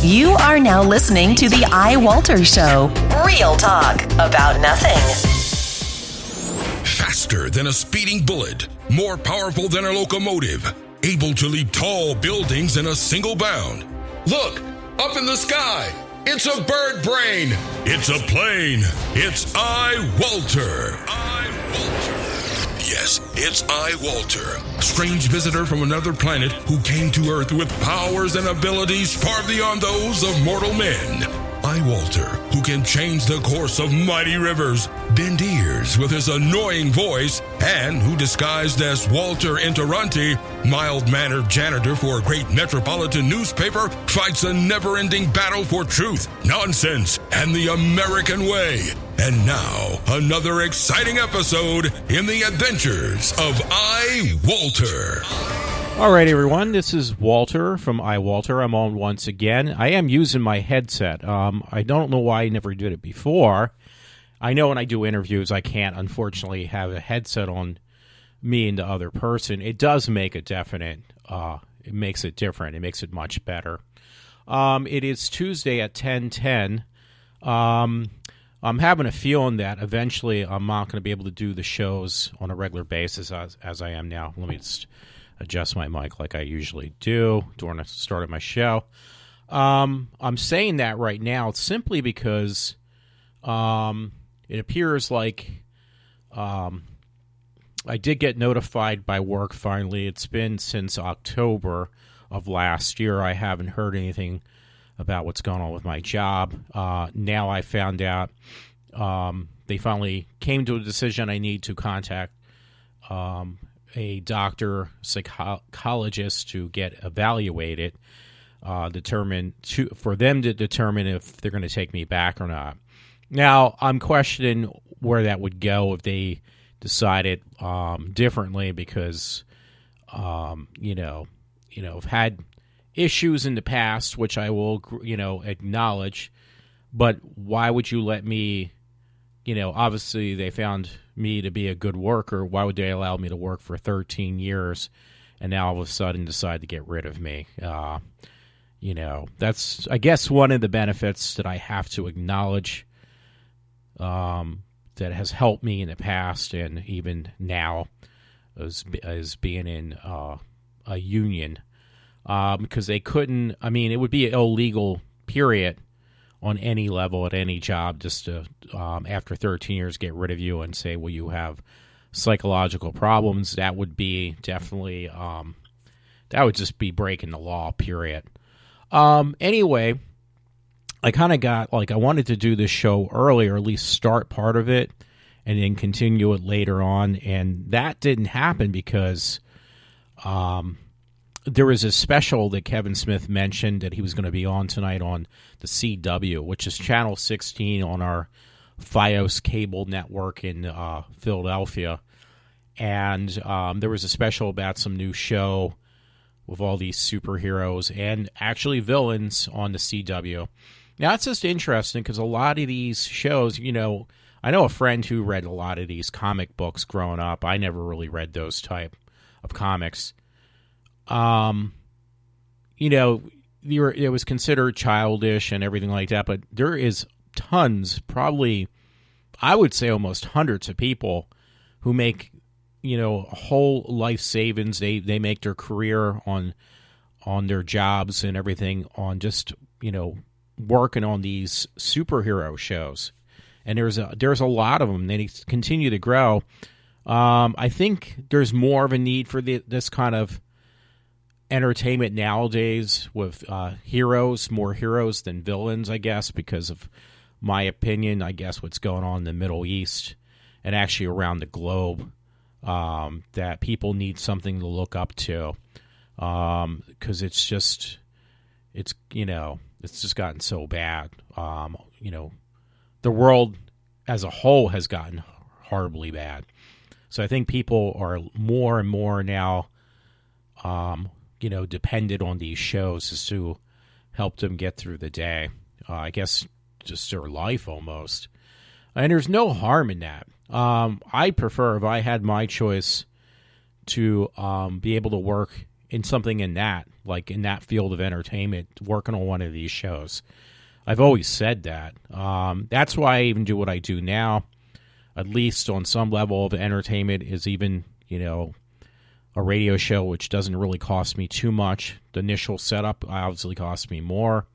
You are now listening to the iWalter Show. Real talk about nothing. Faster than a speeding bullet, more powerful than a locomotive, able to leap tall buildings in a single bound. Look, up in the sky, it's a bird brain, it's a plane, it's iWalter. Yes, it's iWalter, strange visitor from another planet who came to Earth with powers and abilities far beyond those of mortal men. iWalter, who can change the course of mighty rivers, bend ears with his annoying voice, and who disguised as Walter Interranti, mild-mannered janitor for a great metropolitan newspaper, fights a never-ending battle for truth, nonsense, and the American way. And now, another exciting episode in the adventures of iWalter. All right, everyone, this is Walter from iWalter. I'm on once again. I am using my headset. I don't know why I never did it before. I know when I do interviews, I can't, unfortunately, have a headset on me and the other person. It does make a definite, it makes it different. It makes it much better. It is Tuesday at 10:10. I'm having a feeling that eventually I'm not going to be able to do the shows on a regular basis as I am now. Let me just adjust my mic like I usually do during the start of my show. I'm saying that right now simply because it appears like I did get notified by work finally. It's been since October of last year. I haven't heard anything about what's going on with my job. Now I found out they finally came to a decision I need to contact a doctor, psychologist to get evaluated, for them to determine if they're going to take me back or not. Now, I'm questioning where that would go if they decided differently because, I've had issues in the past, which I will, acknowledge, but why would you let me, obviously they found me to be a good worker. Why would they allow me to work for 13 years and now all of a sudden decide to get rid of me? That's, I guess, one of the benefits that I have to acknowledge that has helped me in the past and even now as being in a union. Because they couldn't, it would be illegal, period, on any level at any job just to, after 13 years, get rid of you and say, well, you have psychological problems. That would be definitely, that would just be breaking the law, period. Anyway, I kind of got, I wanted to do this show earlier, at least start part of it, and then continue it later on, and that didn't happen because, there was a special that Kevin Smith mentioned that he was going to be on tonight on the CW, which is Channel 16 on our Fios cable network in Philadelphia. And there was a special about some new show with all these superheroes and actually villains on the CW. Now, it's just interesting because a lot of these shows, I know a friend who read a lot of these comic books growing up. I never really read those type of comics. It was considered childish and everything like that, but there is tons, probably, I would say almost hundreds of people who make, whole life savings. They make their career on their jobs and everything on just, working on these superhero shows. And there's a lot of them. They continue to grow. I think there's more of a need for this kind of entertainment nowadays with more heroes than villains, I guess, because of my opinion, I guess what's going on in the Middle East and actually around the globe, that people need something to look up to, because it's just gotten so bad. The world as a whole has gotten horribly bad. So I think people are more and more now dependent on these shows as to help them get through the day. I guess just their life almost. And there's no harm in that. I prefer, if I had my choice, to be able to work in something in that, like in that field of entertainment, working on one of these shows. I've always said that. That's why I even do what I do now, at least on some level of entertainment, is even, a radio show, which doesn't really cost me too much. The initial setup obviously costs me more,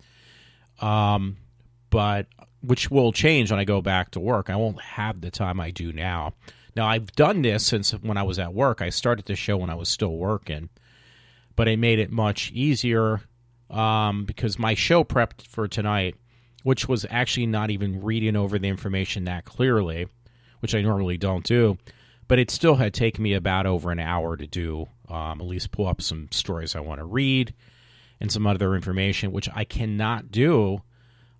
but which will change when I go back to work. I won't have the time I do now. Now, I've done this since when I was at work. I started the show when I was still working, but it made it much easier because my show prep for tonight, which was actually not even reading over the information that clearly, which I normally don't do, but it still had taken me about over an hour to do, at least pull up some stories I want to read and some other information, which I cannot do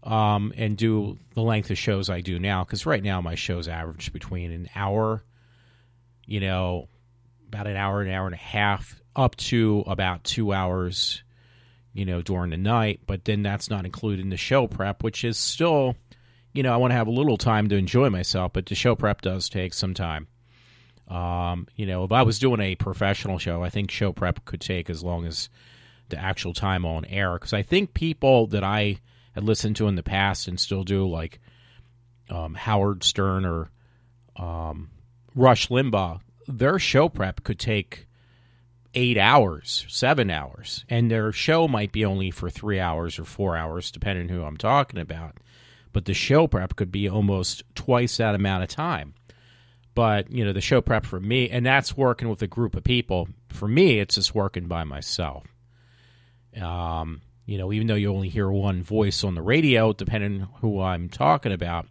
and do the length of shows I do now, because right now my shows average between an hour, about an hour and a half, up to about 2 hours, during the night. But then that's not including the show prep, which is still, I want to have a little time to enjoy myself, but the show prep does take some time. If I was doing a professional show, I think show prep could take as long as the actual time on air, because I think people that I had listened to in the past and still do, like Howard Stern or Rush Limbaugh, their show prep could take 8 hours, 7 hours, and their show might be only for 3 hours or 4 hours, depending on who I'm talking about. But the show prep could be almost twice that amount of time. But, the show prep for me, and that's working with a group of people. For me, it's just working by myself. Even though you only hear one voice on the radio, depending on who I'm talking about,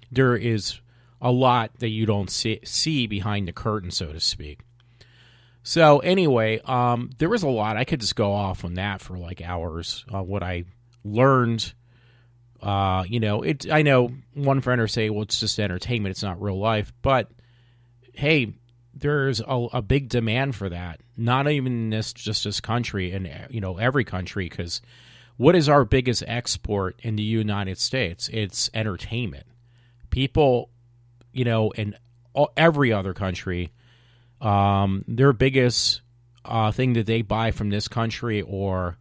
there is a lot that you don't see behind the curtain, so to speak. So anyway, there was a lot. I could just go off on that for like hours. What I learned, I know one friend will say, well, it's just entertainment. It's not real life. But hey, there's a big demand for that. Not even in just this country, and every country, because what is our biggest export in the United States? It's entertainment. People, in every other country, their biggest thing that they buy from this country or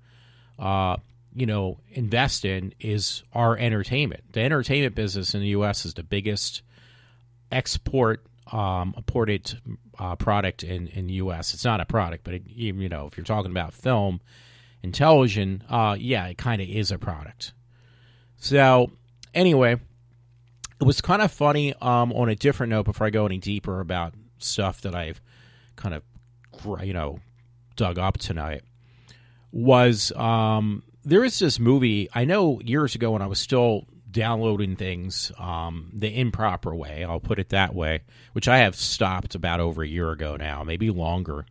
invest in is our entertainment. The entertainment business in the U.S. is the biggest imported product in the U.S. It's not a product, but if you're talking about film and television, it kind of is a product. So anyway, it was kind of funny on a different note before I go any deeper about stuff that I've kind of, dug up tonight, was there is this movie, I know years ago when I was still downloading things the improper way, I'll put it that way, which I have stopped about over a year ago now, maybe longer,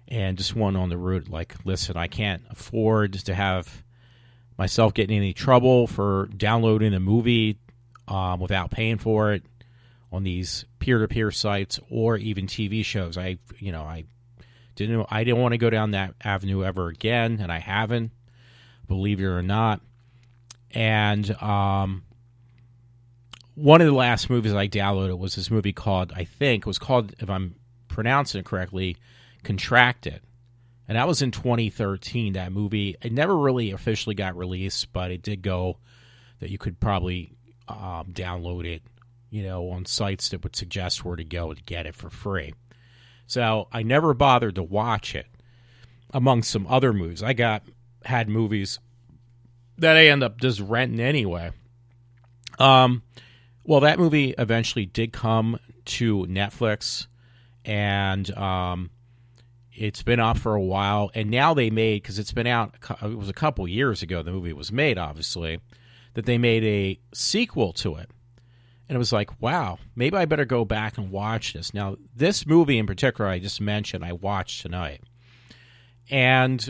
and just went on the route like, listen, I can't afford to have myself getting in any trouble for downloading a movie without paying for it on these peer-to-peer sites or even TV shows. I didn't want to go down that avenue ever again, and I haven't, believe it or not. And one of the last movies I downloaded was this movie called, if I'm pronouncing it correctly, Contracted. And that was in 2013, that movie. It never really officially got released, but it did go that you could probably download it, on sites that would suggest where to go to get it for free. So I never bothered to watch it. Among some other movies, had movies that I end up just renting anyway. Well, that movie eventually did come to Netflix, and it's been out for a while. And now they made, because it's been out, it was a couple years ago the movie was made, obviously, that they made a sequel to it. And it was like, wow, maybe I better go back and watch this. Now, this movie in particular I just mentioned, I watched tonight. And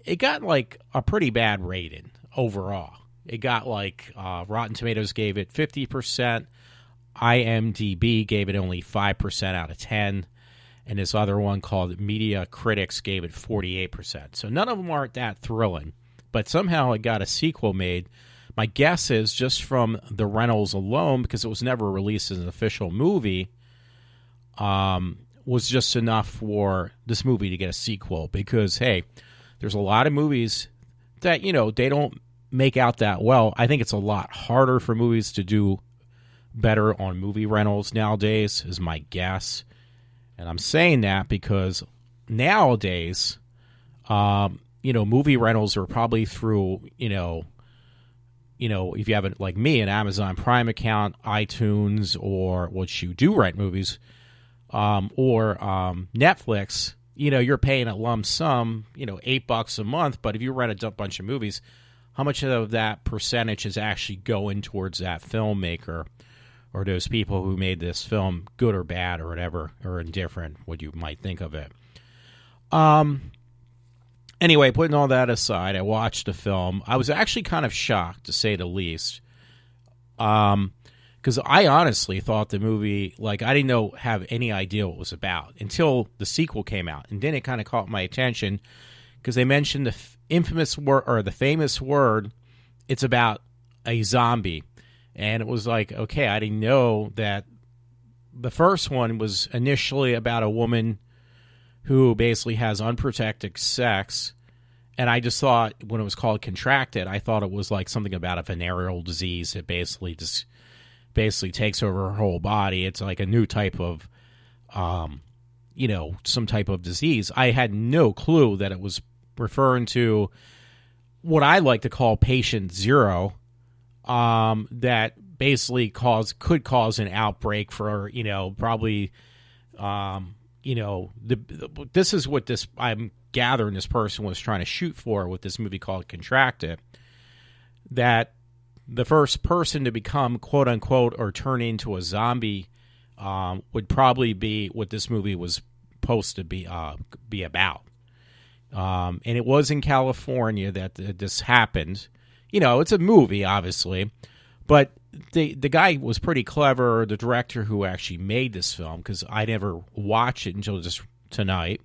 it got like a pretty bad rating overall. It got like Rotten Tomatoes gave it 50%. IMDb gave it only 5% out of 10. And this other one called Media Critics gave it 48%. So none of them aren't that thrilling. But somehow it got a sequel made. My guess is just from the rentals alone, because it was never released as an official movie, was just enough for this movie to get a sequel. Because, hey, there's a lot of movies that, they don't make out that well. I think it's a lot harder for movies to do better on movie rentals nowadays, is my guess. And I'm saying that because nowadays, movie rentals are probably through, if you have it like me, an Amazon Prime account, iTunes, or what you do rent movies, or Netflix, you're paying a lump sum, $8 a month. But if you rent a bunch of movies, how much of that percentage is actually going towards that filmmaker or those people who made this film, good or bad or whatever, or indifferent, what you might think of it. Anyway, putting all that aside, I watched the film. I was actually kind of shocked, to say the least, because I honestly thought the movie, I didn't have any idea what it was about until the sequel came out, and then it kind of caught my attention because they mentioned the infamous word, or the famous word, it's about a zombie, and it was like, okay, I didn't know that the first one was initially about a woman who basically has unprotected sex, and I just thought, when it was called Contracted, I thought it was like something about a venereal disease that basically takes over her whole body. It's like a new type of, some type of disease. I had no clue that it was referring to what I like to call patient zero, that basically could cause an outbreak for, probably, this is what I'm gathering this person was trying to shoot for with this movie called Contracted, that the first person to become quote unquote or turn into a zombie would probably be what this movie was supposed to be about. And it was in California that this happened. It's a movie, obviously, but the guy was pretty clever, the director who actually made this film, because I never watched it until just tonight.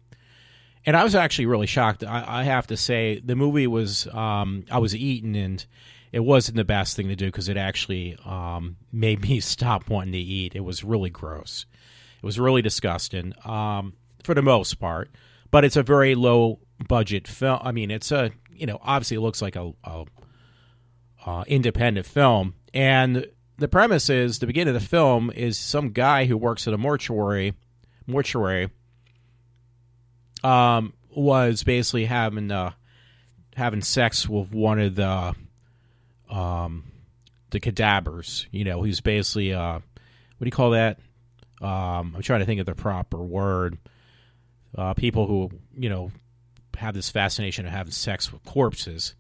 And I was actually really shocked. I have to say, the movie was, I was eating, and it wasn't the best thing to do because it actually made me stop wanting to eat. It was really gross. It was really disgusting for the most part. But it's a very low-budget film. I mean, it's obviously it looks like a independent film. And the premise is, the beginning of the film is some guy who works at a mortuary was basically having sex with one of the cadavers. He's basically what do you call that? I'm trying to think of the proper word. People who have this fascination of having sex with corpses,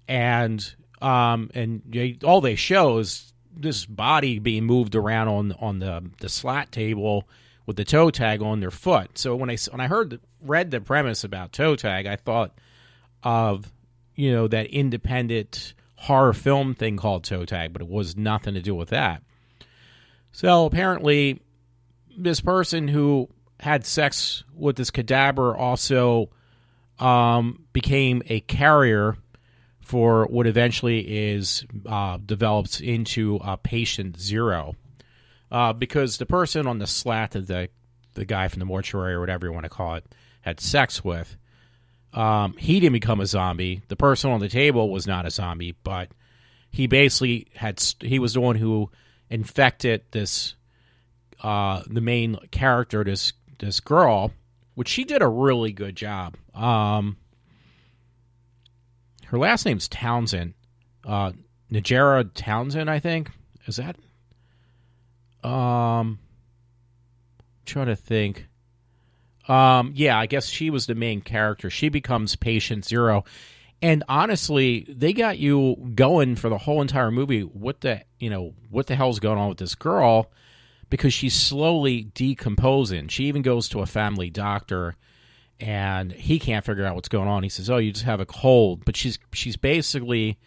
and all they show is this body being moved around on the slat table with the toe tag on their foot. So when I read the premise about toe tag, I thought of that independent horror film thing called toe tag, but it was nothing to do with that. So apparently, this person who had sex with this cadaver also became a carrier for what eventually develops into patient zero. Because the person on the slat that the guy from the mortuary, or whatever you want to call it, had sex with, he didn't become a zombie. The person on the table was not a zombie, but he basically he was the one who infected the main character, this girl, which she did a really good job. Her last name's Townsend, Najera Townsend, I think. Is that? Trying to think. Yeah, I guess she was the main character. She becomes patient zero. And honestly, they got you going for the whole entire movie. What the hell's going on with this girl? Because she's slowly decomposing. She even goes to a family doctor, and he can't figure out what's going on. He says, "Oh, you just have a cold." But she's basically,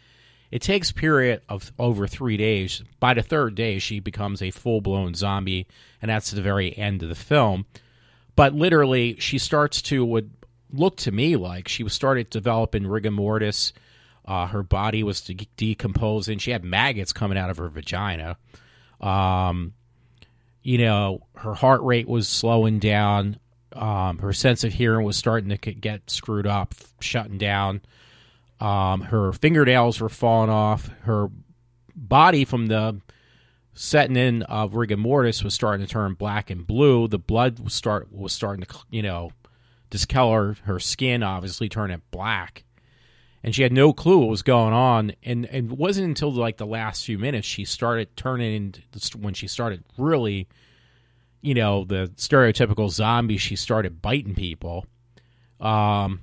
it takes a period of over 3 days. By the third day, she becomes a full-blown zombie, and that's the very end of the film. But literally, she starts to, would look to me like she started developing rigor mortis. Her body was decomposing. She had maggots coming out of her vagina. Her heart rate was slowing down. Her sense of hearing was starting to get screwed up, shutting down. Her fingernails were falling off. Her body, from the setting in of rigor mortis, was starting to turn black and blue. The blood was starting to, discolor her skin, obviously turn it black. And she had no clue what was going on. And it wasn't until like the last few minutes she started turning when she started really, the stereotypical zombie. She started biting people. And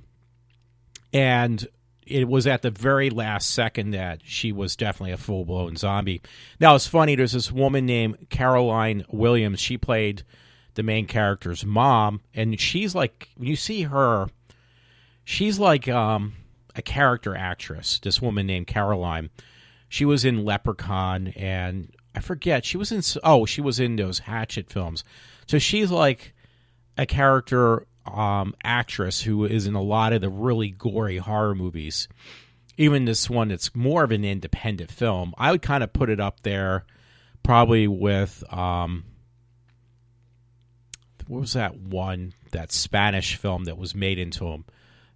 it was at the very last second that she was definitely a full-blown zombie. Now, it's funny, there's this woman named Caroline Williams. She played the main character's mom, and she's like, when you see her, she's like a character actress, this woman named Caroline. She was in Leprechaun, and I forget, she was in those Hatchet films. So she's like a character actress who is in a lot of the really gory horror movies. Even this one, it's more of an independent film. I would kind of put it up there probably with what was that Spanish film that was made into an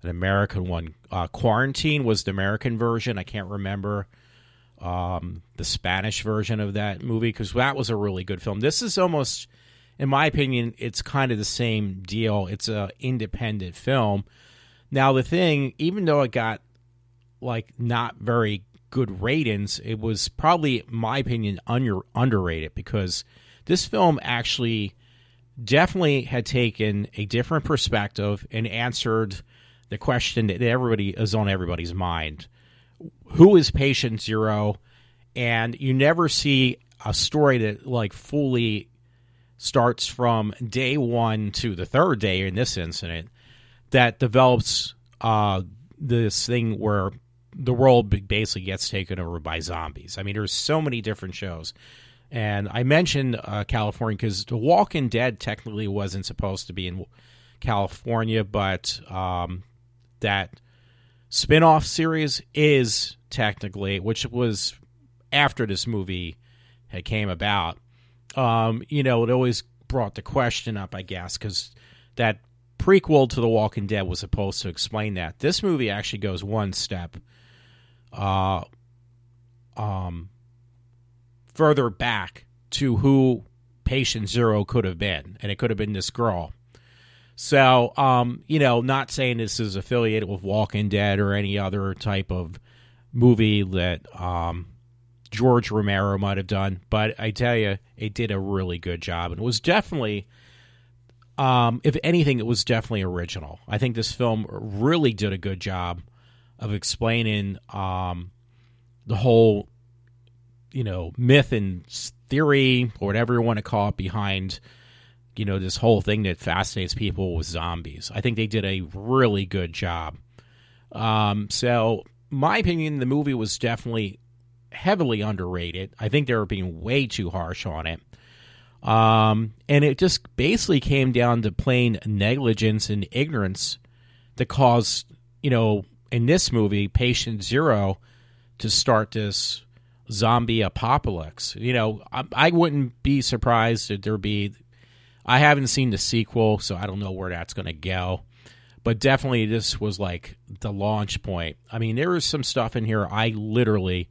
American one? Quarantine was the American version. I can't remember the Spanish version of that movie, because that was a really good film. This is almost, in my opinion, it's kind of the same deal. It's an independent film. Now, the thing, even though it got like not very good ratings, it was probably, in my opinion, underrated, because this film actually definitely had taken a different perspective and answered the question that is on everybody's mind. Who is Patient Zero? And you never see a story that like fully starts from day one to the third day in this incident that develops this thing where the world basically gets taken over by zombies. I mean, there's so many different shows. And I mentioned California because The Walking Dead technically wasn't supposed to be in California, but that spin-off series is technically, which was after this movie had came about. It always brought the question up, I guess, because that prequel to The Walking Dead was supposed to explain that. This movie actually goes one step further back to who Patient Zero could have been, and it could have been this girl. So, not saying this is affiliated with Walking Dead or any other type of movie that George Romero might have done, but I tell you, it did a really good job, and it was definitely, if anything, it was definitely original. I think this film really did a good job of explaining the whole, myth and theory, or whatever you want to call it, behind, this whole thing that fascinates people with zombies. I think they did a really good job. So, my opinion, the movie was definitely heavily underrated. I think they were being way too harsh on it. And it just basically came down to plain negligence and ignorance that caused, in this movie, Patient Zero to start this zombie apocalypse. I wouldn't be surprised that there'd be, I haven't seen the sequel, so I don't know where that's going to go. But definitely this was like the launch point. I mean, there was some stuff in here I literally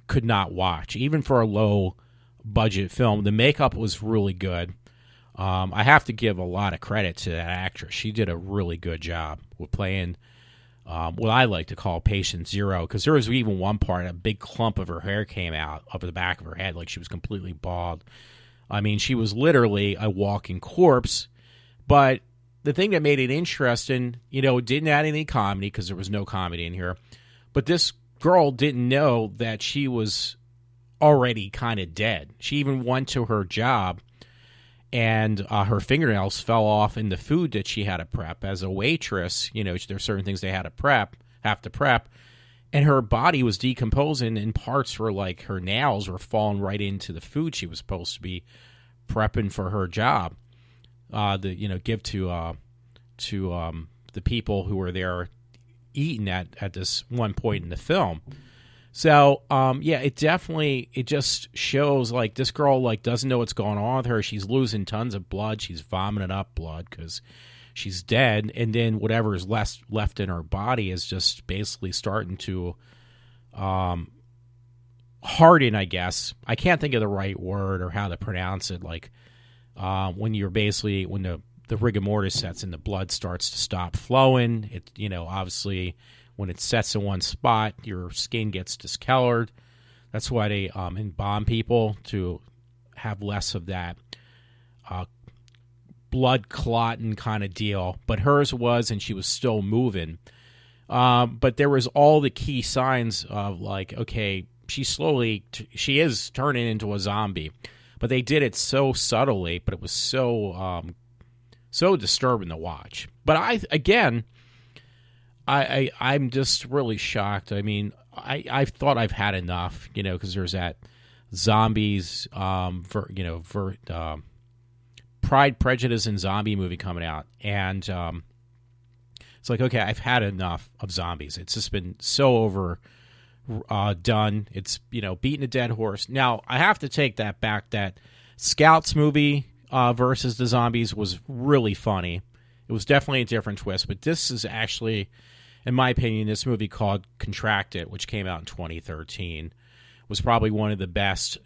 could not watch, even for a low-budget film. The makeup was really good. I have to give a lot of credit to that actress. She did a really good job with playing what I like to call Patient Zero, because there was even one part, a big clump of her hair came out up the back of her head, like she was completely bald. I mean, she was literally a walking corpse. But the thing that made it interesting, it didn't add any comedy, because there was no comedy in here. But this girl didn't know that she was already kind of dead. She even went to her job, and her fingernails fell off in the food that she had to prep as a waitress. There's certain things they have to prep, and her body was decomposing, and parts were like her nails were falling right into the food she was supposed to be prepping for her job. Give to the people who were there eating at this one point in the film. So, it just shows, like, this girl, like, doesn't know what's going on with her. She's losing tons of blood. She's vomiting up blood because she's dead, and then whatever is left in her body is just basically starting to harden, I guess. I can't think of the right word or how to pronounce it. Like when the rigor mortis sets and the blood starts to stop flowing. It, obviously when it sets in one spot, your skin gets discolored. That's why they embalm people, to have less of that blood clotting kind of deal. But hers was, and she was still moving. But there was all the key signs of like, okay, she is turning into a zombie. But they did it so subtly, but it was so disturbing to watch. But I'm just really shocked. I mean, I thought I've had enough, because there's that zombies, Pride, Prejudice, and Zombie movie coming out, and it's like, okay, I've had enough of zombies. It's just been so done. It's beating a dead horse. Now I have to take that back. That Scouts movie versus the zombies was really funny. It was definitely a different twist, but this is actually, in my opinion, this movie called Contracted, which came out in 2013, was probably one of the best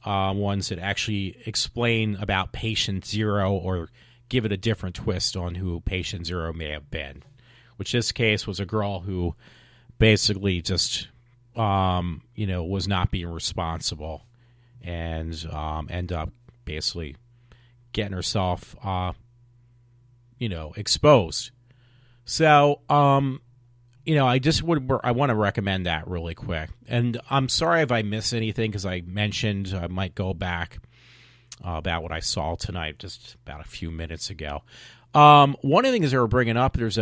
ones that actually explain about Patient Zero, or give it a different twist on who Patient Zero may have been, which this case was a girl who basically just, was not being responsible, and end up basically getting herself, exposed. So, I want to recommend that really quick. And I'm sorry if I miss anything, because I mentioned I might go back about what I saw tonight just about a few minutes ago. One of the things they were bringing up, there's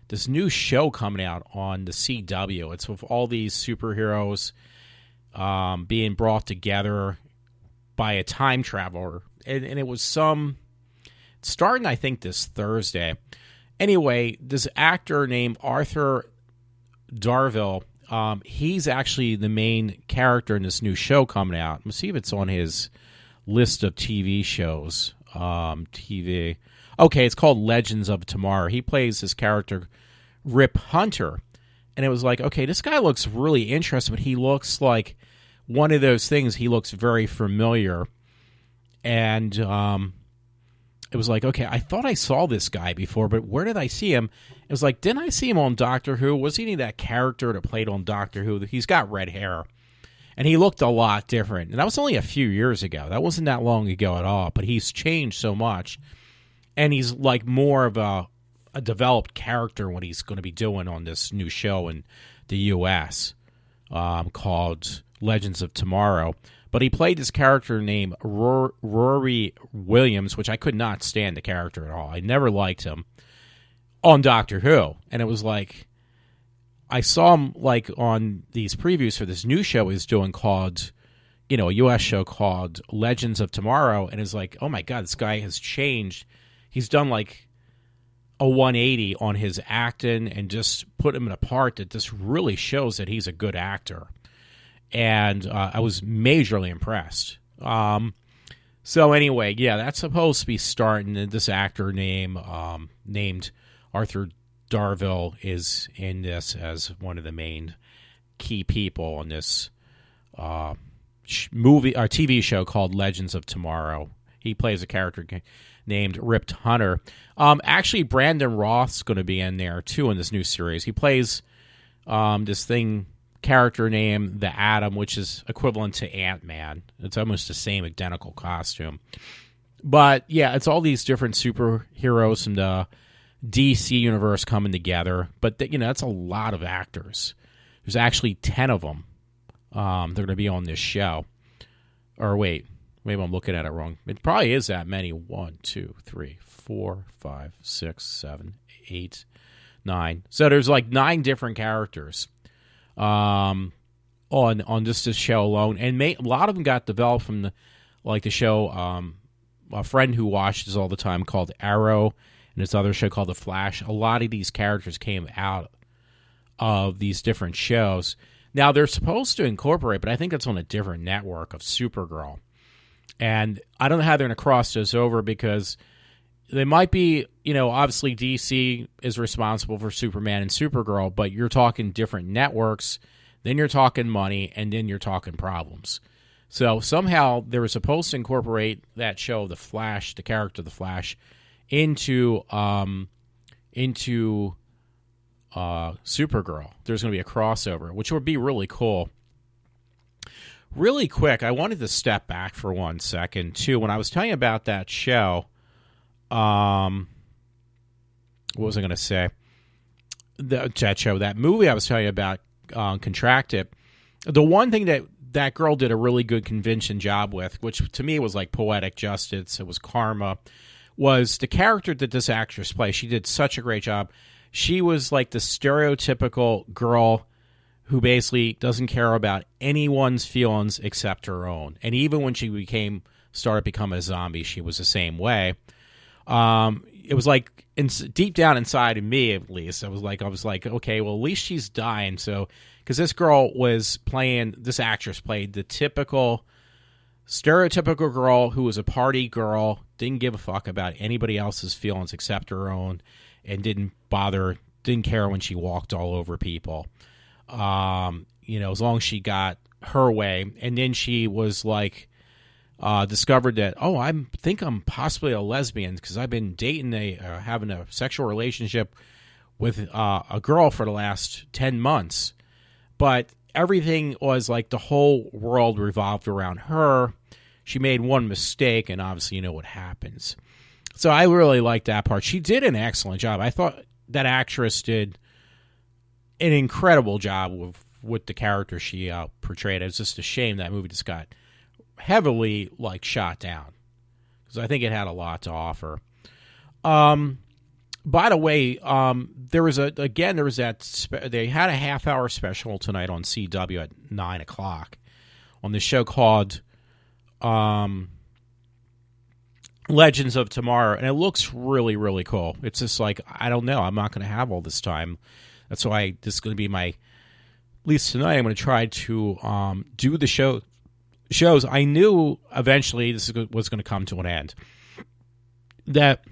this new show coming out on the CW. It's with all these superheroes being brought together by a time traveler. And it was starting, I think, this Thursday. Anyway, this actor named Arthur Darvill, he's actually the main character in this new show coming out. Let's see if it's on his list of TV shows. TV. Okay, it's called Legends of Tomorrow. He plays this character, Rip Hunter. And it was like, okay, this guy looks really interesting, but he looks like one of those things. He looks very familiar. And it was like, okay, I thought I saw this guy before, but where did I see him? It was like, didn't I see him on Doctor Who? Was he that character that played on Doctor Who? He's got red hair. And he looked a lot different. And that was only a few years ago. That wasn't that long ago at all. But he's changed so much. And he's like more of a developed character what he's going to be doing on this new show in the U.S. Called Legends of Tomorrow. But he played this character named Rory Williams, which I could not stand the character at all. I never liked him on Doctor Who. And it was like, I saw him like on these previews for this new show he's doing called, a U.S. show called Legends of Tomorrow. And it's like, oh my God, this guy has changed. He's done like a 180 on his acting and just put him in a part that just really shows that he's a good actor. And I was majorly impressed. So anyway, yeah, that's supposed to be starting. This actor named Arthur Darvill is in this as one of the main key people on this movie or TV show called Legends of Tomorrow. He plays a character named Rip Hunter. Actually, Brandon Roth's going to be in there too in this new series. He plays this character named the Atom, which is equivalent to Ant-Man. It's almost the same identical costume. But yeah, it's all these different superheroes from the DC universe coming together. But that's a lot of actors. There's actually 10 of them. They're going to be on this show. Or wait, maybe I'm looking at it wrong. It probably is that many. 1, 2, 3, 4, 5, 6, 7, 8, 9. So there's like 9 different characters on just this show alone, and a lot of them got developed from the show. A friend who watches all the time called Arrow, and this other show called The Flash. A lot of these characters came out of these different shows. Now they're supposed to incorporate, but I think that's on a different network of Supergirl, and I don't know how they're going to cross those over because They might be, obviously DC is responsible for Superman and Supergirl, but you're talking different networks, then you're talking money, and then you're talking problems. So somehow they were supposed to incorporate that show, The Flash, the character of The Flash, into Supergirl. There's going to be a crossover, which would be really cool. Really quick, I wanted to step back for 1 second, too. When I was telling you about that show, what was I going to say? That movie I was telling you about, Contracted. The one thing that girl did a really good convincing job with, which to me was like poetic justice, it was karma, was the character that this actress plays. She did such a great job. She was like the stereotypical girl who basically doesn't care about anyone's feelings except her own. And even when she started becoming a zombie, she was the same way. It was like deep down inside of me, at least, I was like, okay, well, at least she's dying. So, because this actress played the stereotypical girl who was a party girl, didn't give a fuck about anybody else's feelings except her own, and didn't care when she walked all over people. As long as she got her way. And then she was like, discovered that, I think I'm possibly a lesbian because I've been dating having a sexual relationship with a girl for the last 10 months. But everything was like the whole world revolved around her. She made one mistake, and obviously you know what happens. So I really liked that part. She did an excellent job. I thought that actress did an incredible job with the character she portrayed. It's just a shame that movie just got heavily shot down, because I think it had a lot to offer. By the way, they had a half-hour special tonight on CW at 9 o'clock on this show called Legends of Tomorrow, and it looks really, really cool. It's just like, I don't know, I'm not going to have all this time. That's why this is going to be at least tonight, I'm going to try to do the shows. I knew eventually this was going to come to an end, that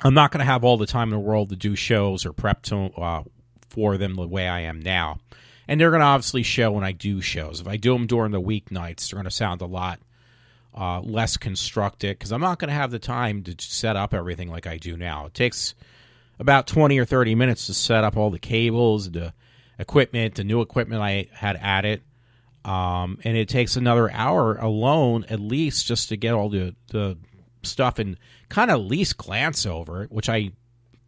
I'm not going to have all the time in the world to do shows or prep for them the way I am now. And they're going to obviously show when I do shows. If I do them during the weeknights, they're going to sound a lot less constructed, because I'm not going to have the time to set up everything like I do now. It takes about 20 or 30 minutes to set up all the cables, the equipment, the new equipment I had added. And it takes another hour alone, at least, just to get all the stuff and kind of at least glance over it,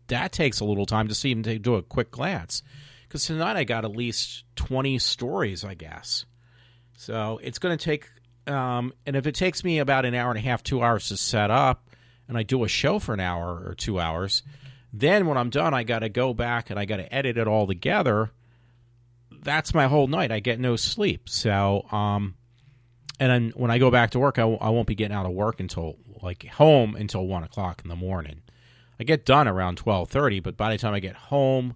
that takes a little time just even to do a quick glance. Because tonight I got at least 20 stories, I guess. So it's going to take, and if it takes me about an hour and a half, 2 hours to set up, and I do a show for an hour or 2 hours, then when I'm done, I got to go back and I got to edit it all together. That's my whole night. I get no sleep. So, and then when I go back to work, I won't be getting out of work home until 1 o'clock in the morning. I get done around 12:30, but by the time I get home,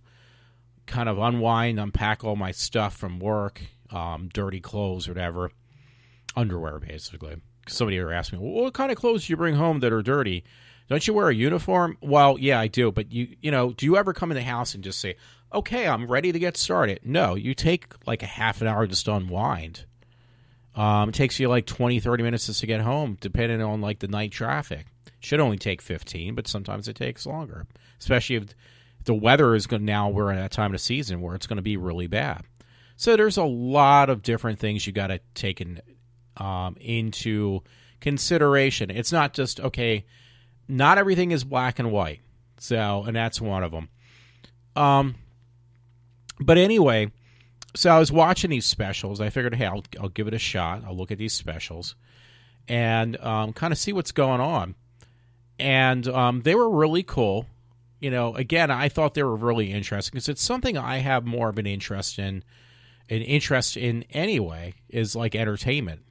kind of unwind, unpack all my stuff from work, dirty clothes or whatever, underwear basically. Somebody ever asked me, well, what kind of clothes do you bring home that are dirty? Don't you wear a uniform? Well, yeah, I do. But do you ever come in the house and just say, okay, I'm ready to get started? No, you take a half an hour just to unwind. It takes you 20, 30 minutes just to get home, depending on the night traffic. Should only take 15, but sometimes it takes longer, especially if the weather is going. Now we're at that time of the season where it's going to be really bad. So there's a lot of different things you got to take into consideration. It's not just, okay, not everything is black and white. So, and that's one of them. But anyway, so I was watching these specials. I figured, hey, I'll give it a shot. I'll look at these specials and kind of see what's going on. And they were really cool. Again, I thought they were really interesting because it's something I have more of an interest in anyway, is entertainment.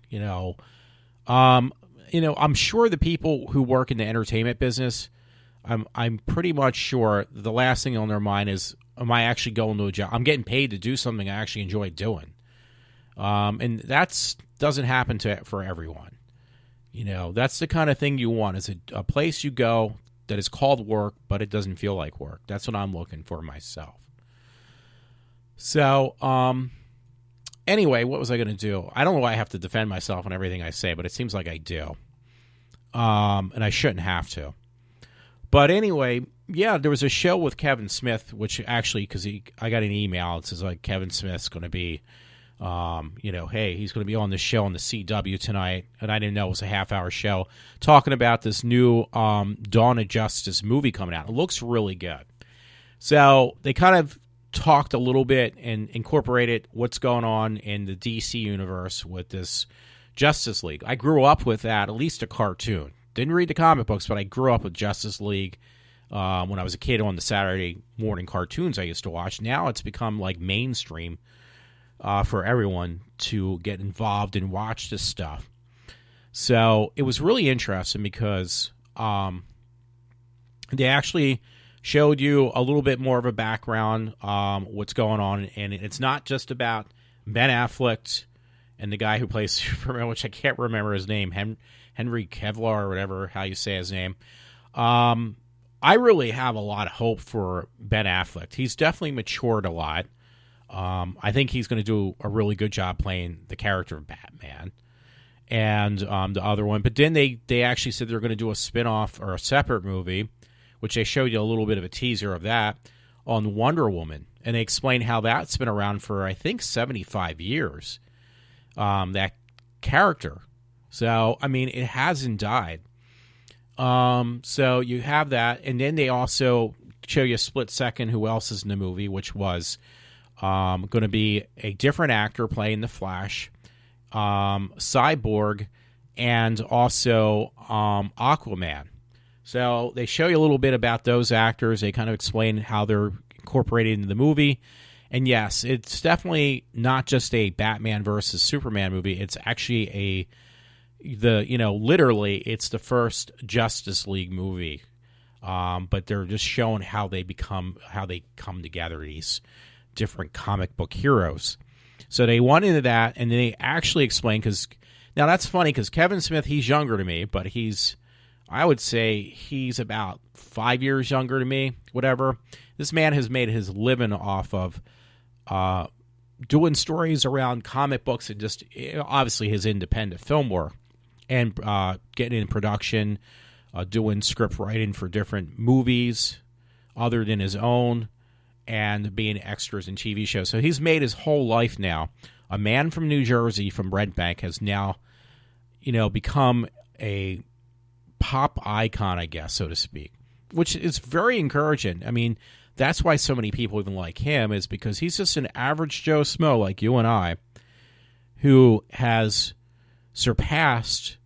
I'm sure the people who work in the entertainment business, I'm pretty much sure the last thing on their mind is, am I actually going to a job? I'm getting paid to do something I actually enjoy doing. And that doesn't happen for everyone. That's the kind of thing you want, is a place you go that is called work, but it doesn't feel like work. That's what I'm looking for myself. So, anyway, what was I going to do? I don't know why I have to defend myself on everything I say, but it seems like I do. And I shouldn't have to. But anyway, yeah, there was a show with Kevin Smith, which actually, because I got an email, it says like Kevin Smith's going to be, hey, he's going to be on this show on the CW tonight, and I didn't know it was a half-hour show, talking about this new Dawn of Justice movie coming out. It looks really good. So they kind of talked a little bit and incorporated what's going on in the DC universe with this Justice League. I grew up with that, at least a cartoon. Didn't read the comic books, but I grew up with Justice League when I was a kid on the Saturday morning cartoons I used to watch. Now it's become like mainstream for everyone to get involved and watch this stuff. So it was really interesting because they actually showed you a little bit more of a background, what's going on. And it's not just about Ben Affleck and the guy who plays Superman, which I can't remember his name, Henry Kevlar or whatever, how you say his name. I really have a lot of hope for Ben Affleck. He's definitely matured a lot. I think he's going to do a really good job playing the character of Batman and the other one. But then they actually said they're going to do a spinoff or a separate movie, which they showed you a little bit of a teaser of that, on Wonder Woman. And they explained how that's been around for, I think, 75 years, that character. So, I mean, it hasn't died. So you have that. And then they also show you a split second who else is in the movie, which was going to be a different actor playing the Flash, Cyborg, and also Aquaman. So they show you a little bit about those actors. They kind of explain how they're incorporated into the movie. And yes, it's definitely not just a Batman versus Superman movie. It's actually literally it's the first Justice League movie. But they're just showing how they come together, these different comic book heroes. So they went into that, and then they actually explained, because now that's funny, because Kevin Smith, he's younger to me, but I would say he's about 5 years younger to me, whatever. This man has made his living off of doing stories around comic books and just obviously his independent film work and getting in production, doing script writing for different movies other than his own, and being extras in TV shows. So he's made his whole life now. A man from New Jersey, from Red Bank, has now, become a pop icon, I guess, so to speak, which is very encouraging. I mean, that's why so many people even like him, is because he's just an average Joe Smo like you and I, who has surpassed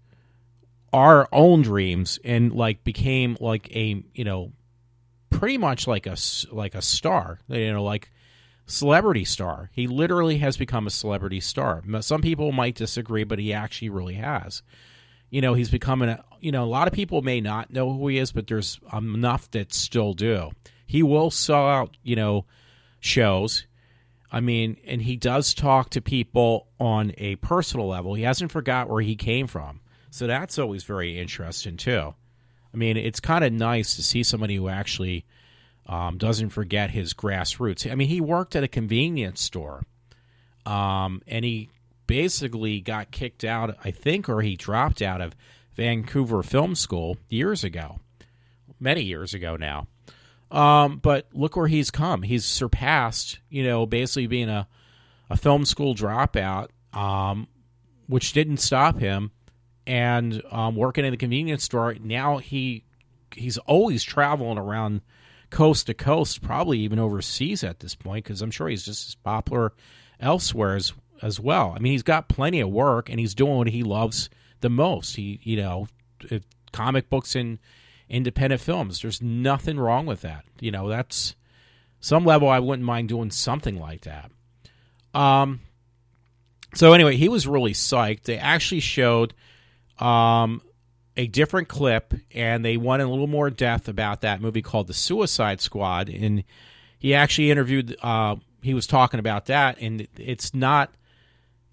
our own dreams and became like a, pretty much like a star, like celebrity star. He literally has become a celebrity star. Some people might disagree, but he actually really has. He's becoming a lot of people may not know who he is, but there's enough that still do. He will sell out, shows. I mean, and he does talk to people on a personal level. He hasn't forgot where he came from. So that's always very interesting, too. I mean, it's kind of nice to see somebody who actually doesn't forget his grassroots. I mean, he worked at a convenience store, and he basically got kicked out, I think, or he dropped out of Vancouver Film School years ago, many years ago now. But look where he's come. He's surpassed, basically being a film school dropout, which didn't stop him, and working in the convenience store. Now he's always traveling around coast to coast, probably even overseas at this point, because I'm sure he's just as popular elsewhere as well. I mean, he's got plenty of work, and he's doing what he loves the most. Comic books and independent films. There's nothing wrong with that. That's some level. I wouldn't mind doing something like that. So anyway, he was really psyched. They actually showed a different clip, and they went in a little more depth about that movie called The Suicide Squad. And he actually interviewed. He was talking about that, and it's not.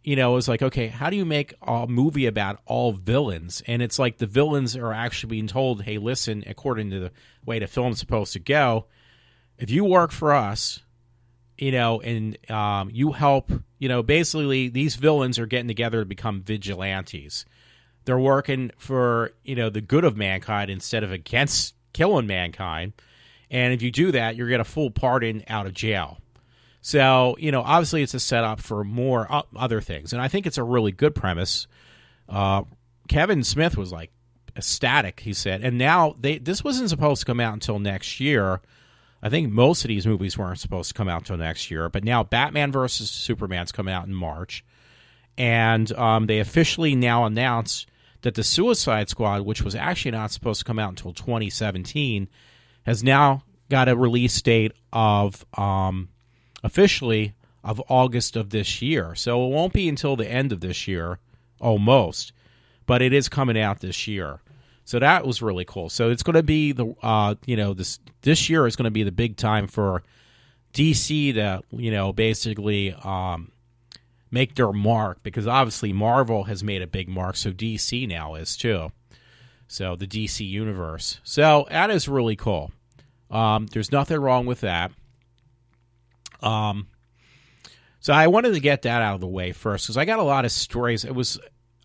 it was like, okay, how do you make a movie about all villains? And it's like the villains are actually being told, hey, listen, according to the way the film's supposed to go, if you work for us, and you help, basically these villains are getting together to become vigilantes. They're working for, the good of mankind instead of against killing mankind. And if you do that, you're going to full pardon out of jail. So, obviously it's a setup for more other things. And I think it's a really good premise. Kevin Smith was like ecstatic, he said. And now this wasn't supposed to come out until next year. I think most of these movies weren't supposed to come out until next year. But now Batman vs. Superman's coming out in March. And they officially now announced that the Suicide Squad, which was actually not supposed to come out until 2017, has now got a release date of officially of August of this year. So it won't be until the end of this year, almost, but it is coming out this year. So that was really cool. So it's going to be this year is going to be the big time for DC to basically make their mark, because obviously Marvel has made a big mark, so DC now is too. So the DC universe. So that is really cool. There's nothing wrong with that. So I wanted to get that out of the way first, because I got a lot of stories.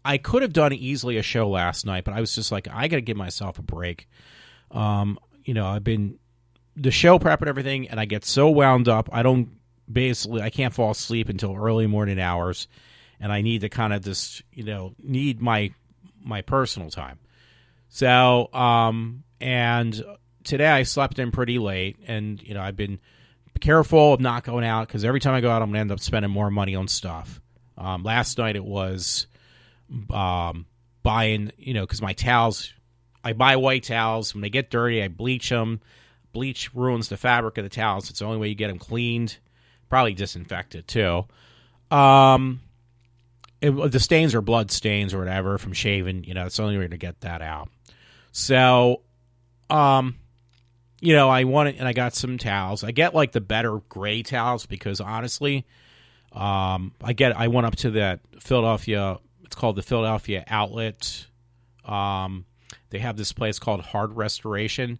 I could have done easily a show last night, but I was just like, I got to give myself a break. I've been the show prep and everything, and I get so wound up. I can't fall asleep until early morning hours, and I need to kind of just, need my personal time. So, and today I slept in pretty late, and, I've been careful of not going out, because every time I go out, I'm going to end up spending more money on stuff. Last night it was buying, because my towels, I buy white towels. When they get dirty, I bleach them. Bleach ruins the fabric of the towels. It's the only way you get them cleaned. Probably disinfected too. The stains are blood stains or whatever from shaving. It's the only way to get that out. So, I wanted, and I got some towels. I get like the better gray towels because honestly, I went up to that Philadelphia. It's called the Philadelphia Outlet. They have this place called Hard Restoration.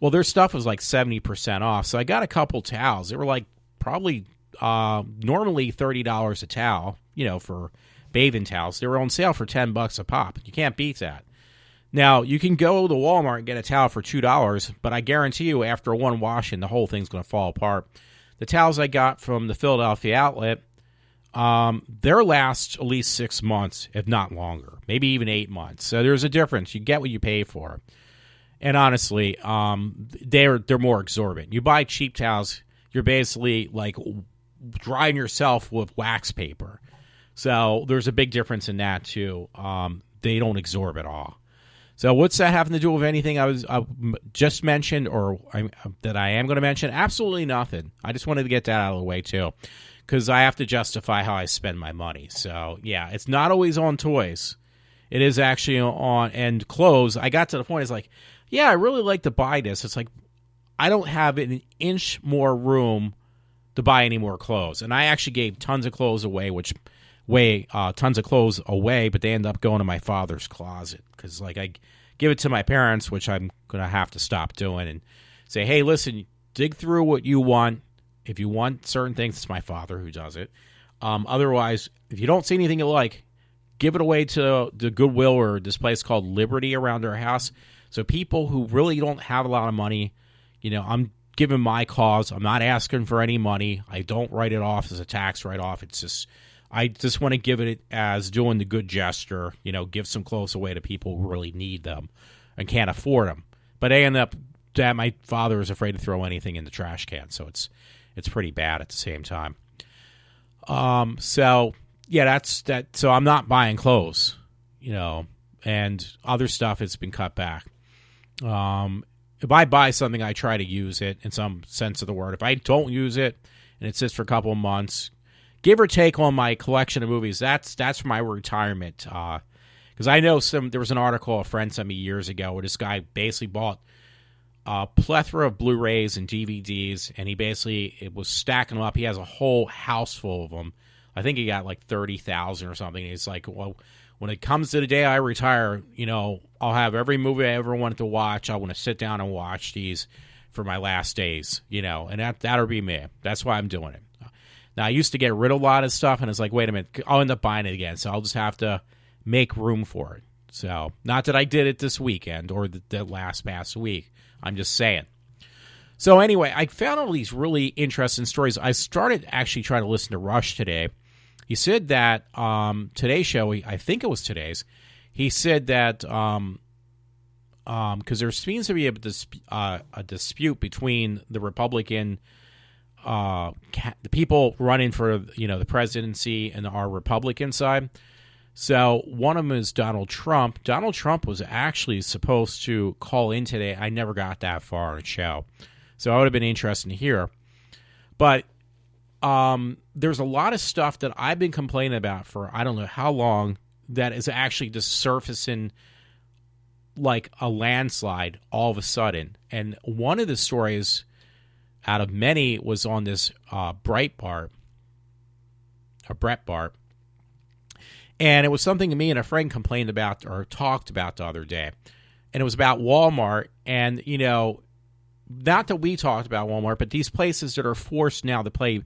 Well, their stuff was like 70% off. So I got a couple towels. They were like probably normally $30 a towel, for bathing towels. They were on sale for $10 a pop. You can't beat that. Now, you can go to Walmart and get a towel for $2, but I guarantee you after one washing, the whole thing's going to fall apart. The towels I got from the Philadelphia Outlet, they'll last at least 6 months, if not longer, maybe even 8 months. So there's a difference. You get what you pay for. And honestly, they're more exorbitant. You buy cheap towels, you're basically like drying yourself with wax paper. So there's a big difference in that too. They don't absorb at all. So what's that having to do with anything I just mentioned or that I am going to mention? Absolutely nothing. I just wanted to get that out of the way too, because I have to justify how I spend my money. So yeah, it's not always on toys. It is actually on and clothes. I got to the point, it's like, yeah, I really like to buy this. It's like, I don't have an inch more room to buy any more clothes. And I actually gave tons of clothes away, but they end up going to my father's closet. Because, like, I give it to my parents, which I'm going to have to stop doing, and say, hey, listen, dig through what you want. If you want certain things, it's my father who does it. Otherwise, if you don't see anything you like, give it away to the Goodwill or this place called Liberty around our house. So people who really don't have a lot of money, I'm giving my cause. I'm not asking for any money. I don't write it off as a tax write-off. It's just, I just want to give it as doing the good gesture, give some clothes away to people who really need them and can't afford them. But I end up that my father is afraid to throw anything in the trash can, so it's pretty bad at the same time. So yeah, that's that. So I'm not buying clothes, and other stuff has been cut back. If I buy something, I try to use it in some sense of the word. If I don't use it and it sits for a couple of months, give or take on my collection of movies, that's for my retirement. Because I know there was an article a friend sent me years ago where this guy basically bought a plethora of Blu-rays and DVDs, and it was stacking them up. He has a whole house full of them. I think he got like 30,000 or something. He's like, well, when it comes to the day I retire, I'll have every movie I ever wanted to watch. I want to sit down and watch these for my last days, and that'll be me. That's why I'm doing it. Now, I used to get rid of a lot of stuff, and it's like, wait a minute, I'll end up buying it again, so I'll just have to make room for it. So, not that I did it this weekend or the last past week. I'm just saying. So anyway, I found all these really interesting stories. I started actually trying to listen to Rush today. He said that today's show, I think it was today's, he said that because there seems to be a dispute between the Republican, the people running for the presidency and our Republican side. So one of them is Donald Trump. Donald Trump was actually supposed to call in today. I never got that far in the show. So it would have been interesting to hear. But there's a lot of stuff that I've been complaining about for I don't know how long that is actually just surfacing like a landslide all of a sudden. And one of the stories out of many was on this Breitbart. And it was something me and a friend complained about or talked about the other day. And it was about Walmart. And, not that we talked about Walmart, but these places that are forced now to pay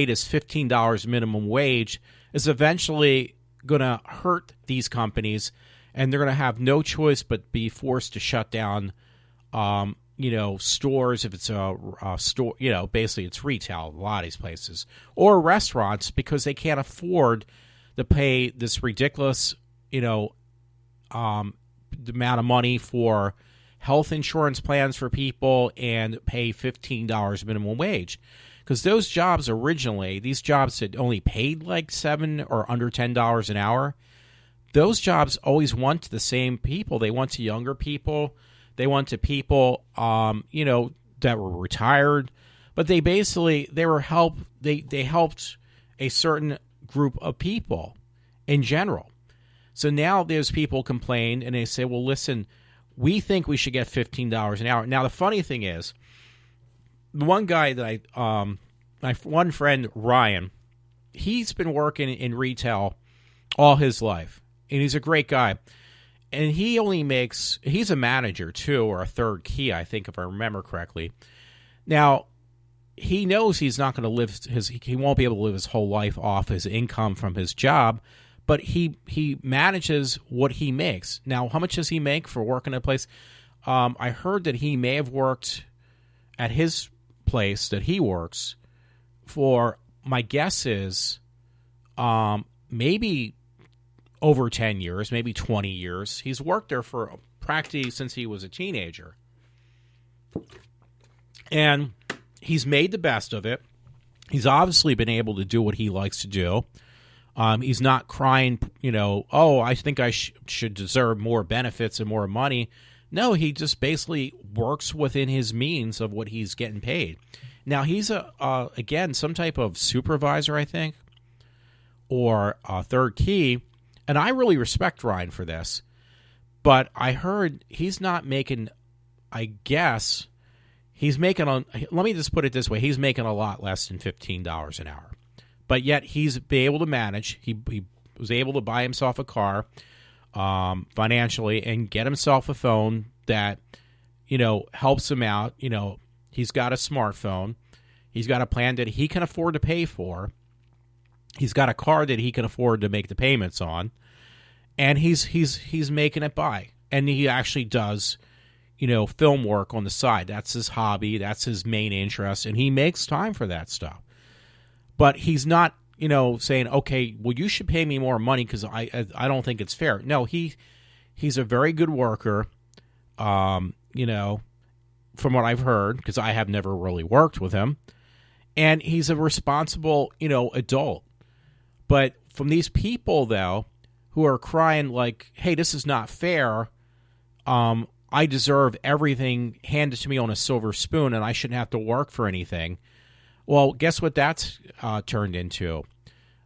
this $15 minimum wage is eventually going to hurt these companies. And they're going to have no choice but be forced to shut down, stores if it's a store, basically it's retail, a lot of these places, or restaurants because they can't afford to pay this ridiculous, the amount of money for health insurance plans for people and pay $15 minimum wage. Because those jobs originally, these jobs that only paid like $7 or under $10 an hour, those jobs always went to the same people. They went to younger people. They went to people, that were retired. But they helped a certain group of people in general. So now there's people complain and they say, well, listen, we think we should get $15 an hour. Now, the funny thing is, the one guy that my one friend, Ryan, he's been working in retail all his life, and he's a great guy. And he only makes, he's a manager too, or a third key, I think, if I remember correctly. Now, he knows he's not going to live he won't be able to live his whole life off his income from his job, but he manages what he makes. Now, how much does he make for working at a place? I heard that he may have worked at his place that he works for, my guess is, maybe over 10 years, maybe 20 years. He's worked there for practically since he was a teenager. And he's made the best of it. He's obviously been able to do what he likes to do. He's not crying, oh, I think I should deserve more benefits and more money. No, he just basically works within his means of what he's getting paid. Now, he's, again, some type of supervisor, I think, or a third key. And I really respect Ryan for this. But I heard he's not making, I guess, he's making, let me just put it this way, he's making a lot less than $15 an hour. But yet he's been able to manage. He was able to buy himself a car financially and get himself a phone that, helps him out. He's got a smartphone. He's got a plan that he can afford to pay for. He's got a car that he can afford to make the payments on. And he's making it by. And he actually does, film work on the side. That's his hobby. That's his main interest. And he makes time for that stuff. But he's not, saying, okay, well, you should pay me more money because I don't think it's fair. No, he's a very good worker, from what I've heard, because I have never really worked with him. And he's a responsible, adult. But from these people, though, who are crying like, hey, this is not fair, I deserve everything handed to me on a silver spoon and I shouldn't have to work for anything. Well, guess what that's turned into?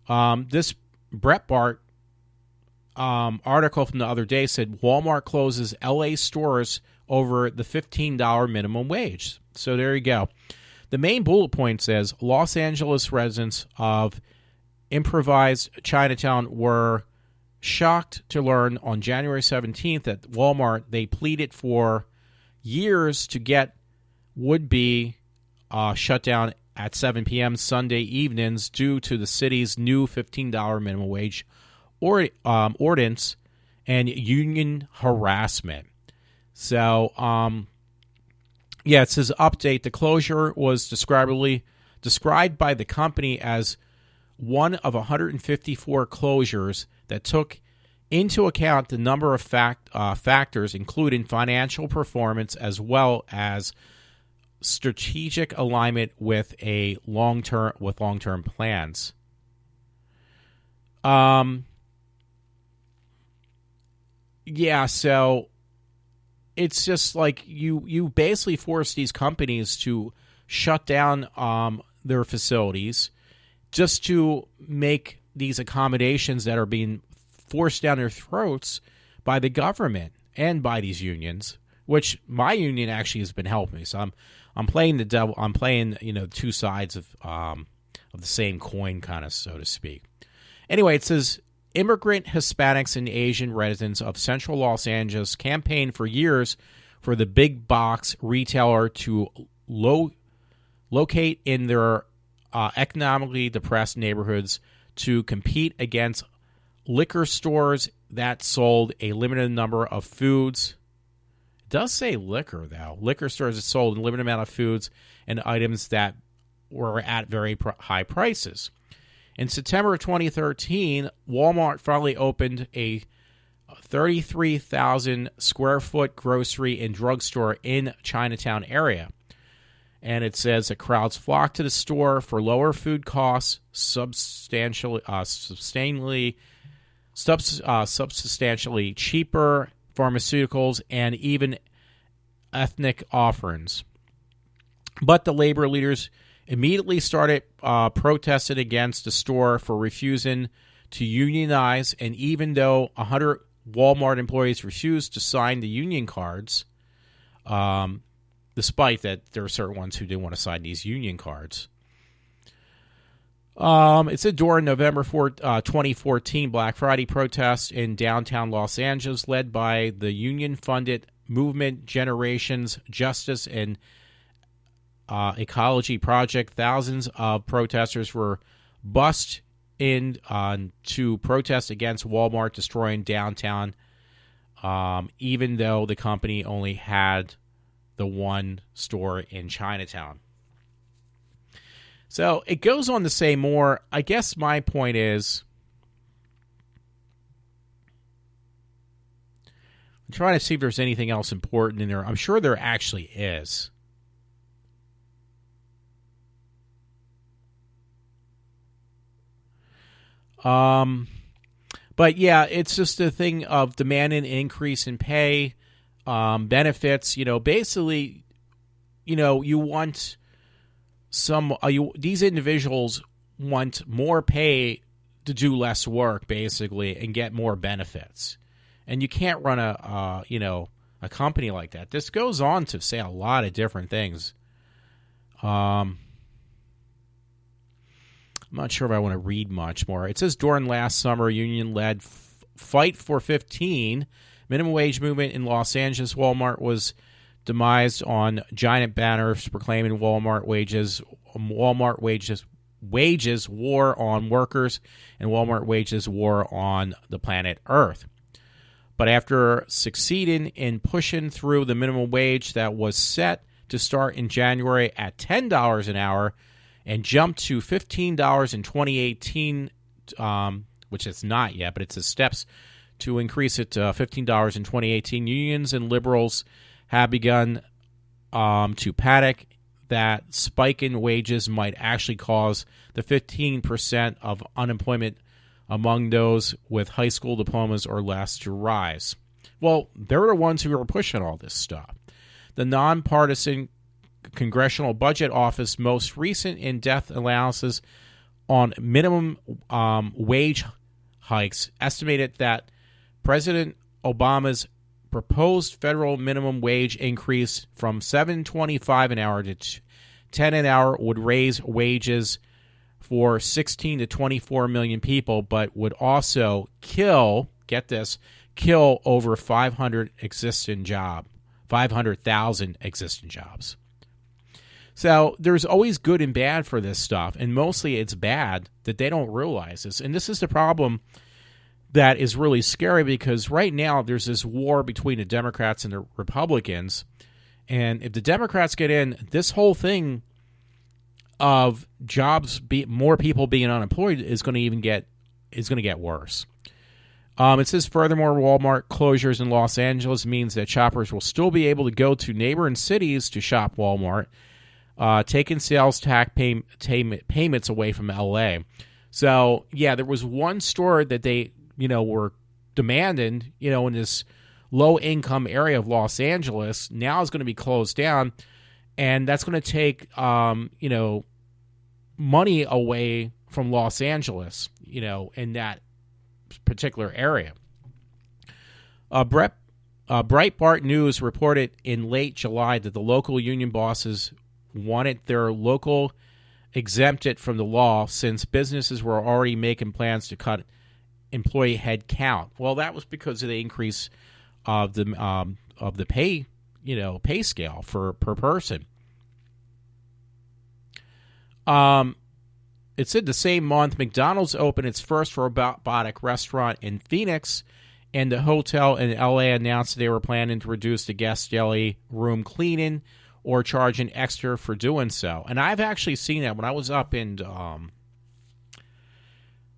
This Breitbart article from the other day said Walmart closes L.A. stores over the $15 minimum wage. So there you go. The main bullet point says Los Angeles residents of improvised Chinatown were shocked to learn on January 17th at Walmart they pleaded for years to get would-be shut down at 7 p.m. Sunday evenings due to the city's new $15 minimum wage ordinance and union harassment. So, it says update. The closure was described by the company as one of 154 closures that took into account the number of factors, including financial performance as well as strategic alignment with long-term plans. So it's just like you basically force these companies to shut down their facilities just to make these accommodations that are being forced down their throats by the government and by these unions, which my union actually has been helping me. So I'm playing the devil. I'm playing two sides of the same coin, kind of, so to speak. Anyway, it says immigrant Hispanics and Asian residents of central Los Angeles campaigned for years for the big box retailer to locate in their economically depressed neighborhoods to compete against liquor stores that sold a limited number of foods. It does say liquor, though. Liquor stores that sold a limited amount of foods and items that were at very high prices. In September of 2013, Walmart finally opened a 33,000 square foot grocery and drugstore in Chinatown area. And it says that crowds flocked to the store for lower food costs, substantially cheaper pharmaceuticals, and even ethnic offerings. But the labor leaders immediately started protesting against the store for refusing to unionize, and even though 100 Walmart employees refused to sign the union cards, despite that there are certain ones who didn't want to sign these union cards. It said during November 2014 Black Friday protests in downtown Los Angeles led by the union-funded movement Generations Justice and Ecology Project, thousands of protesters were bussed in to protest against Walmart destroying downtown, even though the company only had the one store in Chinatown. So it goes on to say more. I guess my point is, I'm trying to see if there's anything else important in there. I'm sure there actually is. But yeah, it's just a thing of demanding an increase in pay, benefits. Basically, you want these individuals want more pay to do less work, basically, and get more benefits. And you can't run a company like that. This goes on to say a lot of different things. I'm not sure if I want to read much more. It says during last summer, union-led Fight for 15 minimum wage movement in Los Angeles, Walmart was demised on giant banners proclaiming Walmart wages war on workers, and Walmart wages war on the planet Earth. But after succeeding in pushing through the minimum wage that was set to start in January at $10 an hour and jump to $15 in 2018, which it's not yet, but it's the steps to increase it to $15 in 2018. Unions and liberals have begun to panic that spike in wages might actually cause the 15% of unemployment among those with high school diplomas or less to rise. Well, they're the ones who are pushing all this stuff. The nonpartisan Congressional Budget Office most recent in-depth analysis on minimum wage hikes estimated that President Obama's proposed federal minimum wage increase from $7.25 an hour to $10 an hour would raise wages for 16 to 24 million people, but would also kill, get this, kill over 500,000 existing jobs. So there's always good and bad for this stuff, and mostly it's bad that they don't realize this. And this is the problem that is really scary, because right now there's this war between the Democrats and the Republicans, and if the Democrats get in, this whole thing of more people being unemployed is going to get worse. It says, furthermore, Walmart closures in Los Angeles means that shoppers will still be able to go to neighboring cities to shop Walmart, taking sales tax payments away from L.A. So, yeah, there was one store that they, were demanding, in this low-income area of Los Angeles, now is going to be closed down, and that's going to take, money away from Los Angeles, in that particular area. Breitbart News reported in late July that the local union bosses wanted their local exempted from the law since businesses were already making plans to cut employee head count. Well, that was because of the increase of the pay scale per person. It said the same month, McDonald's opened its first robotic restaurant in Phoenix, and the hotel in L.A. announced they were planning to reduce the guest daily room cleaning or charging extra for doing so. And I've actually seen that when I was up in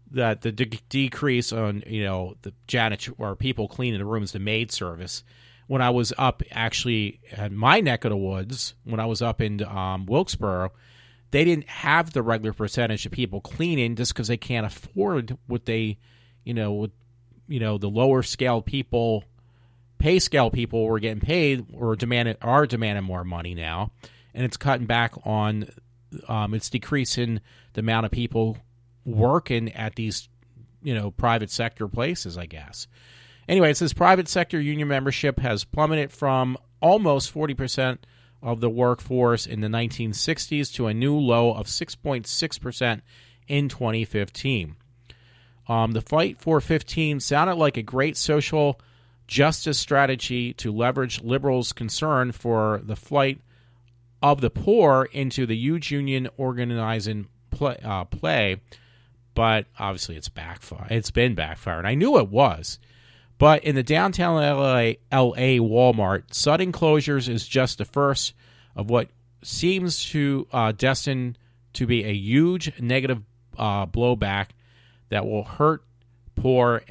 the decrease on the janitor or people cleaning the rooms, the maid service. When I was up actually at my neck of the woods, when I was up in Wilkesboro, they didn't have the regular percentage of people cleaning just because they can't afford what they, the lower scale people, pay scale people were getting paid or are demanding more money now, and it's cutting back on, it's decreasing the amount of people working at these, private sector places, I guess. Anyway, it says private sector union membership has plummeted from almost 40% of the workforce in the 1960s to a new low of 6.6% in 2015. The Fight for 15 sounded like a great social justice strategy to leverage liberals' concern for the flight of the poor into the huge union organizing play, but obviously it's backfired. It's been backfired. I knew it was. But in the downtown LA Walmart, sudden closures is just the first of what seems to destined to be a huge negative blowback that will hurt hurt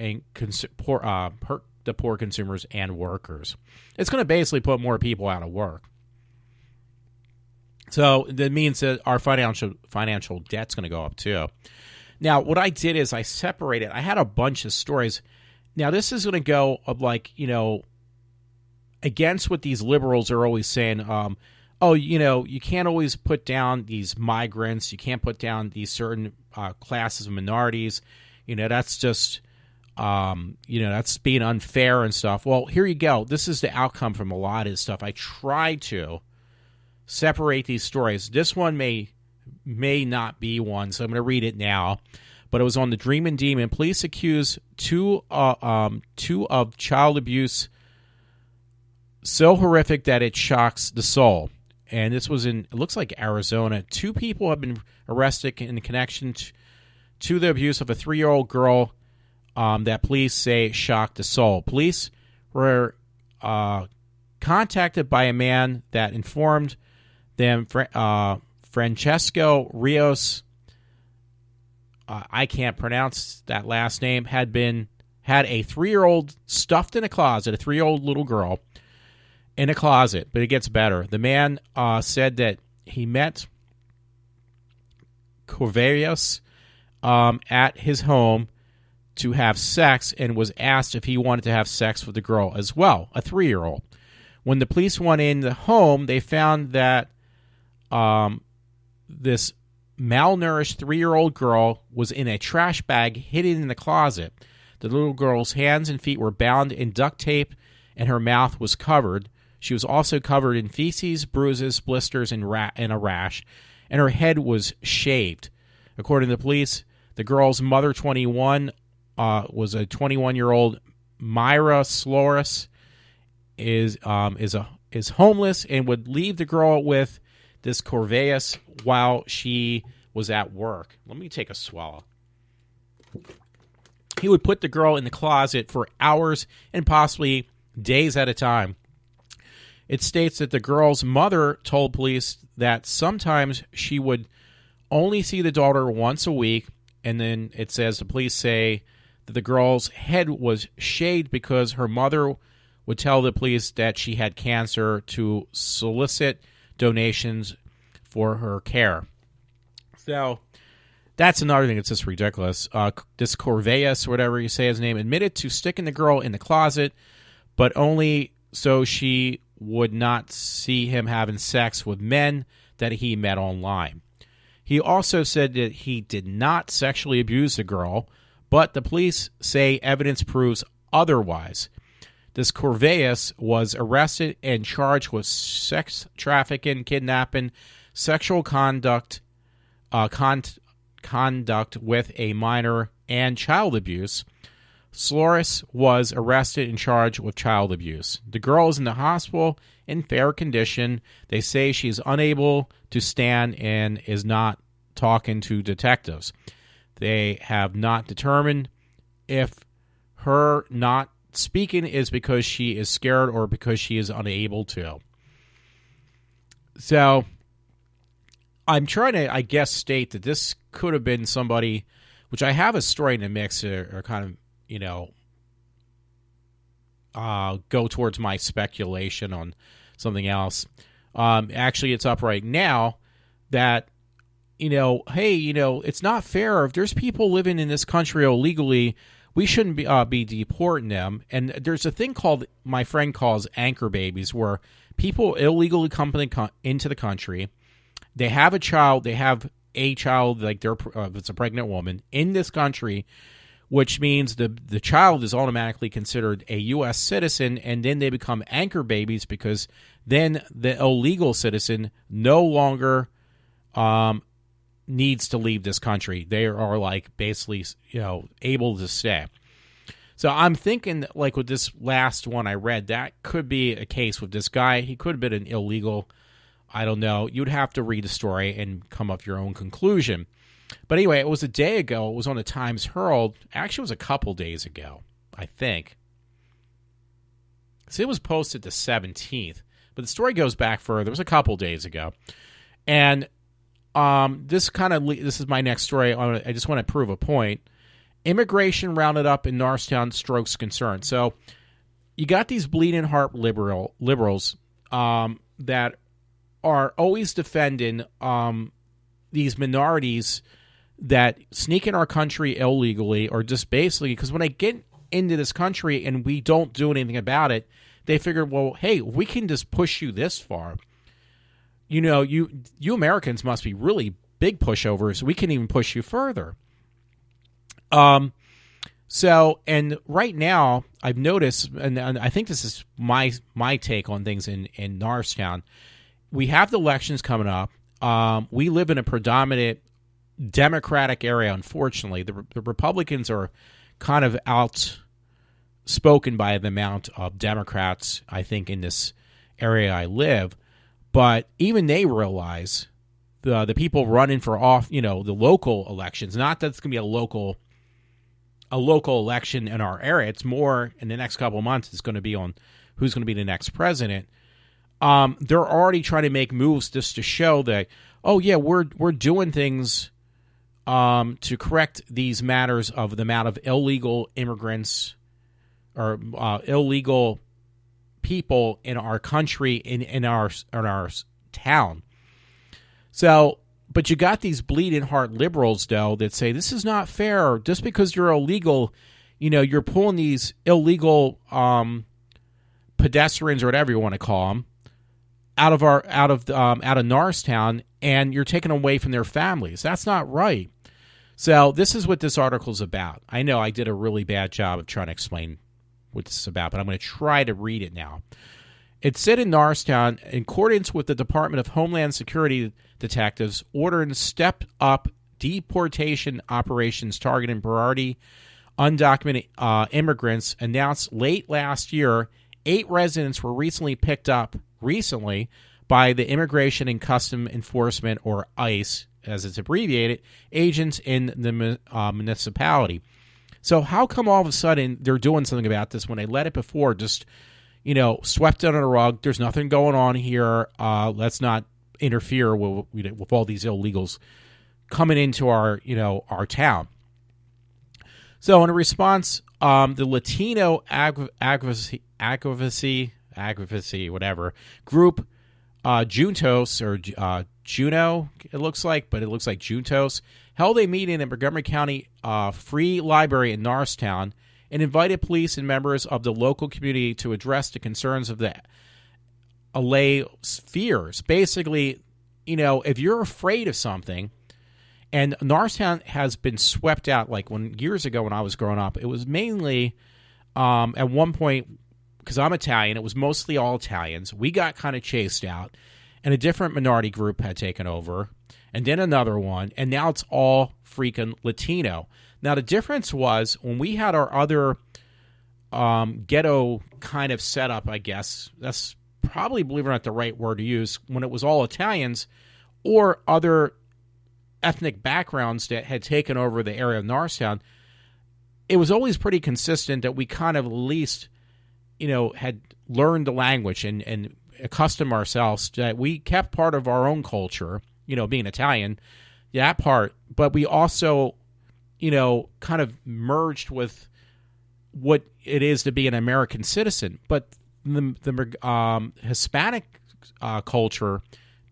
the poor consumers and workers. It's going to basically put more people out of work. So that means that our financial debt's going to go up too. Now, what I did is I separated. I had a bunch of stories. Now, this is going to go against what these liberals are always saying. You can't always put down these migrants. You can't put down these certain classes of minorities. That's just, that's being unfair and stuff. Well, here you go. This is the outcome from a lot of this stuff. I try to separate these stories. This one may not be one, so I'm going to read it now. But it was on the Dreamin' Demon. Police accuse two of child abuse so horrific that it shocks the soul. And this was it looks like Arizona. 2 people have been arrested in connection to the abuse of a 3-year-old girl that police say shocked the soul. Police were contacted by a man that informed them Francesco Rios, I can't pronounce that last name, had a 3-year-old stuffed in a closet, a 3-year-old little girl in a closet. But it gets better. The man said that he met Corverius at his home to have sex and was asked if he wanted to have sex with the girl as well, a 3-year-old. When the police went in the home, they found that this malnourished 3-year-old girl was in a trash bag hidden in the closet. The little girl's hands and feet were bound in duct tape and her mouth was covered. She was also covered in feces, bruises, blisters, and a rash, and her head was shaved. According to the police, the girl's mother, 21, was a 21-year-old Myra Sloris, is homeless and would leave the girl with this Corvallis while she was at work. Let me take a swallow. He would put the girl in the closet for hours and possibly days at a time. It states that the girl's mother told police that sometimes she would only see the daughter once a week, and then it says the police say that the girl's head was shaved because her mother would tell the police that she had cancer to solicit donations for her care. So that's another thing that's just ridiculous. This Corvallis, whatever you say his name, admitted to sticking the girl in the closet, but only so she would not see him having sex with men that he met online. He also said that he did not sexually abuse the girl, but the police say evidence proves otherwise. This Corvallis was arrested and charged with sex trafficking, kidnapping, sexual conduct with a minor, and child abuse. Sloris was arrested and charged with child abuse. The girl is in the hospital in fair condition. They say she's unable to stand and is not talking to detectives. They have not determined if her not speaking is because she is scared or because she is unable to. So I'm trying to, I guess, state that this could have been somebody, which I have a story in the mix, or kind of, go towards my speculation on something else. Actually, it's up right now that, hey, it's not fair. If there's people living in this country illegally, we shouldn't be deporting them. And there's a thing called, my friend calls anchor babies, where people illegally come into the country. They have a child, like if it's a pregnant woman in this country, which means the child is automatically considered a U.S. citizen, and then they become anchor babies because then the illegal citizen no longer needs to leave this country. They are like basically, able to stay. So I'm thinking, like with this last one I read, that could be a case with this guy. He could have been an illegal. I don't know. You'd have to read the story and come up with your own conclusion. But anyway, it was a day ago. It was on the Times Herald. Actually, it was a couple days ago, I think. So it was posted the 17th. But the story goes back further. It was a couple days ago. And this is my next story. I just want to prove a point. Immigration rounded up in Norristown strokes concern. So you got these bleeding heart liberals that are always defending these minorities that sneak in our country illegally, or just basically because when they get into this country and we don't do anything about it, they figure, well, hey, we can just push you this far. You Americans must be really big pushovers. We can even push you further. So, and right now I've noticed, and I think this is my take on things in Norristown. We have the elections coming up. We live in a predominant Democratic area, unfortunately. The Republicans are kind of outspoken by the amount of Democrats, I think, in this area I live. But even they realize, the people running for the local elections, not that it's going to be a local election in our area. It's more in the next couple of months, it's going to be on who's going to be the next president. They're already trying to make moves just to show that, oh yeah, we're doing things to correct these matters of the amount of illegal immigrants or illegal people in our country, in our town. So, but you got these bleeding heart liberals, though, that say this is not fair. Just because you're illegal, you're pulling these illegal pedestrians or whatever you want to call them out of Norristown, and you're taking them away from their families. That's not right. So this is what this article is about. I know I did a really bad job of trying to explain what this is about, but I'm going to try to read it now. It said in Norristown, in accordance with the Department of Homeland Security detectives, ordered stepped-up deportation operations targeting priority undocumented immigrants announced late last year. 8 residents were recently picked up by the Immigration and Custom Enforcement, or ICE, as it's abbreviated, agents in the municipality. So how come all of a sudden they're doing something about this when they let it before just, swept under the rug? There's nothing going on here. Let's not interfere with all these illegals coming into our town. So in response, the Latino advocacy group, Juntos, or Juno, it looks like Juntos, held a meeting in Montgomery County Free Library in Norristown and invited police and members of the local community to address the concerns of the allay fears. Basically, if you're afraid of something, and Norristown has been swept out, like years ago when I was growing up, it was mainly, at one point, because I'm Italian, it was mostly all Italians. We got kind of chased out, and a different minority group had taken over, and then another one, and now it's all freaking Latino. Now, the difference was when we had our other ghetto kind of setup, I guess, that's probably, believe it or not, the right word to use, when it was all Italians or other ethnic backgrounds that had taken over the area of Norristown, it was always pretty consistent that we kind of at least, had learned the language and accustomed ourselves to that. We kept part of our own culture, being Italian, that part, but we also, kind of merged with what it is to be an American citizen. But the Hispanic culture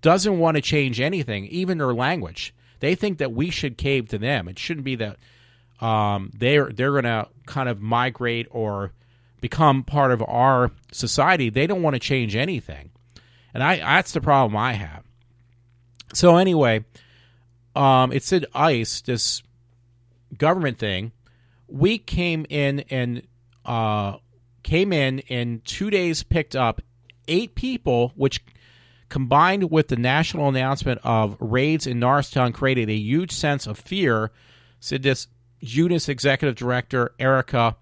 doesn't want to change anything, even their language. They think that we should cave to them. It shouldn't be that they're going to kind of migrate or become part of our society. They don't want to change anything, and that's the problem I have. So anyway, it said ICE, this government thing. We came in and 2 days picked up 8 people, which, combined with the national announcement of raids in Norristown, created a huge sense of fear, said this UNIS executive director, Erica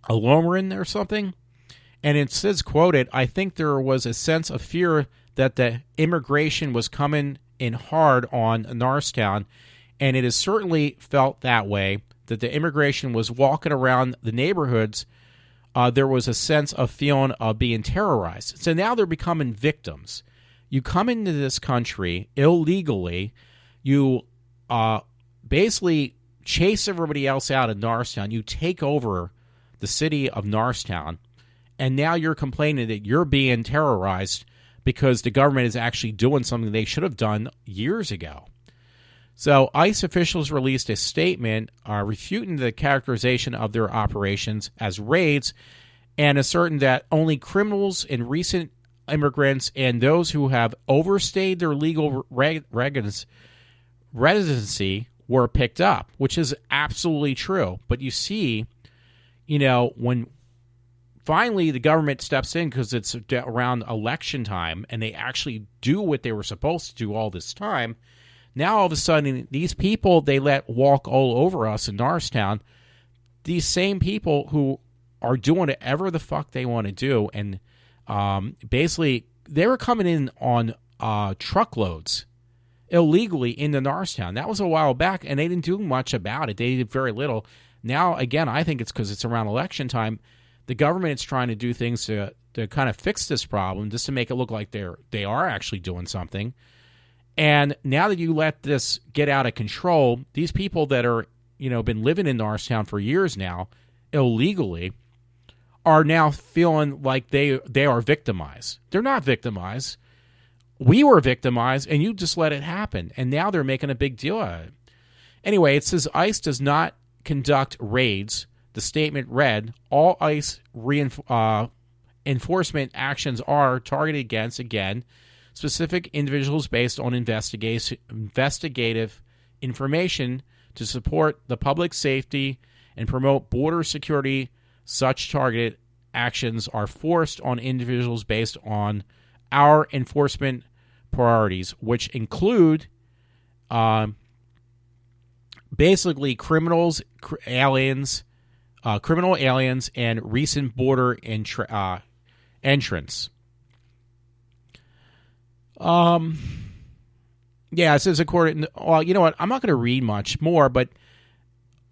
Alomarin or something. And it says, quoted, "I think there was a sense of fear that the immigration was coming in hard on Norristown, and it has certainly felt that way, that the immigration was walking around the neighborhoods. There was a sense of feeling of being terrorized." So now they're becoming victims. You come into this country illegally. You basically chase everybody else out of Norristown. You take over the city of Norristown, and now you're complaining that you're being terrorized because the government is actually doing something they should have done years ago. So ICE officials released a statement refuting the characterization of their operations as raids and asserting that only criminals and recent immigrants and those who have overstayed their legal residency were picked up, which is absolutely true. But you see, when finally the government steps in because it's around election time and they actually do what they were supposed to do all this time, now all of a sudden these people they let walk all over us in Norristown, these same people who are doing whatever the fuck they want to do, and basically they were coming in on truckloads illegally into Norristown. That was a while back, and they didn't do much about it. They did very little. Now, again, I think it's because it's around election time. The government is trying to do things to kind of fix this problem, just to make it look like they are actually doing something. And now that you let this get out of control, these people that are, been living in Norristown for years now, illegally, are now feeling like they are victimized. They're not victimized. We were victimized, and you just let it happen. And now they're making a big deal out of it. Anyway, it says ICE does not conduct raids. The statement read, all ICE enforcement actions are targeted against, again, specific individuals based on investigative information to support the public safety and promote border security such targeted actions are forced on individuals based on our enforcement priorities, which include basically criminal aliens, and recent border entrants. Yeah, it says according. Well, you know what? I'm not going to read much more, but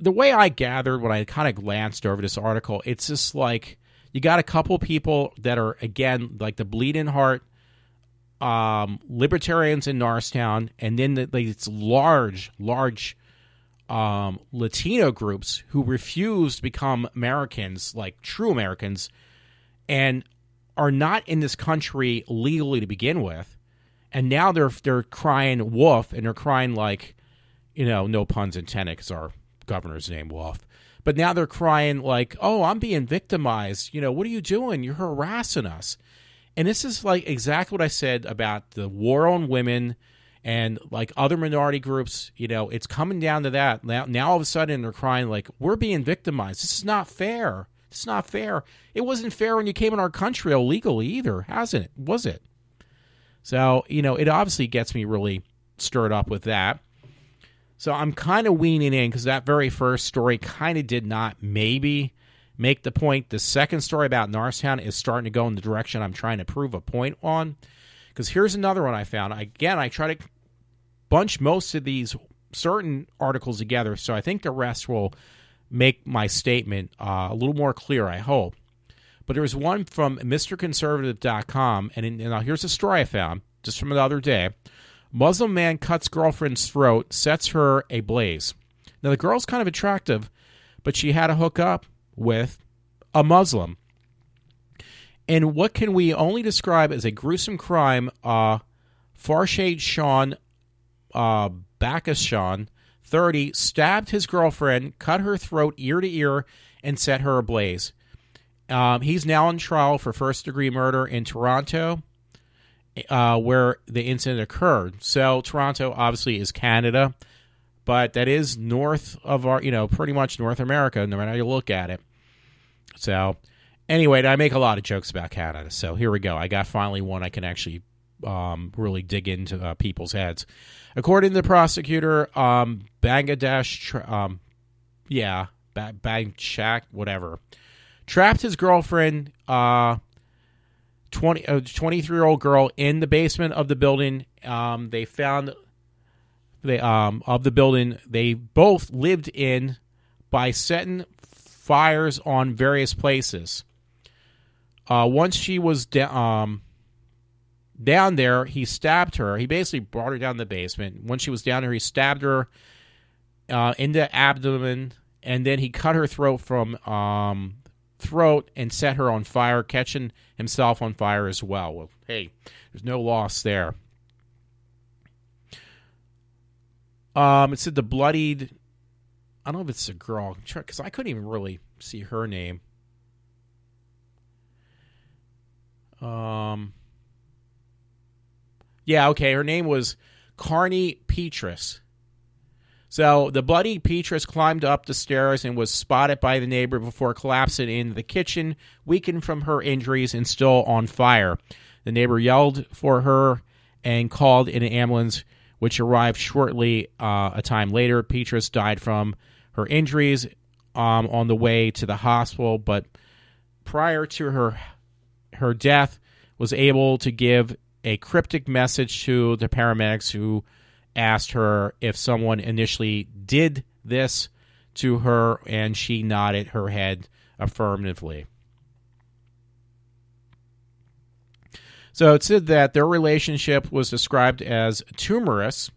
the way I gathered when I kind of glanced over this article, it's just like you got a couple people that are, again, like the bleeding heart libertarians in Norristown, and then these large Latino groups who refuse to become Americans, like true Americans, and are not in this country legally to begin with. And now they're crying wolf, and they're crying like, no puns intended because our governor's name Wolf. But now they're crying like, oh, I'm being victimized. What are you doing? You're harassing us. And this is like exactly what I said about the war on women and like other minority groups. It's coming down to that. Now all of a sudden they're crying like, we're being victimized. This is not fair. It's not fair. It wasn't fair when you came in our country illegally either, hasn't it? Was it? So, it obviously gets me really stirred up with that. So I'm kind of weaning in because that very first story kind of did not maybe make the point. The second story about Norristown is starting to go in the direction I'm trying to prove a point on. Because here's another one I found. Again, I try to bunch most of these certain articles together, so I think the rest will make my statement a little more clear, I hope. But there was one from MrConservative.com, and now here's a story I found just from the other day. Muslim man cuts girlfriend's throat, sets her ablaze. Now, the girl's kind of attractive, but she had to hook up with a Muslim. And what can we only describe as a gruesome crime, Farshad Sean Bakashan, 30, stabbed his girlfriend, cut her throat ear to ear, and set her ablaze. He's now on trial for first-degree murder in Toronto, where the incident occurred. So Toronto obviously is Canada, but that is north of our, pretty much North America, no matter how you look at it. So anyway, I make a lot of jokes about Canada. So here we go. I got finally one I can actually really dig into people's heads. According to the prosecutor, Bangladesh, Bangshak, whatever, trapped his girlfriend, 23-year-old girl, in the basement of the building. They found of the building they both lived in by setting fires on various places. Once she was down there, he stabbed her. He basically brought her down the basement. Once she was down there, he stabbed her in the abdomen, and then he cut her throat and set her on fire, catching himself on fire as well. Well, hey, there's no loss there. It said the bloodied, I don't know if it's a girl, because I couldn't even really see her name. Yeah, okay, her name was Carney Petrus. So the bloody Petrus climbed up the stairs and was spotted by the neighbor before collapsing in the kitchen, weakened from her injuries and still on fire. The neighbor yelled for her and called in an ambulance, which arrived shortly a time later. Petrus died from her injuries on the way to the hospital, but prior to her death, was able to give a cryptic message to the paramedics who asked her if someone initially did this to her, and she nodded her head affirmatively. So it said that their relationship was described as tumorous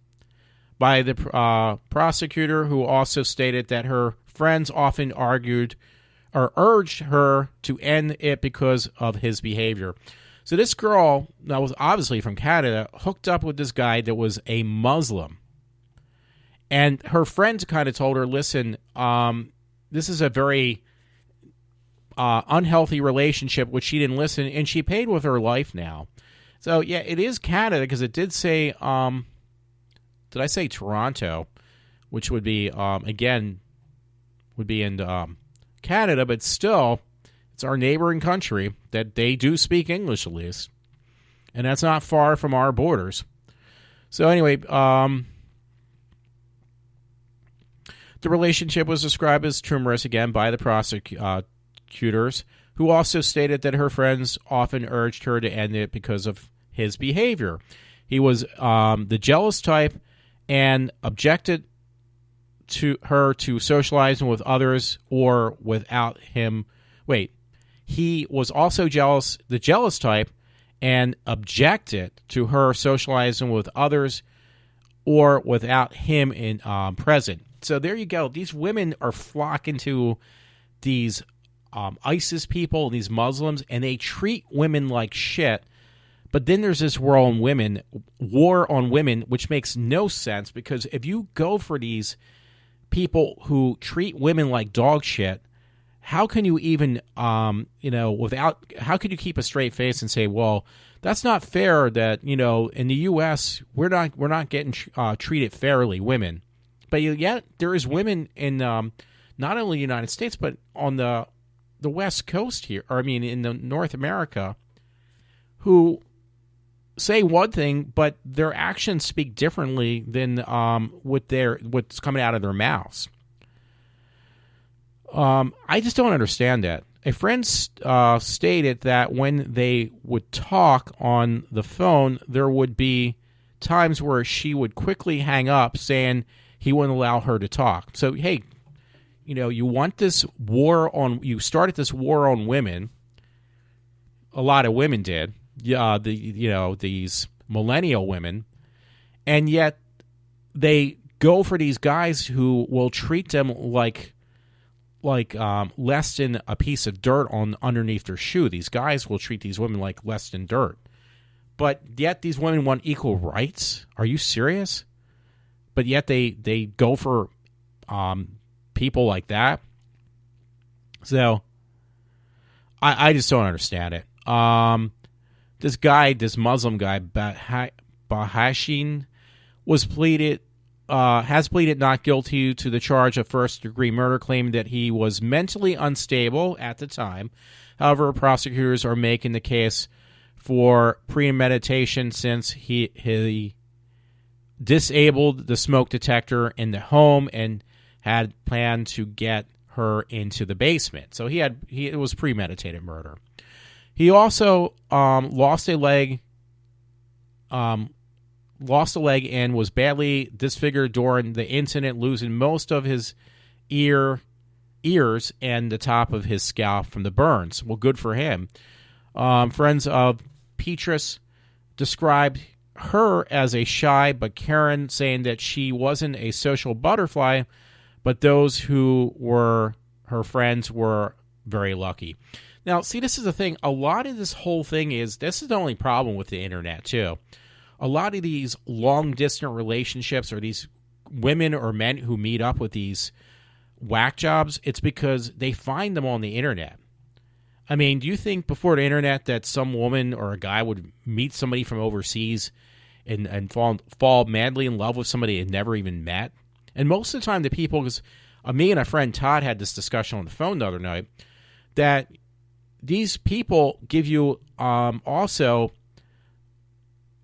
by the prosecutor, who also stated that her friends often argued or urged her to end it because of his behavior. So this girl, that was obviously from Canada, hooked up with this guy that was a Muslim. And her friends kind of told her, listen, this is a very unhealthy relationship, which she didn't listen, and she paid with her life now. So, yeah, it is Canada, because it did say, did I say Toronto, which would be, again, would be in Canada, but still, It's our neighboring country that they do speak English at least. And that's not far from our borders. So anyway, the relationship was described as tumorous again by the prosecutors, who also stated that her friends often urged her to end it because of his behavior. He was the jealous type and objected to her to socializing with others or without him. Wait, he was also the jealous type, and objected to her socializing with others or without him in present. So there you go. These women are flocking to these ISIS people, these Muslims, and they treat women like shit. But then there's this war on women, which makes no sense, because if you go for these people who treat women like dog shit, how can you even, how could you keep a straight face and say, well, that's not fair that, in the U.S., we're not getting treated fairly, women. But yet there is women in not only the United States, but on the West Coast here, in North America, who say one thing, but their actions speak differently than what's coming out of their mouths. I just don't understand that. A friend stated that when they would talk on the phone, there would be times where she would quickly hang up, saying he wouldn't allow her to talk. So, hey, you want this you started this war on women. A lot of women did. These millennial women, and yet they go for these guys who will treat them like less than a piece of dirt underneath their shoe. These guys will treat these women like less than dirt. But yet these women want equal rights? Are you serious? But yet they go for people like that? So I just don't understand it. This Muslim guy, Bahashin, has pleaded not guilty to the charge of first-degree murder, claiming that he was mentally unstable at the time. However, prosecutors are making the case for premeditation since he disabled the smoke detector in the home and had planned to get her into the basement. So it was premeditated murder. He also lost a leg and was badly disfigured during the incident, losing most of his ears and the top of his scalp from the burns. Well, good for him. Friends of Petrus described her as a shy but Karen, saying that she wasn't a social butterfly, but those who were her friends were very lucky. Now, see, this is the thing. A lot of this whole thing this is the only problem with the internet, too. A lot of these long-distance relationships, or these women or men who meet up with these whack jobs, it's because they find them on the internet. I mean, do you think before the internet that some woman or a guy would meet somebody from overseas and fall madly in love with somebody they'd never even met? And most of the time, the people, because me and a friend Todd had this discussion on the phone the other night, that these people give you also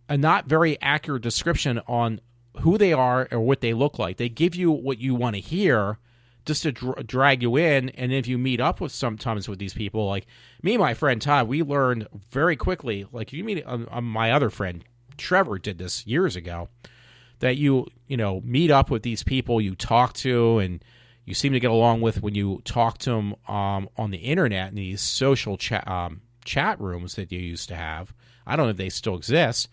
a not very accurate description on who they are or what they look like. They give you what you want to hear just to drag you in, and if you meet up with sometimes with these people, like me and my friend Todd, we learned very quickly, like you meet my other friend Trevor did this years ago, that you meet up with these people you talk to and you seem to get along with when you talk to them on the internet in these social chat rooms that you used to have. I don't know if they still exist.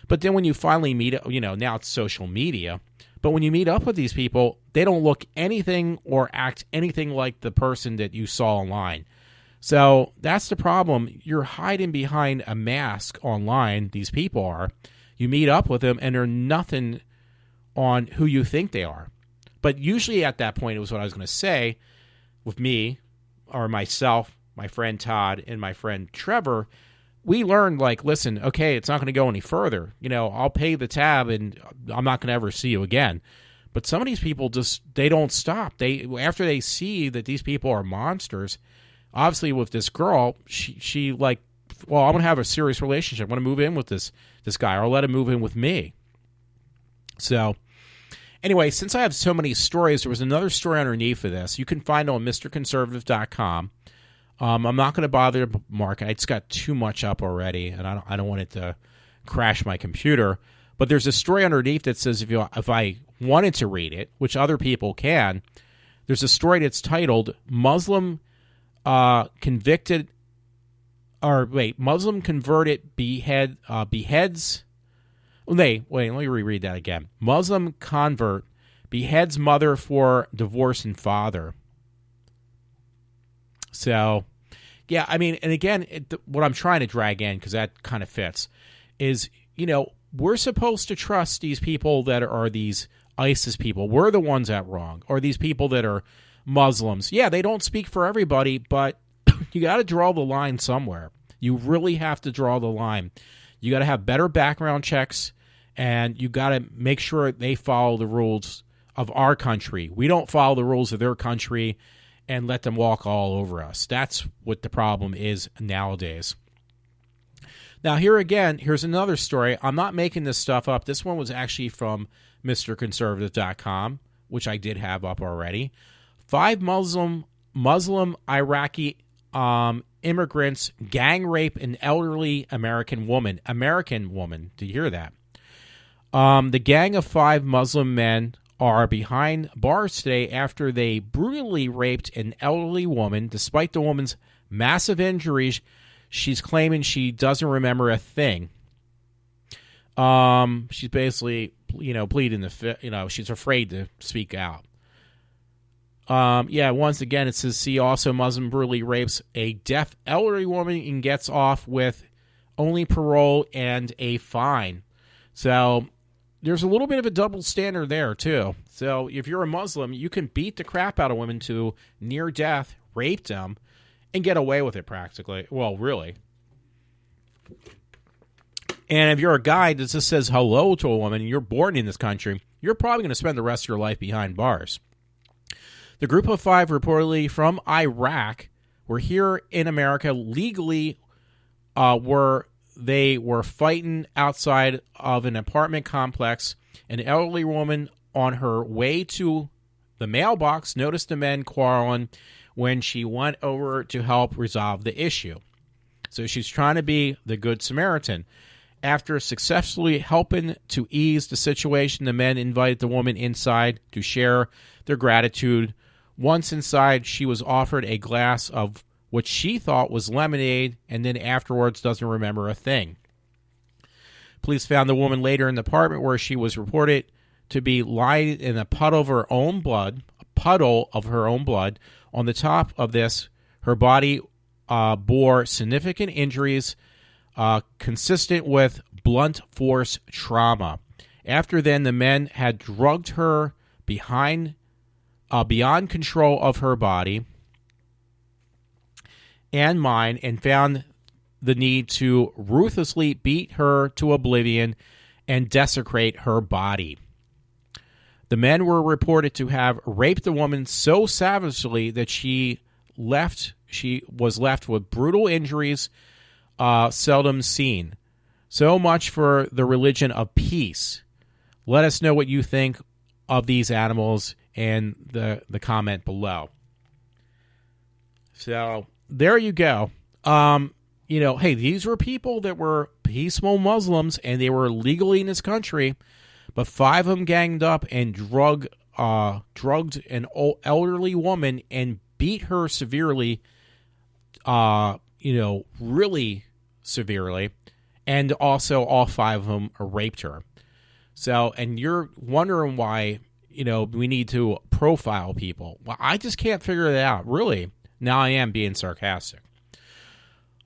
But then when you finally meet, now it's social media. But when you meet up with these people, they don't look anything or act anything like the person that you saw online. So that's the problem. You're hiding behind a mask online, these people are. You meet up with them, and they're nothing on who you think they are. But usually at that point, it was what I was going to say with me or myself, my friend Todd, and my friend Trevor. We learned, listen, okay, it's not going to go any further. I'll pay the tab, and I'm not going to ever see you again. But some of these people they don't stop. After they see that these people are monsters, obviously with this girl, she like, well, I'm going to have a serious relationship. I want to move in with this guy, or I'll let him move in with me. So anyway, since I have so many stories, there was another story underneath of this. You can find it on MrConservative.com. I'm not going to bother to mark it. It's got too much up already, and I don't want it to crash my computer. But there's a story underneath that says if I wanted to read it, which other people can, there's a story that's titled Muslim converted beheads. Wait, let me reread that again. Muslim convert beheads mother for divorcing father. So, yeah, I mean, and again, what I'm trying to drag in, because that kind of fits, is, we're supposed to trust these people that are these ISIS people. We're the ones that wrong. Or these people that are Muslims. Yeah, they don't speak for everybody, but you got to draw the line somewhere. You really have to draw the line. You got to have better background checks, and you got to make sure they follow the rules of our country. We don't follow the rules of their country and let them walk all over us. That's what the problem is nowadays. Now, here's another story. I'm not making this stuff up. This one was actually from MrConservative.com, which I did have up already. 5 Muslim Iraqi immigrants gang rape an elderly American woman. Did you hear that? The gang of 5 Muslim men are behind bars today after they brutally raped an elderly woman. Despite the woman's massive injuries, she's claiming she doesn't remember a thing. She's basically, pleading she's afraid to speak out. Once again, it says, see also Muslim brutally rapes a deaf elderly woman and gets off with only parole and a fine. So there's a little bit of a double standard there, too. So if you're a Muslim, you can beat the crap out of women to near death, rape them, and get away with it practically. Well, really. And if you're a guy that just says hello to a woman and you're born in this country, you're probably going to spend the rest of your life behind bars. The group of 5 reportedly from Iraq were here in America legally, they were fighting outside of an apartment complex. An elderly woman on her way to the mailbox noticed the men quarreling when she went over to help resolve the issue. So she's trying to be the good Samaritan. After successfully helping to ease the situation, the men invited the woman inside to share their gratitude. Once inside, she was offered a glass of what she thought was lemonade, and then afterwards doesn't remember a thing. Police found the woman later in the apartment where she was reported to be lying in a puddle of her own blood. On the top of this, her body bore significant injuries consistent with blunt force trauma. After then, the men had drugged her beyond control of her body and mind, and found the need to ruthlessly beat her to oblivion and desecrate her body. The men were reported to have raped the woman so savagely that she was left with brutal injuries seldom seen. So much for the religion of peace. Let us know what you think of these animals in the comment below. So there you go. Hey, these were people that were peaceful Muslims, and they were legally in this country, but 5 of them ganged up and drugged an elderly woman and beat her severely, really severely, and also all 5 of them raped her. So, and you're wondering why, we need to profile people. Well, I just can't figure that out, really. Now I am being sarcastic.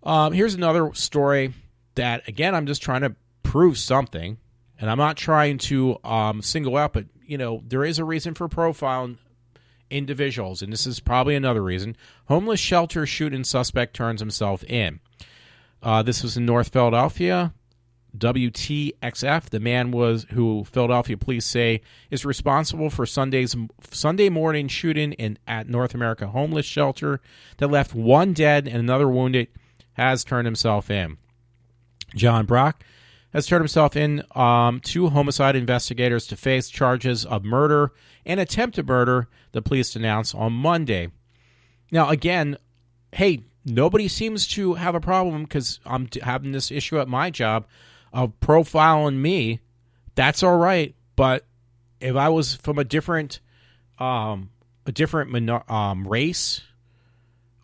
Here's another story that, again, I'm just trying to prove something, and I'm not trying to single out, but, there is a reason for profiling individuals, and this is probably another reason. Homeless shelter shooting suspect turns himself in. This was in North Philadelphia. WTXF. The man who Philadelphia police say is responsible for Sunday morning shooting at North America homeless shelter that left one dead and another wounded, has turned himself in. John Brock has turned himself in to homicide investigators to face charges of murder and attempted murder, the police announced on Monday. Now, again, hey, nobody seems to have a problem because I'm having this issue at my job of profiling me. That's all right. But if I was from a different race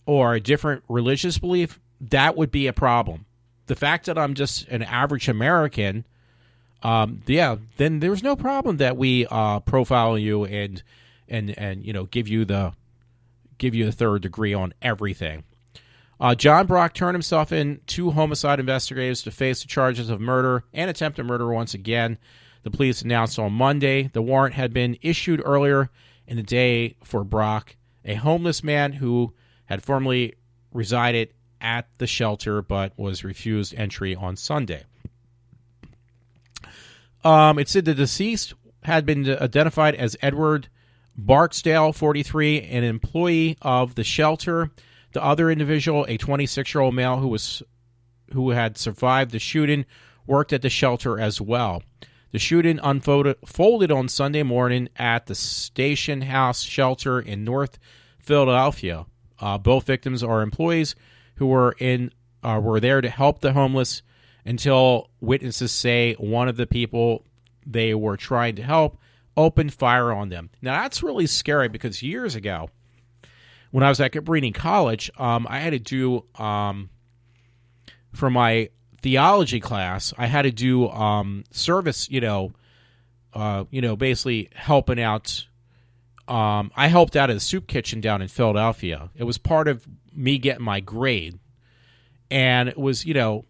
or a different religious belief, that would be a problem. The fact that I'm just an average American, then there's no problem that we profile you and give you the third degree on everything. John Brock turned himself in to homicide investigators to face the charges of murder and attempted murder once again. The police announced on Monday the warrant had been issued earlier in the day for Brock, a homeless man who had formerly resided at the shelter but was refused entry on Sunday. It said the deceased had been identified as Edward Barksdale, 43, an employee of the shelter. The other individual, a 26-year-old male who had survived the shooting, worked at the shelter as well. The shooting unfolded on Sunday morning at the Station House shelter in North Philadelphia. Both victims are employees who were there to help the homeless until witnesses say one of the people they were trying to help opened fire on them. Now, that's really scary because years ago, when I was at Cabrini College, I had to do, for my theology class, I had to do service, basically helping out. I helped out at a soup kitchen down in Philadelphia. It was part of me getting my grade. And it was,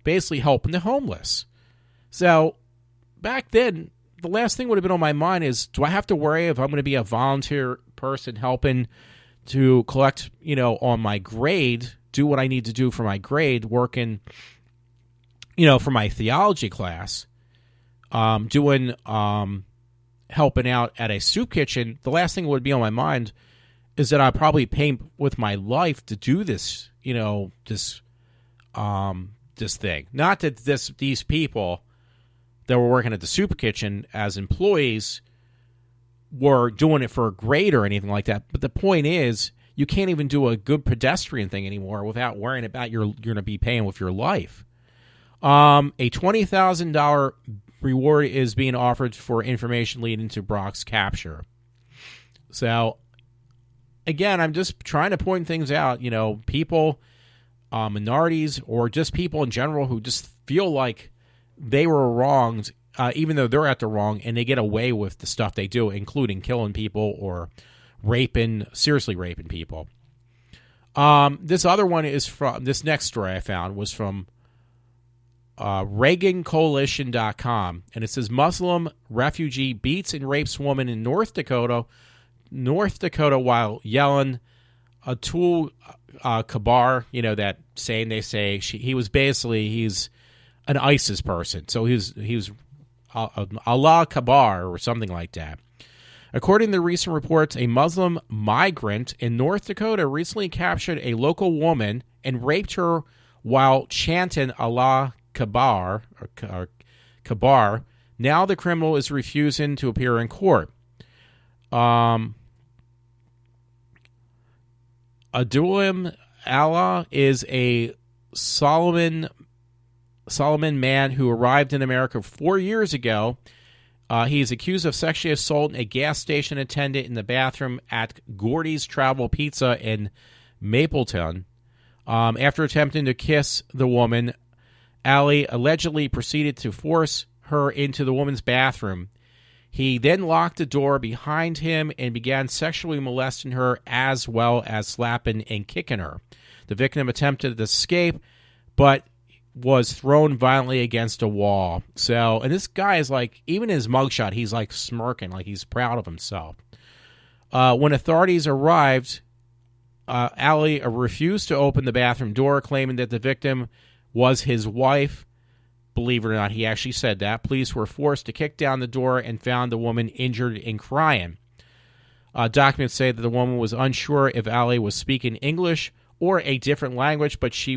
basically helping the homeless. So back then, the last thing would have been on my mind is, do I have to worry if I'm going to be a volunteer person helping to collect, on my grade, do what I need to do for my grade, working, for my theology class, helping out at a soup kitchen. The last thing that would be on my mind is that I'd probably pay with my life to do this, this thing. Not that these people that were working at the soup kitchen as employees were doing it for a grade or anything like that. But the point is, you can't even do a good pedestrian thing anymore without worrying about you're going to be paying with your life. A $20,000 reward is being offered for information leading to Brock's capture. So, again, I'm just trying to point things out. People, minorities, or just people in general who just feel like they were wronged, even though they're at the wrong, and they get away with the stuff they do, including killing people or seriously raping people. This other one is from, this next story I found was from ReaganCoalition.com, and it says Muslim refugee beats and rapes woman in North Dakota while yelling Atul Kabar, that saying they say he's an ISIS person. So he's Allah Kabar or something like that. According to recent reports, a Muslim migrant in North Dakota recently captured a local woman and raped her while chanting Allah Kabar. Now the criminal is refusing to appear in court. Adulim Allah is a Solomon man who arrived in America 4 years ago. He is accused of sexually assaulting a gas station attendant in the bathroom at Gordy's Travel Pizza in Mapleton. After attempting to kiss the woman, Ali allegedly proceeded to force her into the woman's bathroom. He then locked the door behind him and began sexually molesting her as well as slapping and kicking her. The victim attempted to escape, but was thrown violently against a wall. So, and this guy is like, even in his mugshot, he's like smirking, like he's proud of himself. When authorities arrived, Ali refused to open the bathroom door, claiming that the victim was his wife. believe it or not, he actually said that. Police were forced to kick down the door and found the woman injured and crying. Documents say that the woman was unsure if Ali was speaking English or a different language, but she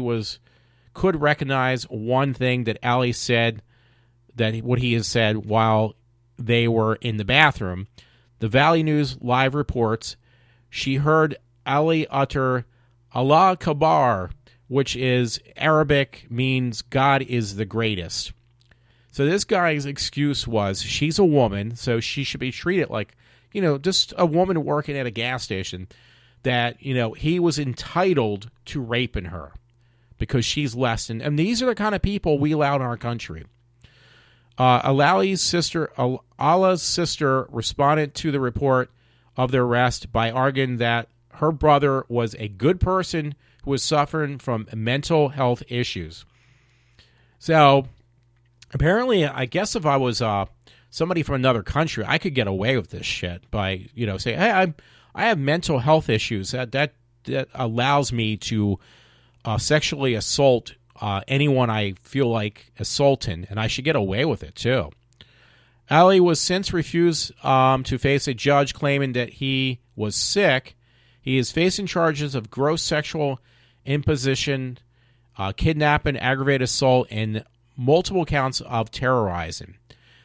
could recognize one thing that Ali said, that what he has said while they were in the bathroom. The Valley News Live reports she heard Ali utter Allah Akbar, which is Arabic, means God is the greatest. So this guy's excuse was she's a woman, so she should be treated like, just a woman working at a gas station, that, he was entitled to raping her because she's less than. And these are the kind of people we allow in our country. Allah's sister responded to the report of the arrest by arguing that her brother was a good person who was suffering from mental health issues. So apparently, I guess if I was somebody from another country, I could get away with this shit by, saying, hey, I have mental health issues. That allows me to sexually assault anyone I feel like assaulting, and I should get away with it too. Ali was since refused to face a judge claiming that he was sick. He is facing charges of gross sexual imposition, kidnapping, aggravated assault, and multiple counts of terrorizing.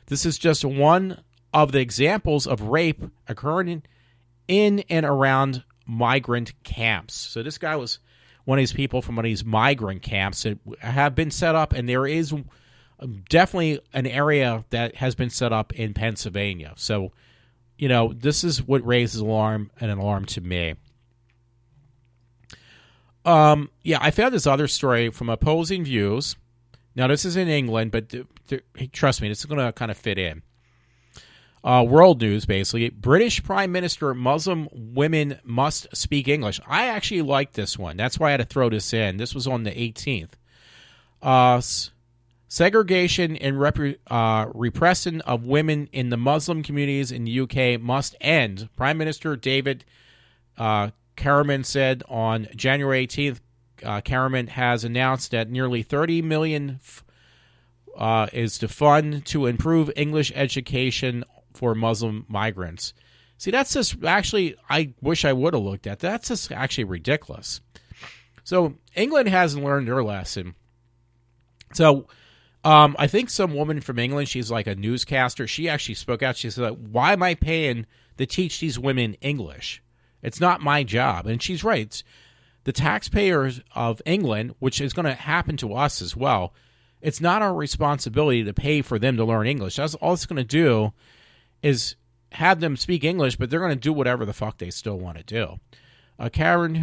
This is just one of the examples of rape occurring in and around migrant camps. So this guy was one of these people from one of these migrant camps that have been set up, and there is definitely an area that has been set up in Pennsylvania. So, this is what raises an alarm to me. I found this other story from Opposing Views. Now, this is in England, but trust me, this is going to kind of fit in. World news, basically. British Prime Minister, Muslim women must speak English. I actually like this one. That's why I had to throw this in. This was on the 18th. Segregation and repression of women in the Muslim communities in the UK must end. Prime Minister David Cameron said on January 18th, Cameron has announced that nearly $30 million is to fund to improve English education for Muslim migrants. See, that's just actually, I wish I would have looked at that. That's just actually ridiculous. So England hasn't learned their lesson. So I think some woman from England, she's like a newscaster, she actually spoke out. She said, why am I paying to teach these women English? It's not my job. And she's right. It's the taxpayers of England, which is going to happen to us as well, it's not our responsibility to pay for them to learn English. That's all it's going to do is have them speak English, but they're going to do whatever the fuck they still want to do. Cameron,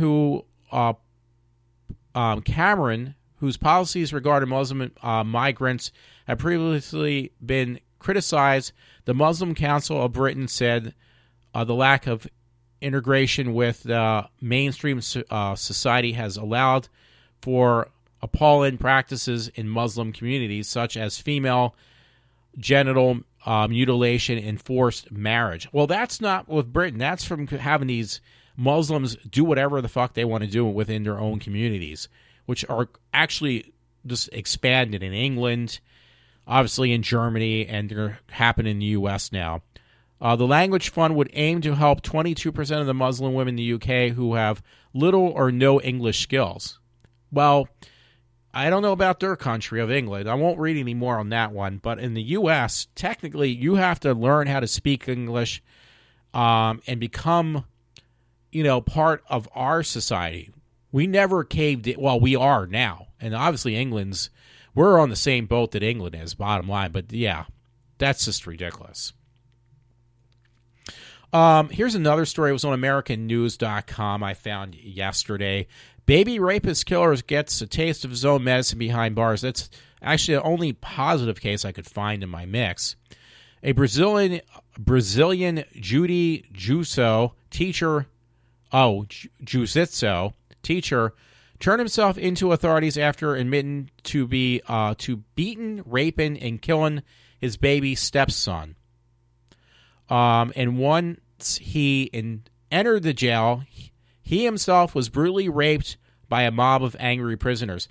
whose policies regarding Muslim migrants have previously been criticized, the Muslim Council of Britain said the lack of integration with the mainstream society has allowed for appalling practices in Muslim communities, such as female genital mutilation and forced marriage. Well, that's not with Britain. That's from having these Muslims do whatever the fuck they want to do within their own communities, which are actually just expanded in England, obviously in Germany, and they're happening in the U.S. now. The Language Fund would aim to help 22% of the Muslim women in the UK who have little or no English skills. Well, I don't know about their country of England. I won't read any more on that one. But in the U.S., technically, you have to learn how to speak English and become, part of our society. We never caved in. Well, we are now. And obviously, we're on the same boat that England is, bottom line. But yeah, that's just ridiculous. Here's another story. It was on AmericanNews.com I found yesterday. Baby rapist killer gets a taste of his own medicine behind bars. That's actually the only positive case I could find in my mix. A Brazilian jiu-jitsu teacher turned himself into authorities after admitting to beating, raping, and killing his baby stepson. And once he entered the jail, he himself was brutally raped by a mob of angry prisoners.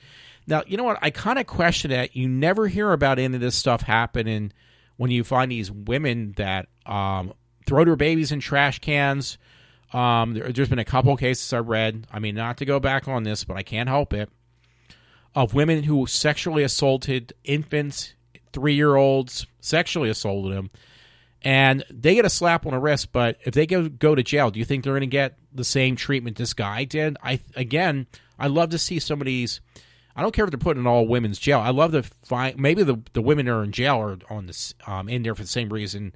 Now, you know what? I kind of question that. You never hear about any of this stuff happening when you find these women that throw their babies in trash cans. There's been a couple cases I read. I mean, not to go back on this, but I can't help it. Of women who sexually assaulted infants, 3-year-olds, sexually assaulted them. And they get a slap on the wrist, but if they go to jail, do you think they're going to get the same treatment this guy did? I love to see some of these. I don't care if they're put in all women's jail. I love to find maybe the women that are in jail are on this in there for the same reason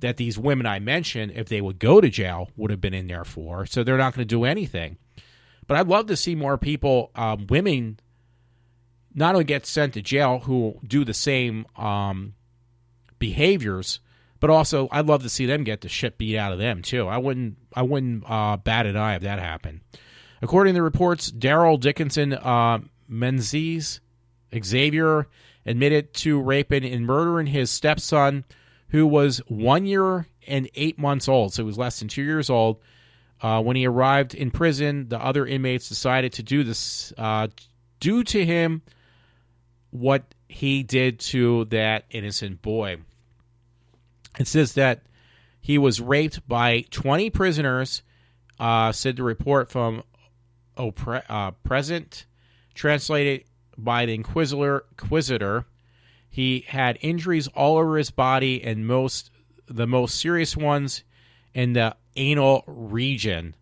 that these women I mentioned, if they would go to jail, would have been in there for. So they're not going to do anything. But I'd love to see more people, women, not only get sent to jail who do the same behaviors, but also I'd love to see them get the shit beat out of them too. I wouldn't bat an eye if that happened. According to the reports, Daryl Dickinson Menzies Xavier admitted to raping and murdering his stepson, who was 1 year and 8 months old, so he was less than 2 years old. When he arrived in prison, the other inmates decided to do to him what he did to that innocent boy. It says that he was raped by 20 prisoners, said the report from Present, translated by the Inquisitor. He had injuries all over his body, and the most serious ones in the anal region.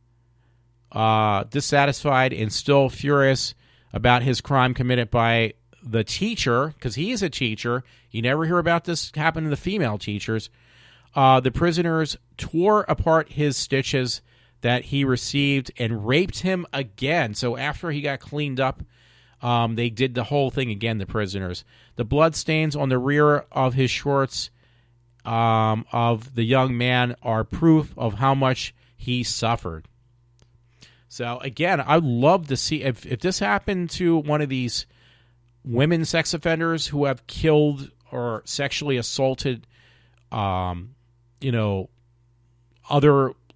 Dissatisfied and still furious about his crime committed by the teacher, because he is a teacher. You never hear about this happen to the female teachers. The prisoners tore apart his stitches that he received and raped him again. So after he got cleaned up, they did the whole thing again, the prisoners. The blood stains on the rear of his shorts of the young man are proof of how much he suffered. So again, I'd love to see if this happened to one of these women sex offenders who have killed or sexually assaulted, other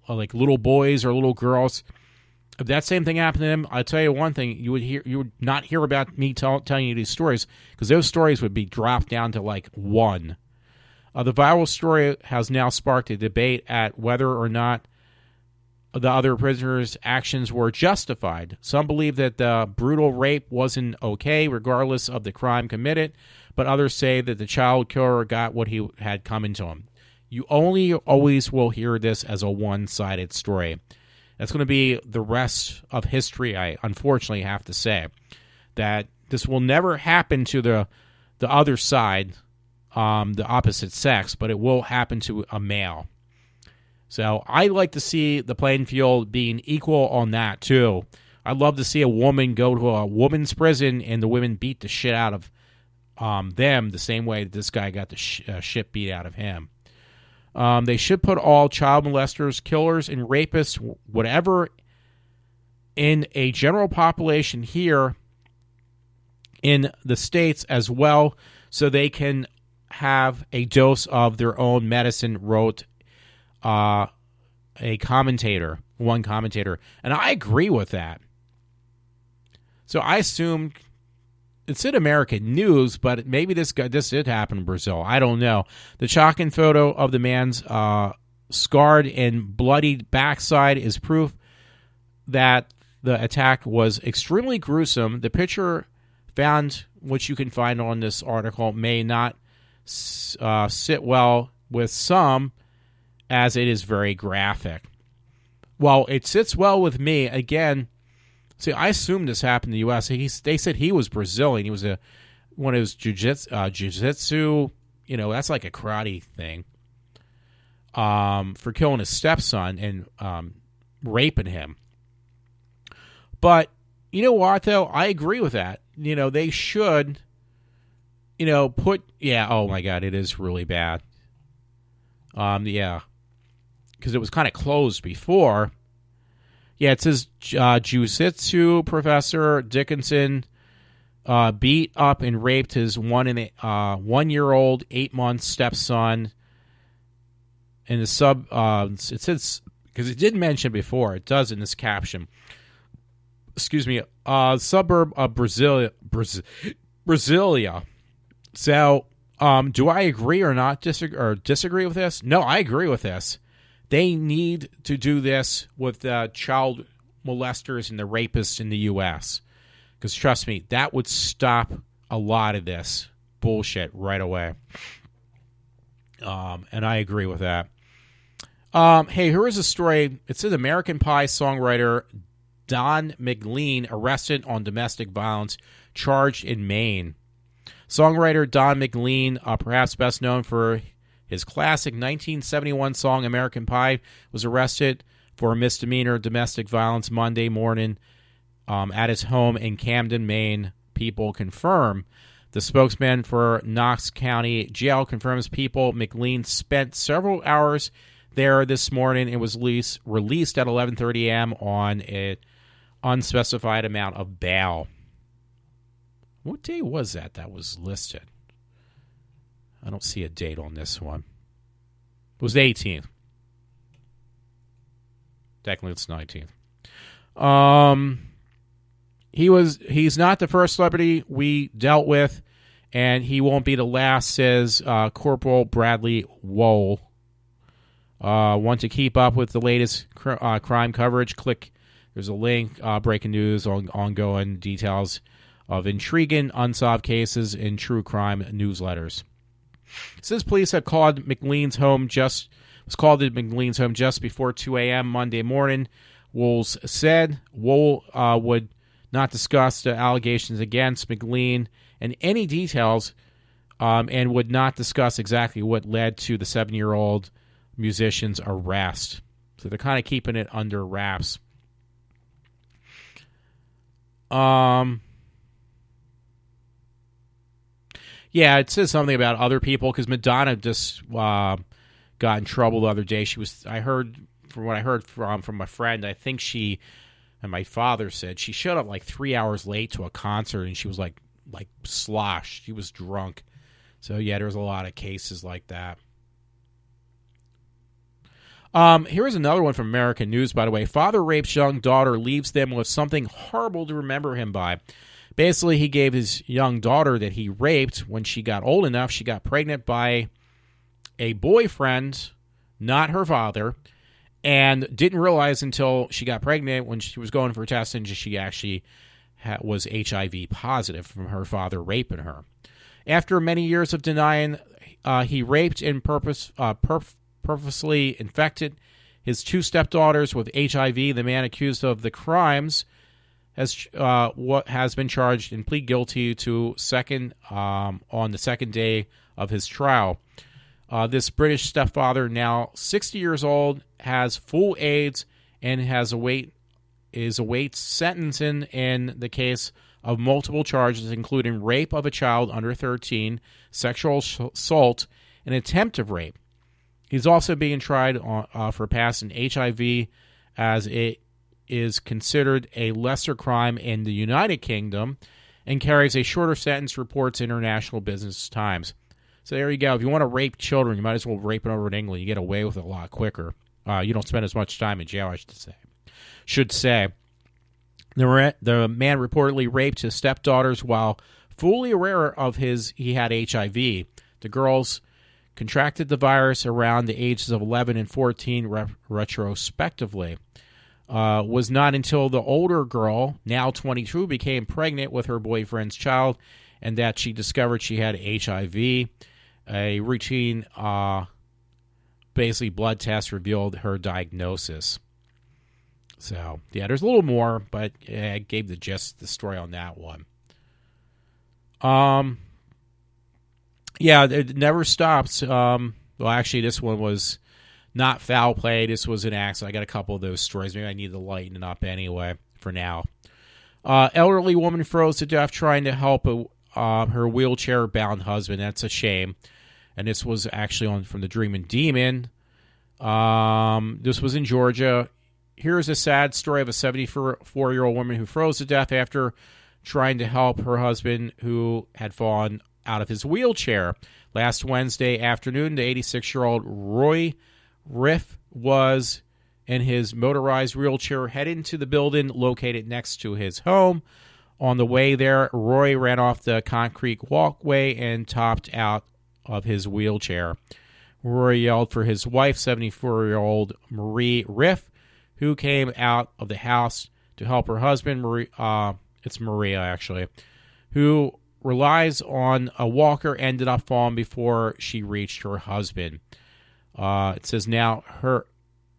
like little boys or little girls. If that same thing happened to them, I'll tell you one thing: you would not hear about me telling you these stories, because those stories would be dropped down to like one. The viral story has now sparked a debate at whether or not the other prisoners' actions were justified. Some believe that the brutal rape wasn't okay, regardless of the crime committed, but others say that the child killer got what he had coming to him. You always will hear this as a one-sided story. That's going to be the rest of history, I unfortunately have to say. That this will never happen to the other side, the opposite sex, but it will happen to a male. So I like to see the playing field being equal on that, too. I'd love to see a woman go to a woman's prison and the women beat the shit out of them the same way that this guy got the shit beat out of him. They should put all child molesters, killers, and rapists, whatever, in a general population here in the States as well, so they can have a dose of their own medicine, wrote one commentator. And I agree with that. So I assume it's in American news, but maybe this did happen in Brazil. I don't know. The shocking photo of the man's scarred and bloodied backside is proof that the attack was extremely gruesome. The picture found, which you can find on this article, may not sit well with some, as it is very graphic. Well, it sits well with me. Again, see, I assume this happened in the U.S. They said he was Brazilian. He was one of his jiu-jitsu, that's like a karate thing, for killing his stepson and raping him. But you know what, though? I agree with that. They should, oh my God, it is really bad. Because it was kind of closed before. Yeah, it says jiu-jitsu professor Dickinson beat up and raped his 1-year-old, 8-month stepson. And the it says, because it did mention before, it does in this caption, suburb of Brasilia. So, do I agree or not disagree with this? No, I agree with this. They need to do this with the child molesters and the rapists in the U.S. Because trust me, that would stop a lot of this bullshit right away. And I agree with that. Hey, here is a story. It says American Pie songwriter Don McLean arrested on domestic violence, charged in Maine. Songwriter Don McLean, perhaps best known for his classic 1971 song American Pie, was arrested for a misdemeanor domestic violence Monday morning at his home in Camden, Maine. People confirm. The spokesman for Knox County Jail confirms McLean spent several hours there this morning and was released at 11:30 a.m. on an unspecified amount of bail. What day was that was listed? I don't see a date on this one. It was the 18th. Technically, it's 19th. He's not the first celebrity we dealt with, and he won't be the last, says Corporal Bradley Wohl. Want to keep up with the latest crime coverage? There's a link, breaking news on ongoing details of intriguing unsolved cases in true crime newsletters. It says police had called McLean's home just before 2 a.m. Monday morning. Wohl said Wohl would not discuss the allegations against McLean and any details, and would not discuss exactly what led to the 7-year-old musician's arrest. So they're kind of keeping it under wraps. Yeah, it says something about other people because Madonna just got in trouble the other day. From what I heard from my friend, I think she, and my father said, she showed up like 3 hours late to a concert and she was like sloshed. She was drunk. So yeah, there's a lot of cases like that. Here's another one from American News, by the way. Father rapes young daughter, leaves them with something horrible to remember him by. Basically, he gave his young daughter that he raped, when she got old enough, she got pregnant by a boyfriend, not her father, and didn't realize until she got pregnant when she was going for testing that she actually was HIV positive from her father raping her. After many years of denying he raped and purposely infected his two stepdaughters with HIV, the man accused of the crimes has been charged and plead guilty to on the second day of his trial. This British stepfather, now 60 years old, has full AIDS and is awaits sentencing in the case of multiple charges, including rape of a child under 13, sexual assault, and attempted rape. He's also being tried for passing HIV, as it is considered a lesser crime in the United Kingdom and carries a shorter sentence, reports International Business Times. So there you go. If you want to rape children, you might as well rape them over in England. You get away with it a lot quicker. You don't spend as much time in jail, I should say. The man reportedly raped his stepdaughters while fully aware of he had HIV. The girls contracted the virus around the ages of 11 and 14, retrospectively. Was not until the older girl, now 22, became pregnant with her boyfriend's child and that she discovered she had HIV. A routine, basically blood test revealed her diagnosis. So, yeah, there's a little more, but I gave the gist of the story on that one. Yeah, it never stops. Well, actually, this one was not foul play. This was an accident. I got a couple of those stories. Maybe I need to lighten it up anyway for now. Elderly woman froze to death trying to help her wheelchair-bound husband. That's a shame. And this was actually from the Dreamin' Demon. This was in Georgia. Here's a sad story of a 74-year-old woman who froze to death after trying to help her husband who had fallen out of his wheelchair. Last Wednesday afternoon, the 86-year-old Roy Riff was in his motorized wheelchair heading to the building located next to his home. On the way there, Roy ran off the concrete walkway and topped out of his wheelchair. Roy yelled for his wife, 74-year-old Marie Riff, who came out of the house to help her husband, it's Maria actually, who relies on a walker, ended up falling before she reached her husband. It says now,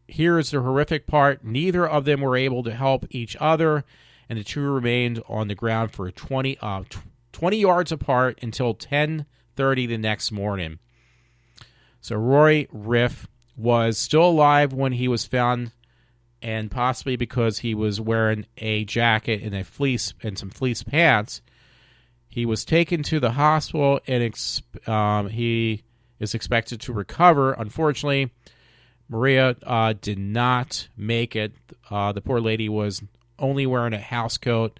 here's the horrific part. Neither of them were able to help each other, and the two remained on the ground for 20 yards apart until 10:30 the next morning. So Roy Riff was still alive when he was found, and possibly because he was wearing a jacket and some fleece pants. He was taken to the hospital, and he is expected to recover. Unfortunately, Maria did not make it. The poor lady was only wearing a housecoat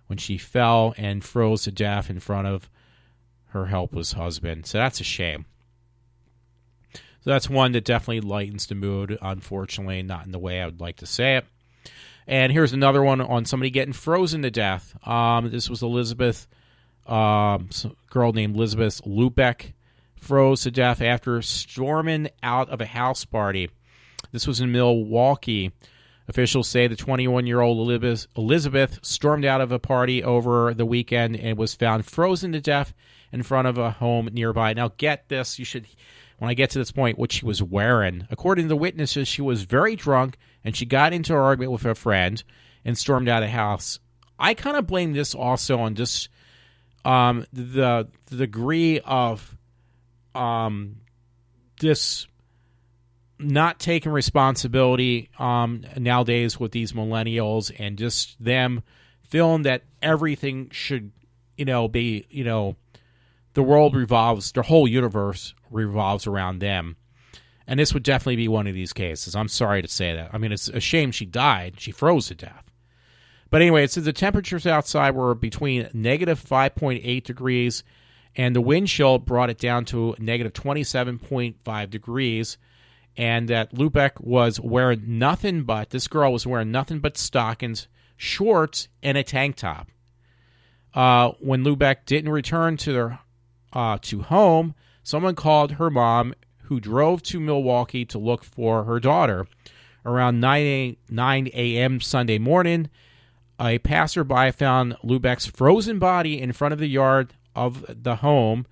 when she fell and froze to death in front of her helpless husband. So that's a shame. So that's one that definitely lightens the mood, unfortunately, not in the way I would like to say it. And here's another one on somebody getting frozen to death. This was Elizabeth, a girl named Elizabeth Lubeck, froze to death after storming out of a house party. This was in Milwaukee. Officials say the 21-year-old Elizabeth stormed out of a party over the weekend and was found frozen to death in front of a home nearby. Now, get this. When I get to this point, what she was wearing. According to the witnesses, she was very drunk, and she got into an argument with a friend and stormed out of the house. I kind of blame this also on just the degree of this not taking responsibility nowadays with these millennials, and just them feeling that everything should, be, the world revolves, their whole universe revolves around them. And this would definitely be one of these cases. I'm sorry to say that. I mean, it's a shame she died. She froze to death. But anyway, it says the temperatures outside were between negative 5.8 degrees, and the wind chill brought it down to negative 27.5 degrees. And that Lubeck was wearing this girl was wearing nothing but stockings, shorts, and a tank top. When Lubeck didn't return to home, someone called her mom, who drove to Milwaukee to look for her daughter. Around 9 a.m. Sunday morning, a passerby found Lubeck's frozen body in front of the yard of the home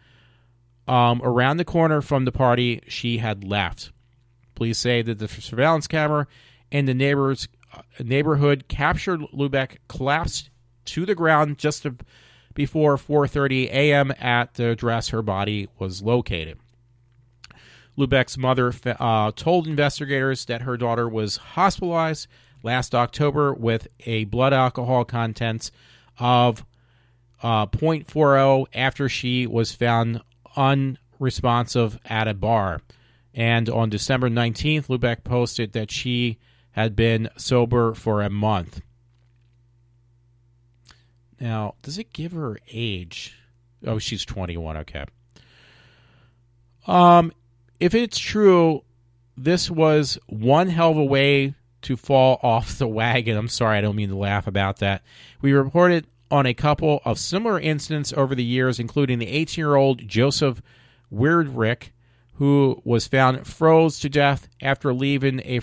around the corner from the party she had left. Police say that the surveillance camera in the neighborhood captured Lubeck collapsed to the ground just before 4:30 a.m. at the address her body was located. Lubeck's mother told investigators that her daughter was hospitalized last October with a blood alcohol contents of 0.40 after she was found unresponsive at a bar. And on December 19th, Lubeck posted that she had been sober for a month. Now, does it give her age? Oh, she's 21, okay. If it's true, this was one hell of a way to fall off the wagon. I'm sorry, I don't mean to laugh about that. We reported on a couple of similar incidents over the years, including the 18-year-old Joseph Weirdrick, who was found froze to death after leaving a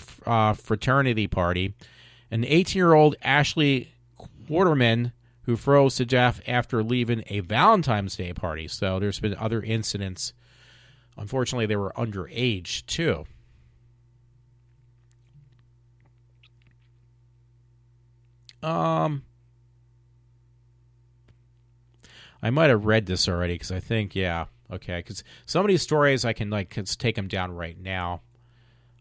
fraternity party, and 18-year-old Ashley Quarterman, who froze to death after leaving a Valentine's Day party. So there's been other incidents. Unfortunately, they were underage, too. I might have read this already, because I think, yeah, okay. Because some of these stories, I can take them down right now.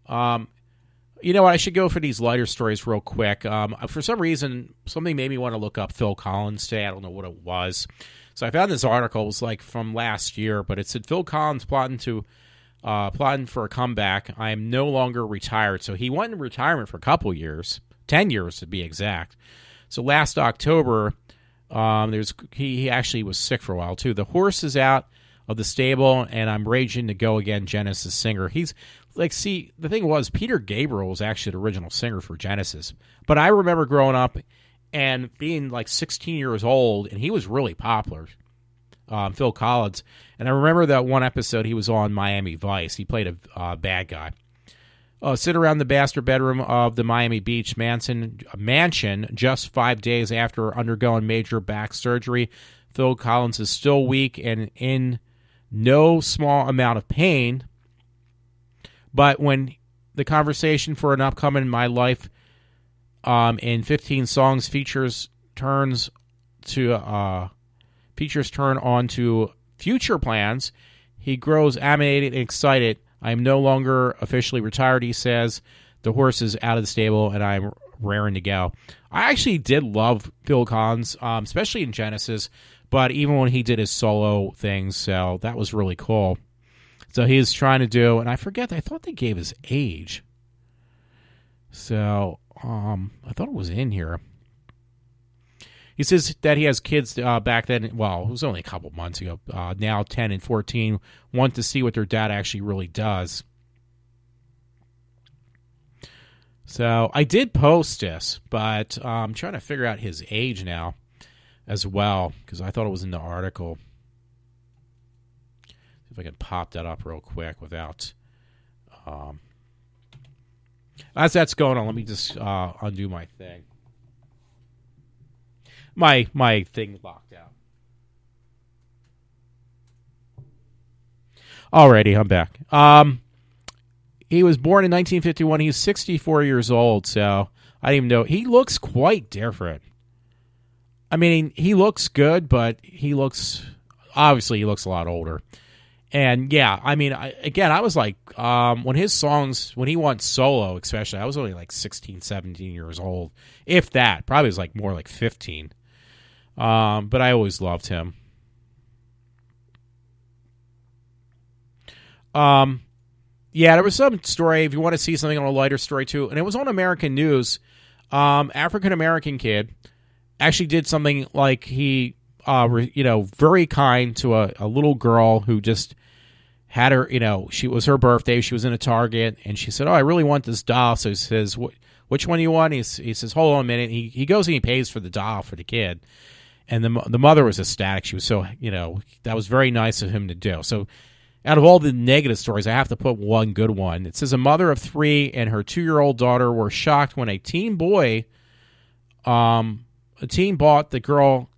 You know what? I should go for these lighter stories real quick. For some reason, something made me want to look up Phil Collins today. I don't know what it was. So I found this article. It was from last year, but it said Phil Collins plotting for a comeback. I am no longer retired. So he went in retirement for a couple years, 10 years to be exact. So last October, he actually was sick for a while too. The horse is out of the stable, and I'm raging to go again, Genesis singer. He's like, see, the thing was, Peter Gabriel was actually the original singer for Genesis. But I remember growing up and being like 16 years old, and he was really popular, Phil Collins. And I remember that one episode he was on Miami Vice. He played a bad guy. Sit around the bastard bedroom of the Miami Beach mansion just 5 days after undergoing major back surgery. Phil Collins is still weak and in no small amount of pain. But when the conversation for an upcoming My Life in 15 songs features turn on to future plans, he grows animated and excited. I am no longer officially retired, he says. The horse is out of the stable, and I'm raring to go. I actually did love Phil Collins, especially in Genesis, but even when he did his solo things, so that was really cool. So he's trying to do, and I thought they gave his age. So I thought it was in here. He says that he has kids back then. Well, it was only a couple months ago. Now 10 and 14 want to see what their dad actually really does. So I did post this, but I'm trying to figure out his age now as well, because I thought it was in the article. See if I can pop that up real quick without... As that's going on, let me just undo my thing. My thing locked out. Alrighty, I'm back. He was born in 1951. He's 64 years old, so I didn't even know. He looks quite different. I mean, he looks good, but he looks a lot older. And yeah, I mean, I was like, when he went solo, especially, I was only like 16, 17 years old. If that, probably was like more like 15. But I always loved him. Yeah, there was some story, if you want to see something on a lighter story too, and it was on American News. African-American kid actually did something like he, very kind to a little girl who just had her, she was her birthday, she was in a Target, and she said, "Oh, I really want this doll." So he says, "Which one do you want?" He says, "Hold on a minute." He goes and he pays for the doll for the kid. And the mother was ecstatic. She was so, that was very nice of him to do. So out of all the negative stories, I have to put one good one. It says a mother of 3 and her 2-year-old daughter were shocked when a teen bought the girl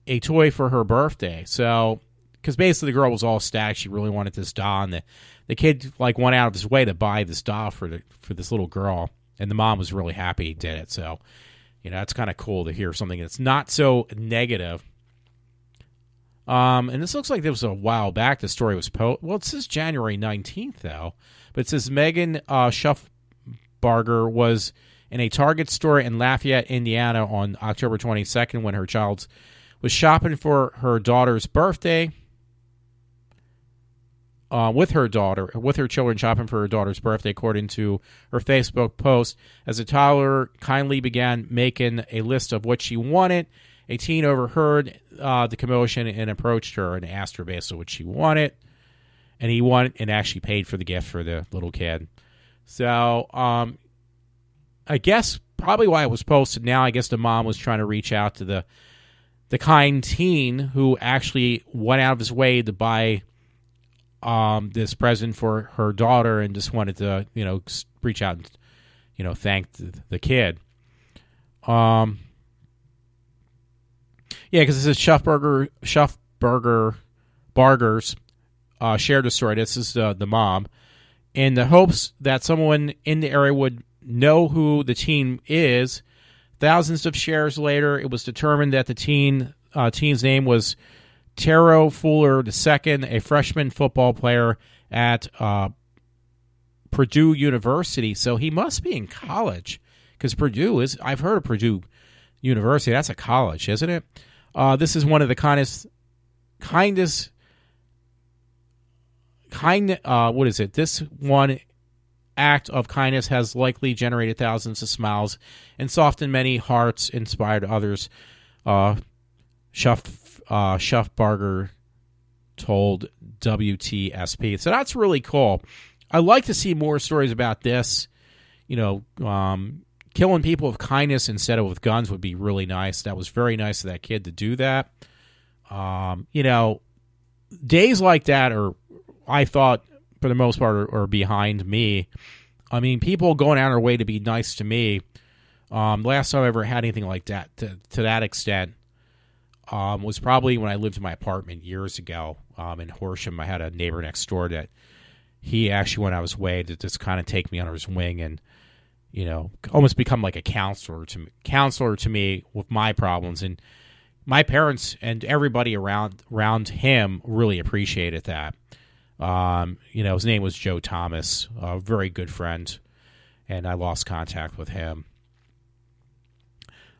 a toy for her birthday. So, because basically the girl was all ecstatic. She really wanted this doll. And the kid went out of his way to buy this doll for this little girl. And the mom was really happy he did it. So, it's kind of cool to hear something that's not so negative. And this looks like this was a while back. The story was well, it says January 19th, though. But it says Megan Schuffbarger was in a Target store in Lafayette, Indiana on October 22nd when her child was shopping for her daughter's birthday. With her children shopping for her daughter's birthday, according to her Facebook post. As the toddler kindly began making a list of what she wanted, a teen overheard the commotion and approached her and asked her basically what she wanted. And he wanted and actually paid for the gift for the little kid. So, I guess probably why it was posted now, I guess the mom was trying to reach out to the kind teen who actually went out of his way to buy this present for her daughter and just wanted to, reach out and, thank the kid. Yeah, because it says Schuffbargers shared the story. This is the mom. In the hopes that someone in the area would know who the teen is, thousands of shares later, it was determined that the teen's name was Taro Fuller II, a freshman football player at Purdue University. So he must be in college, because I've heard of Purdue University. That's a college, isn't it? This is one of the This one act of kindness has likely generated thousands of smiles and softened many hearts, inspired others. Schuffbarger told WTSP. So that's really cool. I'd like to see more stories about this. Killing people with kindness instead of with guns would be really nice. That was very nice of that kid to do that. Days like that I thought, for the most part, are behind me. I mean, people going out of their way to be nice to me. Last time I ever had anything like that to that extent was probably when I lived in my apartment years ago in Horsham. I had a neighbor next door that he actually went out of his way to just kind of take me under his wing and, almost become like a counselor to me with my problems. And my parents and everybody around him really appreciated that. His name was Joe Thomas, a very good friend, and I lost contact with him.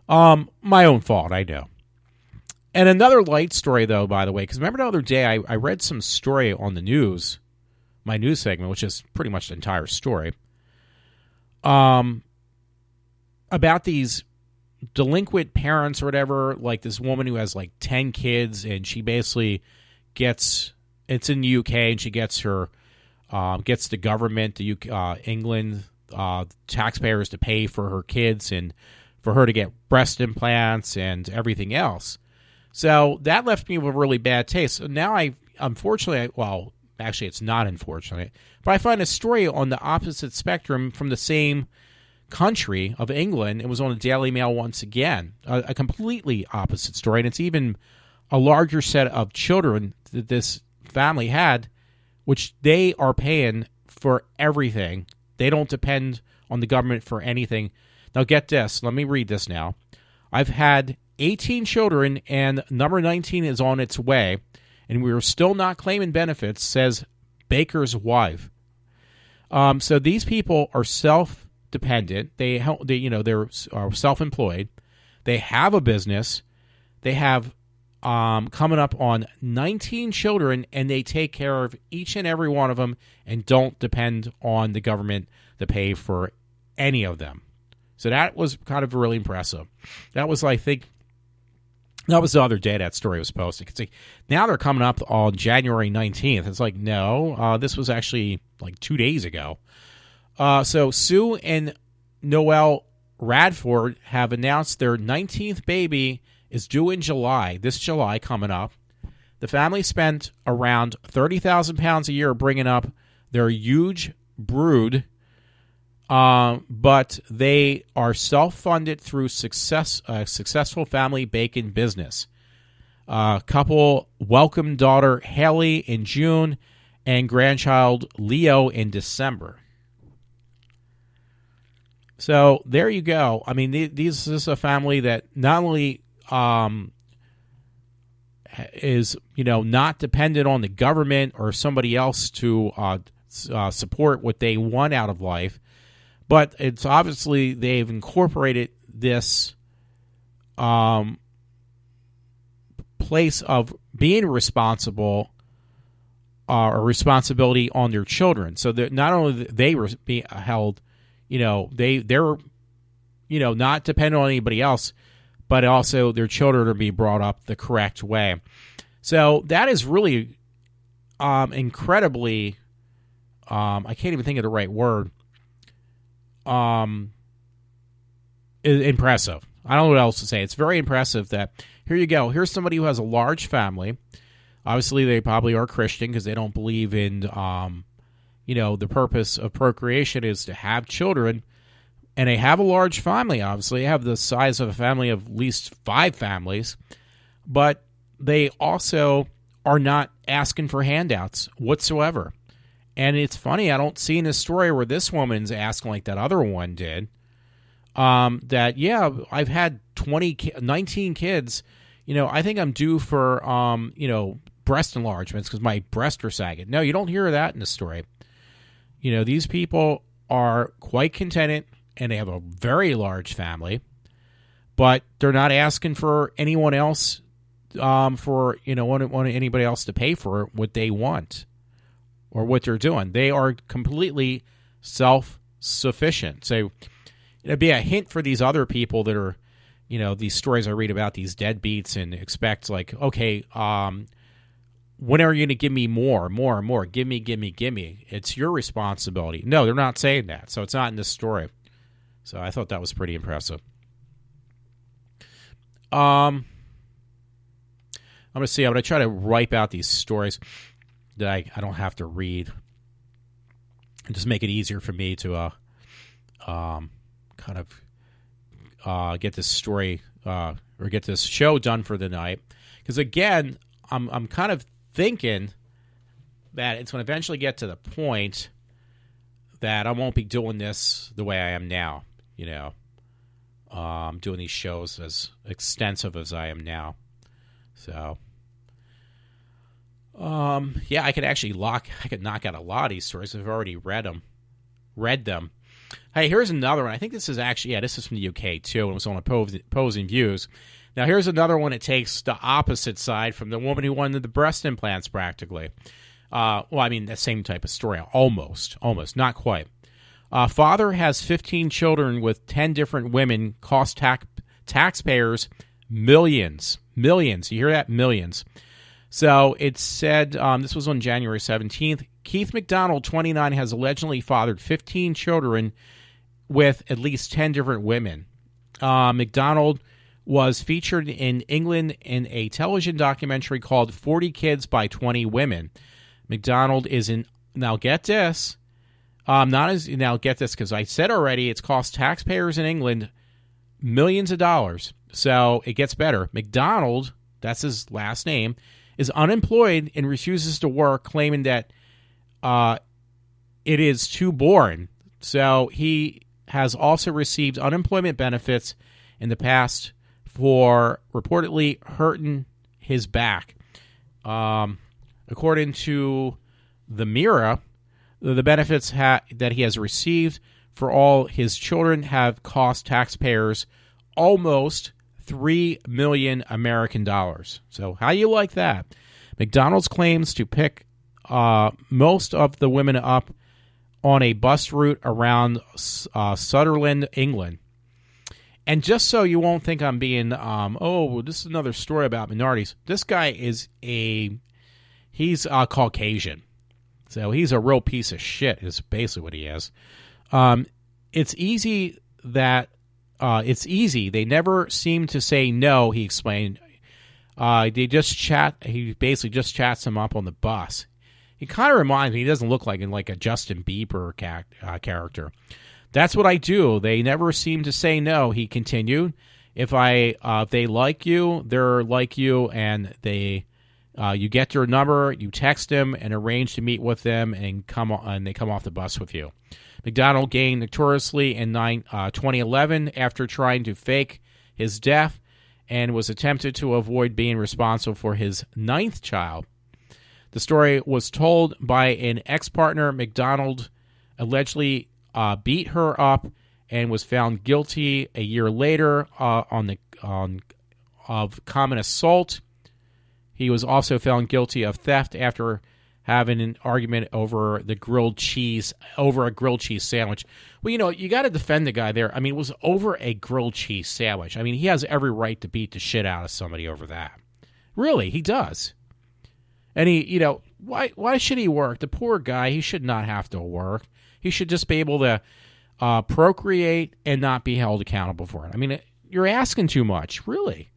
My own fault, I know. And another light story, though, by the way, because remember the other day I read some story on the news, my news segment, which is pretty much the entire story, about these delinquent parents or whatever, like this woman who has like 10 kids, and she basically it's in the UK, and she gets the government, the UK, England, taxpayers to pay for her kids and for her to get breast implants and everything else. So that left me with a really bad taste. So now actually it's not unfortunate, but I find a story on the opposite spectrum from the same country of England. It was on the Daily Mail once again, a completely opposite story, and it's even a larger set of children that this family had, which they are paying for everything. They don't depend on the government for anything. Now get this. Let me read this now. I've had 18 children, and number 19 is on its way, and we are still not claiming benefits, says Baker's wife. So these people are self-dependent. They're self-employed. They have a business. They have coming up on 19 children, and they take care of each and every one of them and don't depend on the government to pay for any of them. So that was kind of really impressive. That was, I think, that was the other day that story was posted. Now they're coming up on January 19th. It's like, no, this was actually like 2 days ago. So Sue and Noel Radford have announced their 19th baby is due in July, this July coming up. The family spent around £30,000 a year bringing up their huge brood, but they are self-funded through successful family bacon business. Couple welcomed daughter Haley in June and grandchild Leo in December. So there you go. I mean, this is a family that not only is not dependent on the government or somebody else to support what they want out of life, but it's obviously they've incorporated this place of being responsible or responsibility on their children. So that not only they were being held, they're not dependent on anybody else, but also their children are being brought up the correct way. So that is really incredibly, I can't even think of the right word, impressive. I don't know what else to say. It's very impressive that here you go. Here's somebody who has a large family. Obviously, they probably are Christian because they don't believe in, the purpose of procreation is to have children. And they have a large family, obviously. They have the size of a family of at least 5 families. But they also are not asking for handouts whatsoever. And it's funny, I don't see in this story where this woman's asking like that other one did. I've had 19 kids. I think I'm due for, breast enlargements because my breasts are sagging. No, you don't hear that in the story. These people are quite contented and they have a very large family, but they're not asking for anyone else, want anybody else to pay for what they want or what they're doing. They are completely self-sufficient. So it'd be a hint for these other people that are, these stories I read about, these deadbeats, and expect like, okay, when are you going to give me more? Give me. It's your responsibility. No, they're not saying that. So it's not in this story. So I thought that was pretty impressive. I'm going to see. I'm going to try to wipe out these stories that I don't have to read and just make it easier for me to kind of get this story or get this show done for the night. Because again, I'm kind of thinking that it's going to eventually get to the point that I won't be doing this the way I am now. Doing these shows as extensive as I am now. So, I could actually knock out a lot of these stories. I've already read them. Hey, here's another one. I think this is actually, this is from the UK too, and it was on Opposing Views. Now, here's another one that takes the opposite side from the woman who wanted the breast implants practically. The same type of story. Almost, not quite. Father has 15 children with 10 different women, cost taxpayers millions. You hear that? Millions. So it said, this was on January 17th, Keith McDonald, 29, has allegedly fathered 15 children with at least 10 different women. McDonald was featured in England in a television documentary called 40 Kids by 20 Women. McDonald is in, now get this, because I said already it's cost taxpayers in England millions of dollars. So it gets better. McDonald, that's his last name, is unemployed and refuses to work, claiming that it is too boring. So he has also received unemployment benefits in the past for reportedly hurting his back. According to the Mirror, the benefits that he has received for all his children have cost taxpayers almost $3 million American dollars. So how you like that? McDonald's claims to pick most of the women up on a bus route around Sunderland, England. And just so you won't think I'm being, this is another story about minorities. This guy he's Caucasian. So he's a real piece of shit is basically what he is. It's easy. They never seem to say no, he explained. They just chat. He basically just chats him up on the bus. He kind of reminds me, he doesn't look like a Justin Bieber character. That's what I do. They never seem to say no, he continued. If they like you, they're like you, and you get their number, you text them, and arrange to meet with them, and they come off the bus with you. McDonald gained notoriously in 2011 after trying to fake his death and was attempted to avoid being responsible for his 9th child. The story was told by an ex-partner. McDonald allegedly beat her up and was found guilty a year later of common assault. He was also found guilty of theft after having an argument over a grilled cheese sandwich. Well, you got to defend the guy there. I mean, it was over a grilled cheese sandwich. I mean, he has every right to beat the shit out of somebody over that. Really, he does. And why should he work? The poor guy, he should not have to work. He should just be able to procreate and not be held accountable for it. I mean, you're asking too much, really.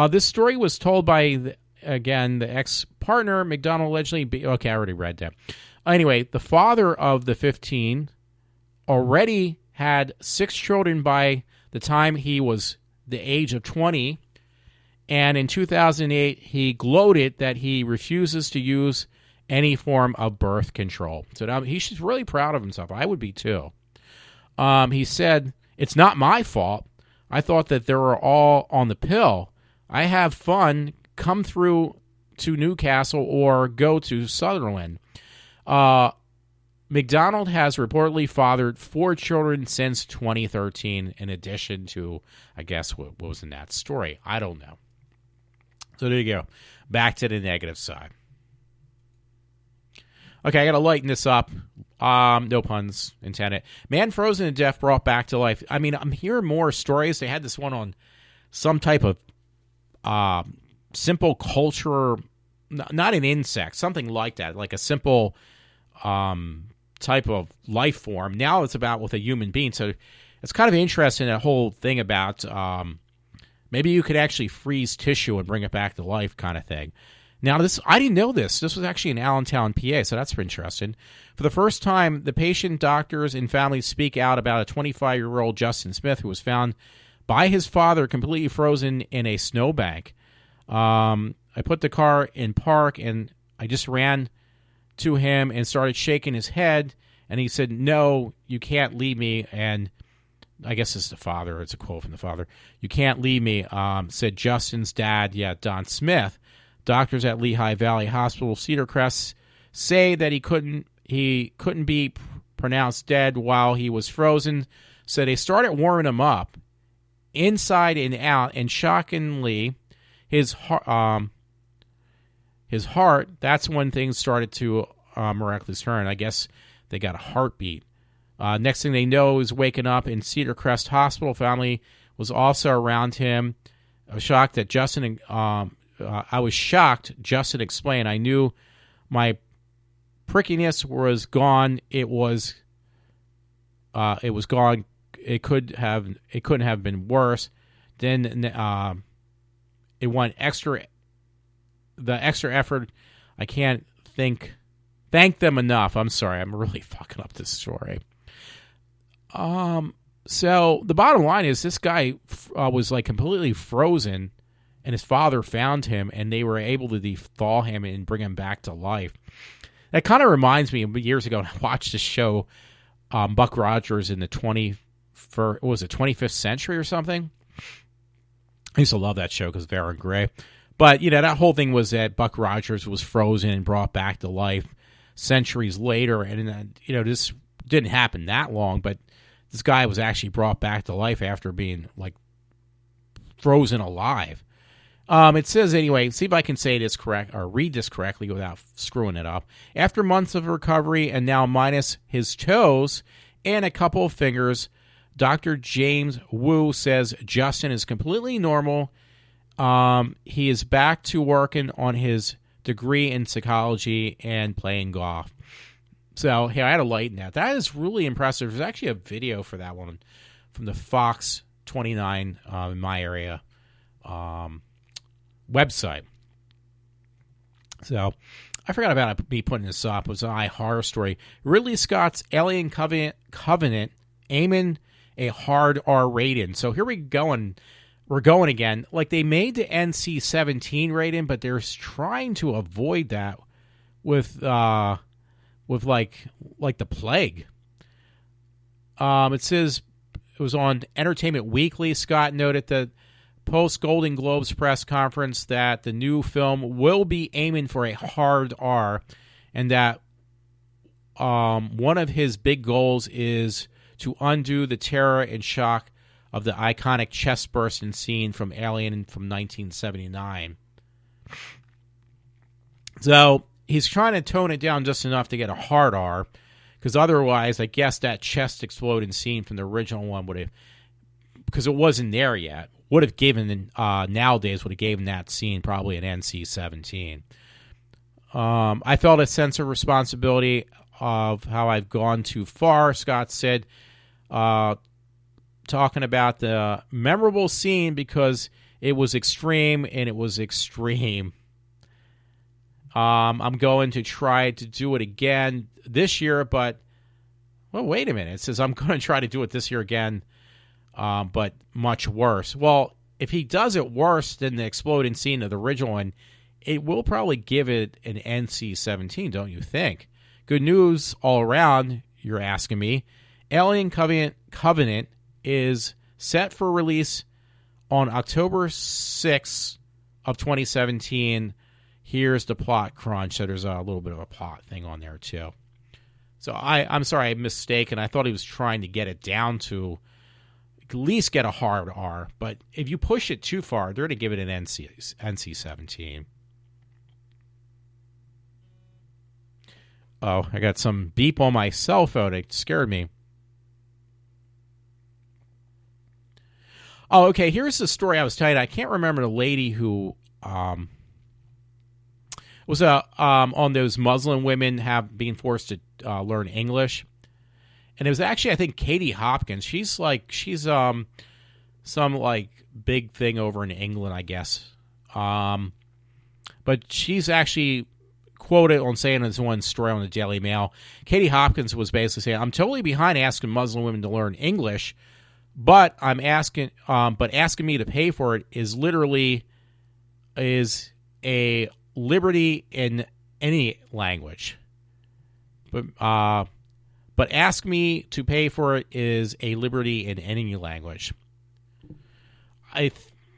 This story was told by the ex-partner. McDonald allegedly... Okay, I already read that. Anyway, the father of the 15 already had 6 children by the time he was the age of 20. And in 2008, he gloated that he refuses to use any form of birth control. So he's really proud of himself. I would be too. He said, "It's not my fault. I thought that they were all on the pill. I have fun. Come through to Newcastle or go to Sunderland." McDonald has reportedly fathered 4 children since 2013, in addition to, I guess, what was in that story. I don't know. So there you go. Back to the negative side. Okay, I got to lighten this up. No puns intended. Man frozen to death brought back to life. I mean, I'm hearing more stories. They had this one on some type of simple culture not an insect, something like that, like a simple type of life form. Now it's about with a human being. So it's kind of interesting, that whole thing about maybe you could actually freeze tissue and bring it back to life kind of thing. Now, I didn't know this. This was actually in Allentown, PA, so that's interesting. For the first time, the patient, doctors, and families speak out about a 25-year-old Justin Smith who was found by his father completely frozen in a snowbank. I put the car in park, and I just ran to him and started shaking his head, and he said, "No, you can't leave me." And I guess it's the father. It's a quote from the father. "You can't leave me," said Justin's dad, Don Smith. Doctors at Lehigh Valley Hospital, Cedar Crest, say that he couldn't be pronounced dead while he was frozen. So they started warming him up inside and out, and shockingly, his heart, that's when things started to miraculously turn. I guess they got a heartbeat. Next thing they know, he's waking up in Cedar Crest Hospital. Family was also around him. I was shocked that Justin explained. "I knew my prickiness was gone. It was gone. It couldn't have been worse. Then it went extra. The extra effort. I can't thank them enough." I'm sorry. I'm really fucking up this story. So the bottom line is, this guy was like completely frozen, and his father found him, and they were able to thaw him and bring him back to life. That kind of reminds me of years ago when I watched this show, Buck Rogers in the 25th century or something. I used to love that show because of Aaron Gray. But, that whole thing was that Buck Rogers was frozen and brought back to life centuries later. And, this didn't happen that long, but this guy was actually brought back to life after being, like, frozen alive. It says, anyway, see if I can say this correct or read this correctly without screwing it up. After months of recovery and now minus his toes and a couple of fingers, Dr. James Wu says Justin is completely normal. He is back to working on his degree in psychology and playing golf. So, I had to lighten that. That is really impressive. There's actually a video for that one from the Fox 29 in my area website. So, I forgot about me putting this up. It was an horror story. Ridley Scott's Alien Covenant aiming a hard R rating. So here we're going again. Like, they made the NC-17 rating, but they're trying to avoid that with like the plague. It says it was on Entertainment Weekly. Scott noted that post Golden Globes press conference that the new film will be aiming for a hard R, and that one of his big goals is to undo the terror and shock of the iconic chest bursting scene from Alien from 1979. So he's trying to tone it down just enough to get a hard R, because otherwise, I guess that chest exploding scene from the original one would have, because it wasn't there yet, would have given, nowadays, would have given that scene probably an NC-17. I felt a sense of responsibility of how I've gone too far, Scott said, talking about the memorable scene because it was extreme, and it was extreme. I'm going to try to do it again this year, but, well, wait a minute. It says I'm going to try to do it this year again, but much worse. Well, if he does it worse than the exploding scene of the original one, it will probably give it an NC-17, don't you think? Good news all around, you're asking me. Alien Covenant is set for release on October 6th of 2017. Here's the plot crunch. So there's a little bit of a plot thing on there, too. So I'm sorry, I mistaken. I thought he was trying to get it down to at least get a hard R. But if you push it too far, they're going to give it an NC-17. Oh, I got some beep on my cell phone. It scared me. Oh, okay. Here's the story I was telling you. I can't remember the lady who was on those Muslim women being forced to learn English, and it was actually, I think, Katie Hopkins. She's some like big thing over in England, I guess. But she's actually quoted on saying this one story on the Daily Mail. Katie Hopkins was basically saying, "I'm totally behind asking Muslim women to learn English, but asking me to pay for it is a liberty in any language. But ask me to pay for it is a liberty in any language."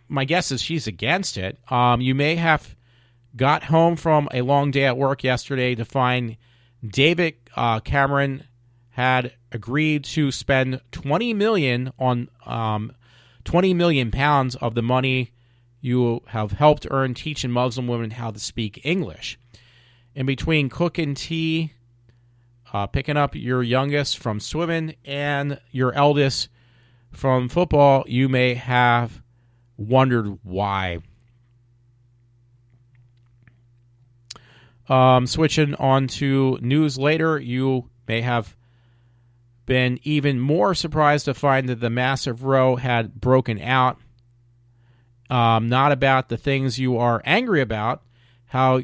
My guess is she's against it. You may have got home from a long day at work yesterday to find David Cameron had agreed to spend £20 million on £20 million of the money you have helped earn teaching Muslim women how to speak English. In between cooking tea, picking up your youngest from swimming, and your eldest from football, you may have wondered why. Switching on to news later, you may have been even more surprised to find that the massive row had broken out. Not about the things you are angry about, how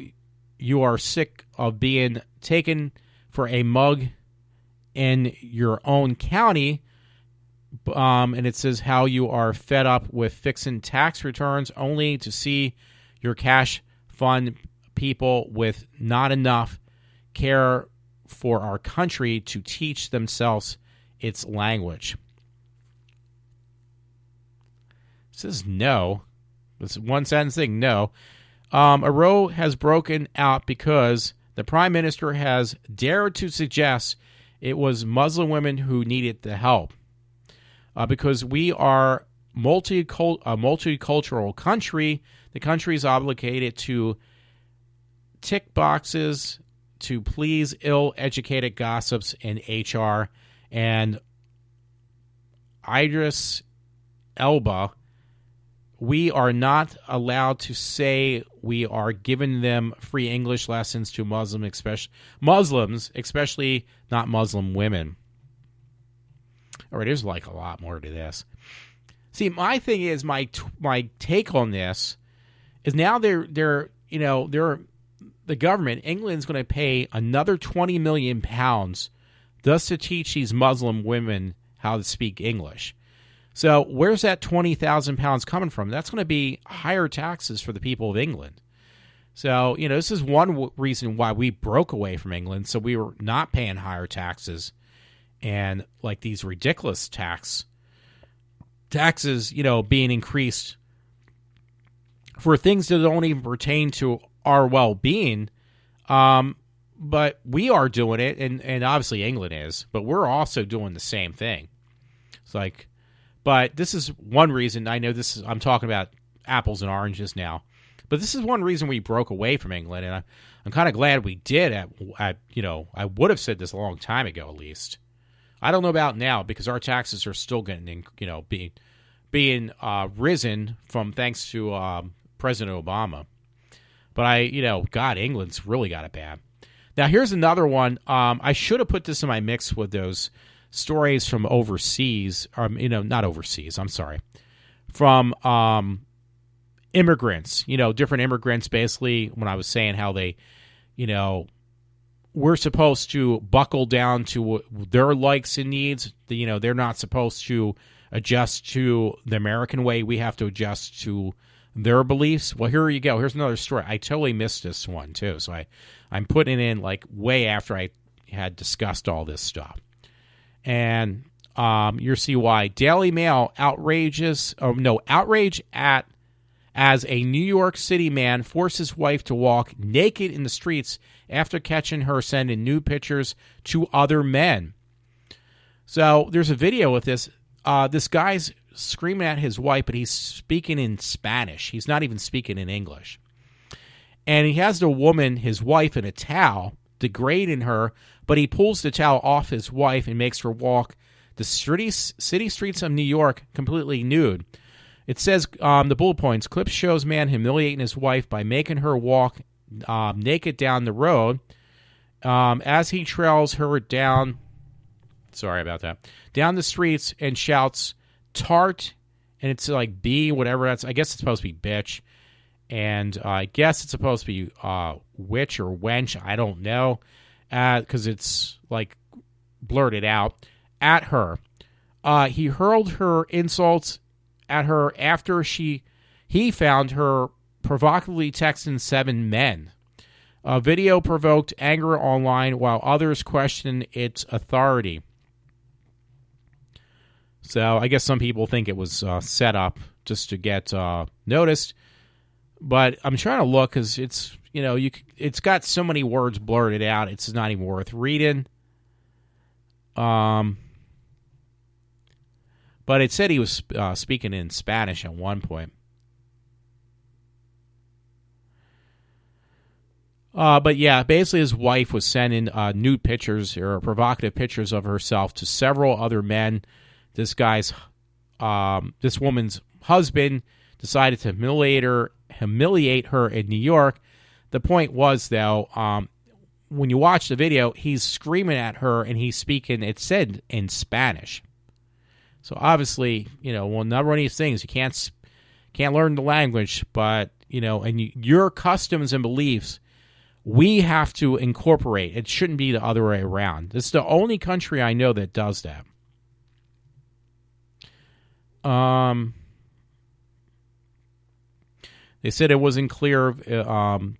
you are sick of being taken for a mug in your own county, and it says how you are fed up with fixing tax returns only to see your cash fund people with not enough care for our country to teach themselves its language. It says no. This one sentence thing, no. A row has broken out because the Prime Minister has dared to suggest it was Muslim women who needed the help. Because we are a multicultural country, the country is obligated to tick boxes to please ill-educated gossips in HR, and Idris Elba, we are not allowed to say we are giving them free English lessons to Muslims, especially not Muslim women. All right, there's like a lot more to this. See, my thing is, my take on this is now the government, England's going to pay another £20 million just to teach these Muslim women how to speak English. So where's that £20,000 coming from? That's going to be higher taxes for the people of England. So, this is one reason why we broke away from England. So we were not paying higher taxes and like these ridiculous taxes, being increased for things that don't even pertain to our well-being. But we are doing it, and obviously England is, but we're also doing the same thing. It's like, but this is one reason. I know I'm talking about apples and oranges now, but this is one reason we broke away from England, and I'm kind of glad we did. I would have said this a long time ago, at least. I don't know about now because our taxes are still getting, being risen from thanks to President Obama. But God, England's really got it bad. Now here's another one. I should have put this in my mix with those stories from overseas, not overseas, I'm sorry, from immigrants, different immigrants, basically, when I was saying how they, we're supposed to buckle down to their likes and needs. They're not supposed to adjust to the American way. We have to adjust to their beliefs. Well, here you go. Here's another story. I totally missed this one, too. So I'm putting it in like way after I had discussed all this stuff. And you'll see why. Daily Mail outrage at as a New York City man forces wife to walk naked in the streets after catching her sending nude pictures to other men. So there's a video with this. This guy's screaming at his wife, but he's speaking in Spanish. He's not even speaking in English. And he has the woman, his wife, in a towel, degrading her, but he pulls the towel off his wife and makes her walk the city streets of New York completely nude. It says, the bullet points, clip shows man humiliating his wife by making her walk naked down the road. As he trails her down, down the streets and shouts, "Tart," and it's like B, whatever that's, I guess it's supposed to be bitch, and I guess it's supposed to be witch or wench, I don't know, because it's like blurted out at her. He hurled her insults at her after he found her provocatively texting 7 men. A video provoked anger online while others questioned its authority. So I guess some people think it was set up just to get noticed. But I'm trying to look because it's, it's got so many words blurted out, it's not even worth reading. But it said he was speaking in Spanish at one point. But yeah, basically his wife was sending nude pictures or provocative pictures of herself to several other men. This woman's husband decided to humiliate her in New York. The point was, though, when you watch the video, he's screaming at her and he's speaking, it said, in Spanish. So obviously, not one of these things, you can't learn the language, but, and your customs and beliefs, we have to incorporate. It shouldn't be the other way around. This is the only country I know that does that. They said it wasn't clear.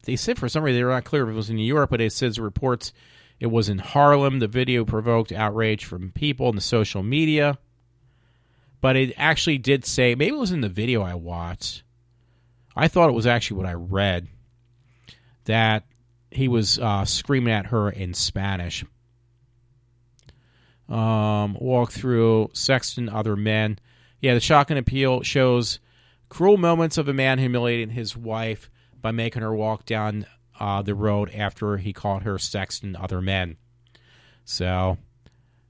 They said for some reason they were not clear if it was in New York, but it says reports it was in Harlem. The video provoked outrage from people in the social media. But it actually did say, maybe it was in the video I watched. I thought it was actually what I read, that he was screaming at her in Spanish. Walk through, sexting other men. Yeah, the shocking appeal shows cruel moments of a man humiliating his wife by making her walk down the road after he caught her sexting other men. So,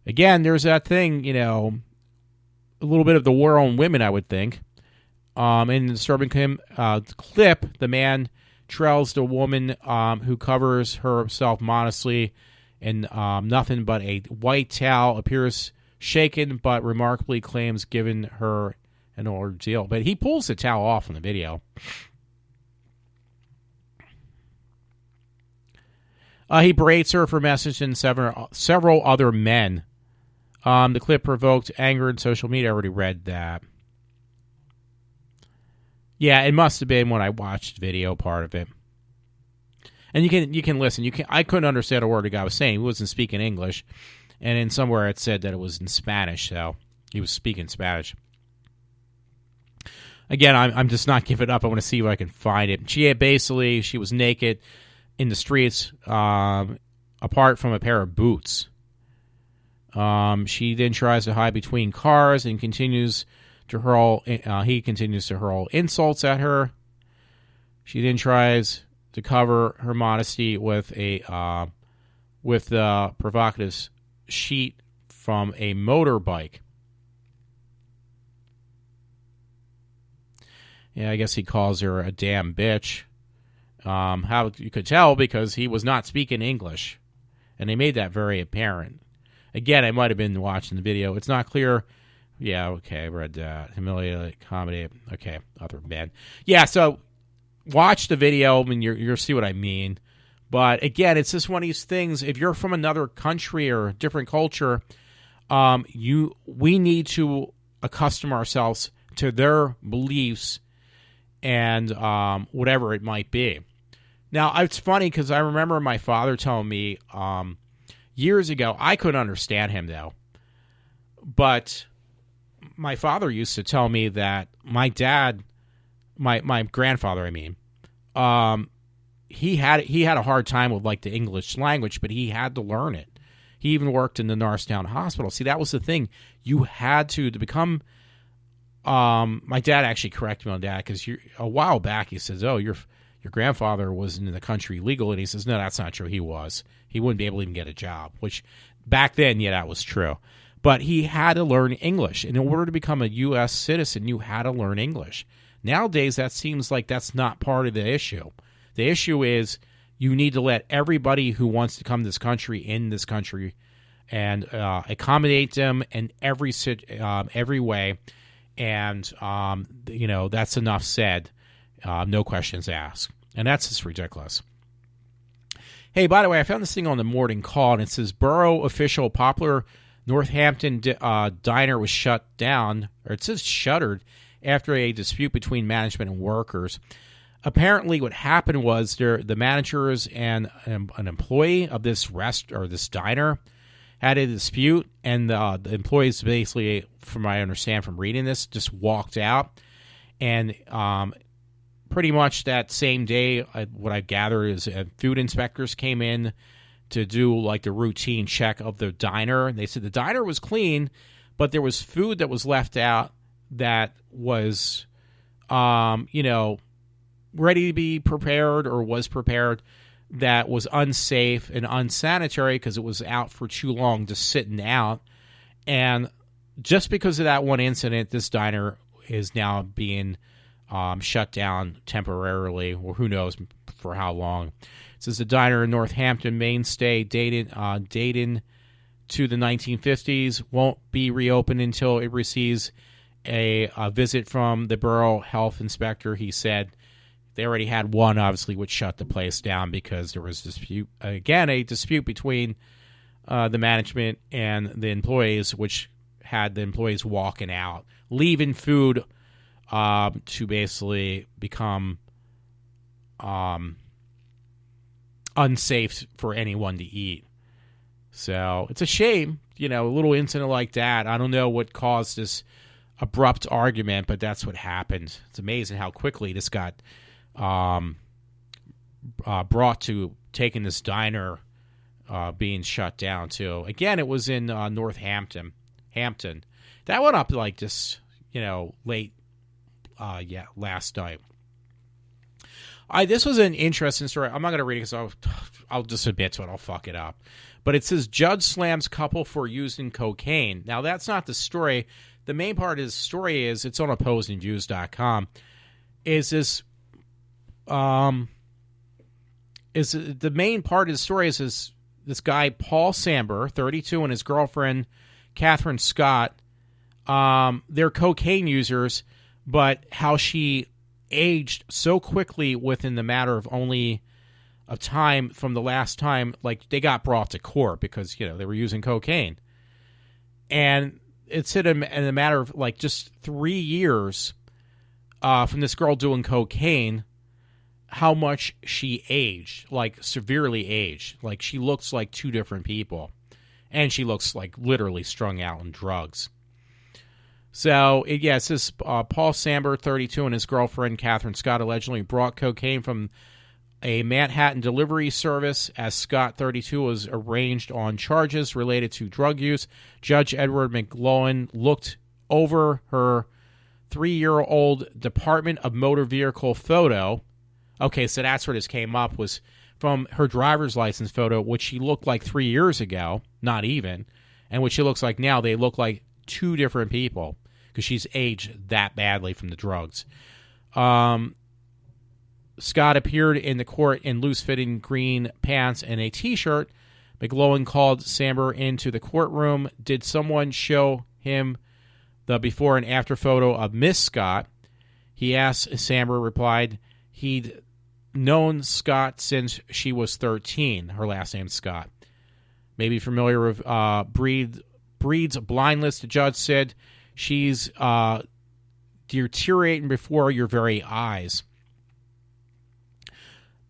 again, there's that thing, a little bit of the war on women, I would think. In the disturbing clip, the man trails the woman who covers herself modestly in nothing but a white towel, appears shaken, but remarkably claims giving her an ordeal. But he pulls the towel off in the video. He berates her for messaging several other men. The clip provoked anger in social media. I already read that. Yeah, it must have been when I watched the video part of it. And you can listen. I couldn't understand a word the guy was saying. He wasn't speaking English. And in somewhere it said that it was in Spanish, so he was speaking Spanish. Again, I'm just not giving up. I want to see if I can find it. She was naked in the streets, apart from a pair of boots. She then tries to hide between cars and continues to hurl. He continues to hurl insults at her. She then tries to cover her modesty with the provocative sheet from a motorbike. Yeah, I guess he calls her a damn bitch. How you could tell because he was not speaking English, and they made that very apparent. Again, I might have been watching the video. It's not clear. Yeah, okay, I read that. Humiliate, accommodate. Okay, other men. Yeah, so watch the video, and you'll see what I mean. But again, it's just one of these things. If you're from another country or different culture, we need to accustom ourselves to their beliefs and whatever it might be. Now, it's funny because I remember my father telling me years ago, I couldn't understand him though, but my father used to tell me that my dad, my grandfather, he had a hard time with like the English language, but he had to learn it. He even worked in the Norristown Hospital. See, that was the thing. You had to become. My dad actually corrected me on that because a while back he says, "Oh, your grandfather wasn't in the country legal," and he says, "No, that's not true. He was. He wouldn't be able to even get a job." Which back then, yeah, that was true. But he had to learn English. And in order to become a U.S. citizen, you had to learn English. Nowadays, that seems like that's not part of the issue. The issue is you need to let everybody who wants to come to this country in this country and accommodate them in every way. And, that's enough said. No questions asked. And that's just ridiculous. Hey, by the way, I found this thing on the morning call, and it says borough official popular Northampton diner was shut down, or it says shuttered, after a dispute between management and workers. Apparently what happened was the managers and an employee of this this diner had a dispute, and the employees basically, from what I understand from reading this, just walked out. And pretty much that same day, what I gathered is food inspectors came in to do like the routine check of the diner. And they said the diner was clean, but there was food that was left out that was, ready to be prepared or was prepared that was unsafe and unsanitary because it was out for too long, just sitting out. And just because of that one incident, this diner is now being shut down temporarily, or who knows for how long. It says the diner in Northampton mainstay dated to the 1950s won't be reopened until it receives a visit from the borough health inspector. He said they already had one, obviously, which shut the place down because there was a dispute between the management and the employees, which had the employees walking out, leaving food to basically become unsafe for anyone to eat. So it's a shame, a little incident like that. I don't know what caused this abrupt argument, but that's what happened. It's amazing how quickly this got brought to taking this diner being shut down too. Again, it was in Hampton. That went up like this, late, last night. This was an interesting story. I'm not going to read it because I'll just admit to it. I'll fuck it up. But it says judge slams couple for using cocaine. Now, that's not the story. The main part of the story is, it's on opposingviews.com, the main part of the story is this guy, Paul Samber, 32, and his girlfriend, Catherine Scott. They're cocaine users, but how she aged so quickly within the matter of only of time from the last time, like they got brought to court because, they were using cocaine. And it's in a matter of like just 3 years from this girl doing cocaine, how much she aged, like severely aged. Like she looks like two different people. And she looks like literally strung out on drugs. So, it says Paul Samber, 32, and his girlfriend, Catherine Scott, allegedly brought cocaine from a Manhattan delivery service as Scott, 32, was arraigned on charges related to drug use. Judge Edward McGlowan looked over her 3-year-old Department of Motor Vehicle photo. Okay, so that's where this came up, was from her driver's license photo, which she looked like 3 years ago, not even, and what she looks like now. They look like two different people because she's aged that badly from the drugs. Scott appeared in the court in loose-fitting green pants and a T-shirt. McGlowan called Samber into the courtroom. Did someone show him the before and after photo of Miss Scott? He asked. Samber replied he'd known Scott since she was 13. Her last name's Scott. Maybe familiar with Breed's blindness, the judge said. She's deteriorating before your very eyes.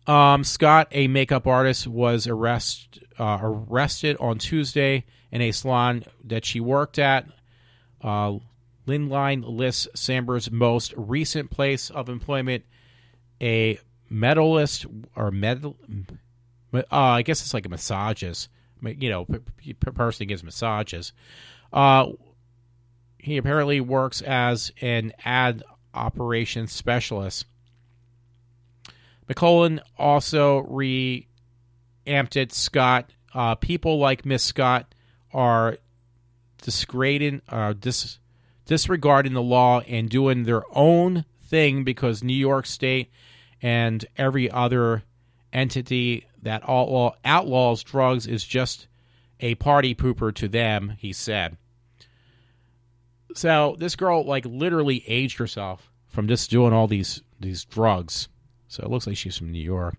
Scott, a makeup artist, was arrested on Tuesday in a salon that she worked at. Lindline lists Samber's most recent place of employment, a medalist or I guess it's like a massages. Person gives massages. He apparently works as an ad operations specialist. McClellan also reamped it. Scott. People like Miss Scott are disregarding the law and doing their own thing because New York State and every other entity that outlaws drugs is just a party pooper to them, he said. So this girl, like, literally aged herself from just doing all these drugs. So it looks like she's from New York.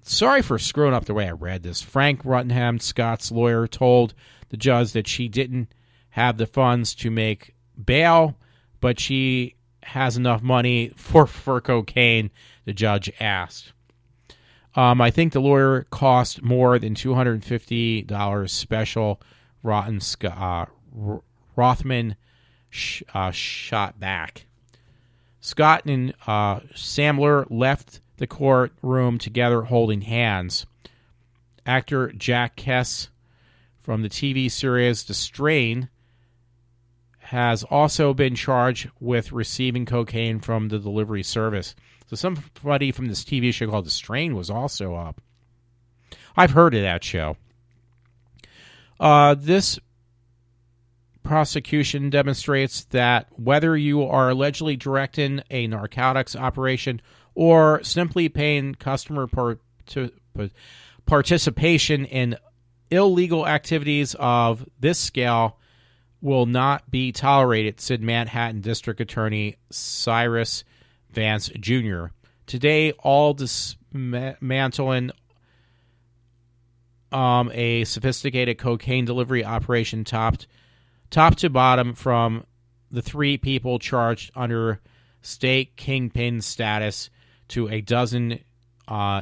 Sorry for screwing up the way I read this. Frank Ruttenham, Scott's lawyer, told the judge that she didn't have the funds to make bail, but she has enough money for cocaine, the judge asked. I think the lawyer cost more than $250 special. Rothman shot back. Scott and Samler left the courtroom together holding hands. Actor Jack Kess from the TV series The Strain has also been charged with receiving cocaine from the delivery service. So somebody from this TV show called The Strain was also up. I've heard of that show. This prosecution demonstrates that whether you are allegedly directing a narcotics operation or simply paying customer participation in illegal activities of this scale will not be tolerated, said Manhattan District Attorney Cyrus Vance Jr. Today, all dismantling a sophisticated cocaine delivery operation top to bottom, from the 3 people charged under state kingpin status to a dozen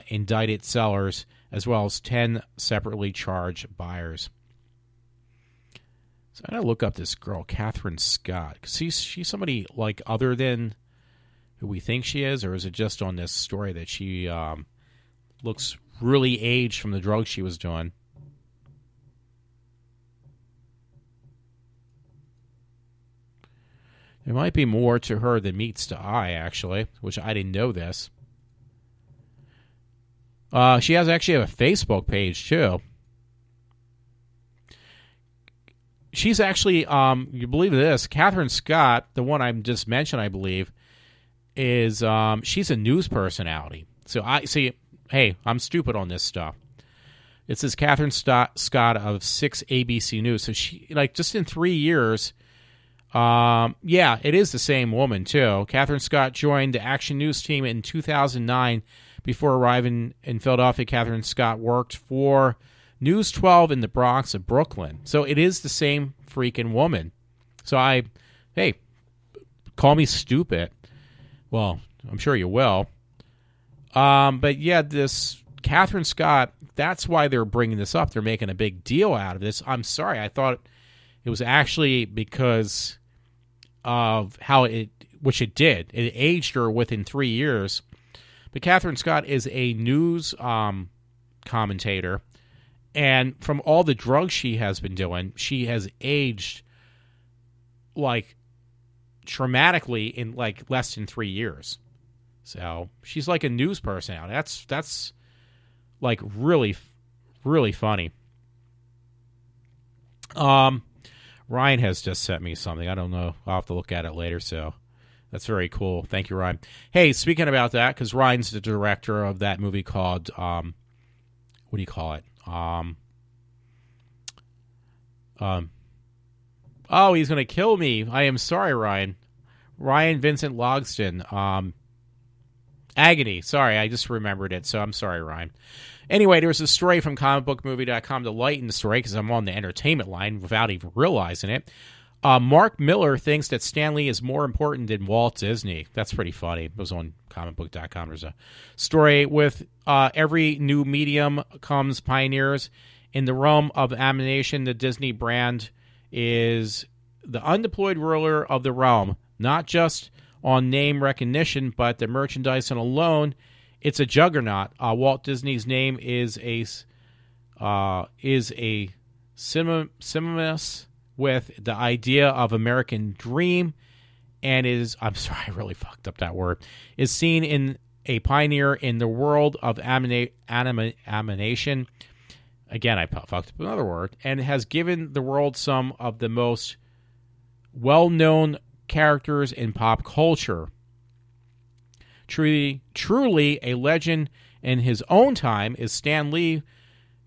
indicted sellers, as well as 10 separately charged buyers. So I gotta look up this girl, Catherine Scott. Cause she's somebody like other than who we think she is, or is it just on this story that she looks really aged from the drugs she was doing? There might be more to her than meets the eye, actually, which I didn't know this. She actually have a Facebook page, too. She's actually, you believe this, Catherine Scott, the one I just mentioned, I believe, is she's a news personality. So I see, hey, I'm stupid on this stuff. It says Catherine Scott of 6 ABC News. So she, like, just in 3 years, yeah, it is the same woman, too. Catherine Scott joined the Action News team in 2009. Before arriving in Philadelphia, Catherine Scott worked for News 12 in the Bronx of Brooklyn. So it is the same freaking woman. So hey, call me stupid. Well, I'm sure you will. But yeah, this Catherine Scott, that's why they're bringing this up. They're making a big deal out of this. I'm sorry. I thought it was actually because of how which it did. It aged her within 3 years. But Catherine Scott is a news commentator. And from all the drugs she has been doing, she has aged like traumatically in like less than 3 years. So she's like a news person now. That's like really, really funny. Ryan has just sent me something. I don't know. I'll have to look at it later. So that's very cool. Thank you, Ryan. Hey, speaking about that, because Ryan's the director of that movie called, what do you call it? Oh, he's going to kill me. I am sorry, Ryan. Ryan Vincent Logston. Agony. Sorry, I just remembered it, so I'm sorry, Ryan. Anyway, there's a story from comicbookmovie.com to lighten the story, because I'm on the entertainment line without even realizing it. Mark Miller thinks that Stan Lee is more important than Walt Disney. That's pretty funny. It was on comicbook.com. There's a story with every new medium comes pioneers. In the realm of animation, the Disney brand is the undeployed ruler of the realm, not just on name recognition, but the merchandise and alone. It's a juggernaut. Walt Disney's name is a synonymous with the idea of American dream, and is, I'm sorry, I really fucked up that word, is seen in a pioneer in the world of animation. Again, I fucked up another word, and has given the world some of the most well-known characters in pop culture. Truly a legend in his own time is Stan Lee,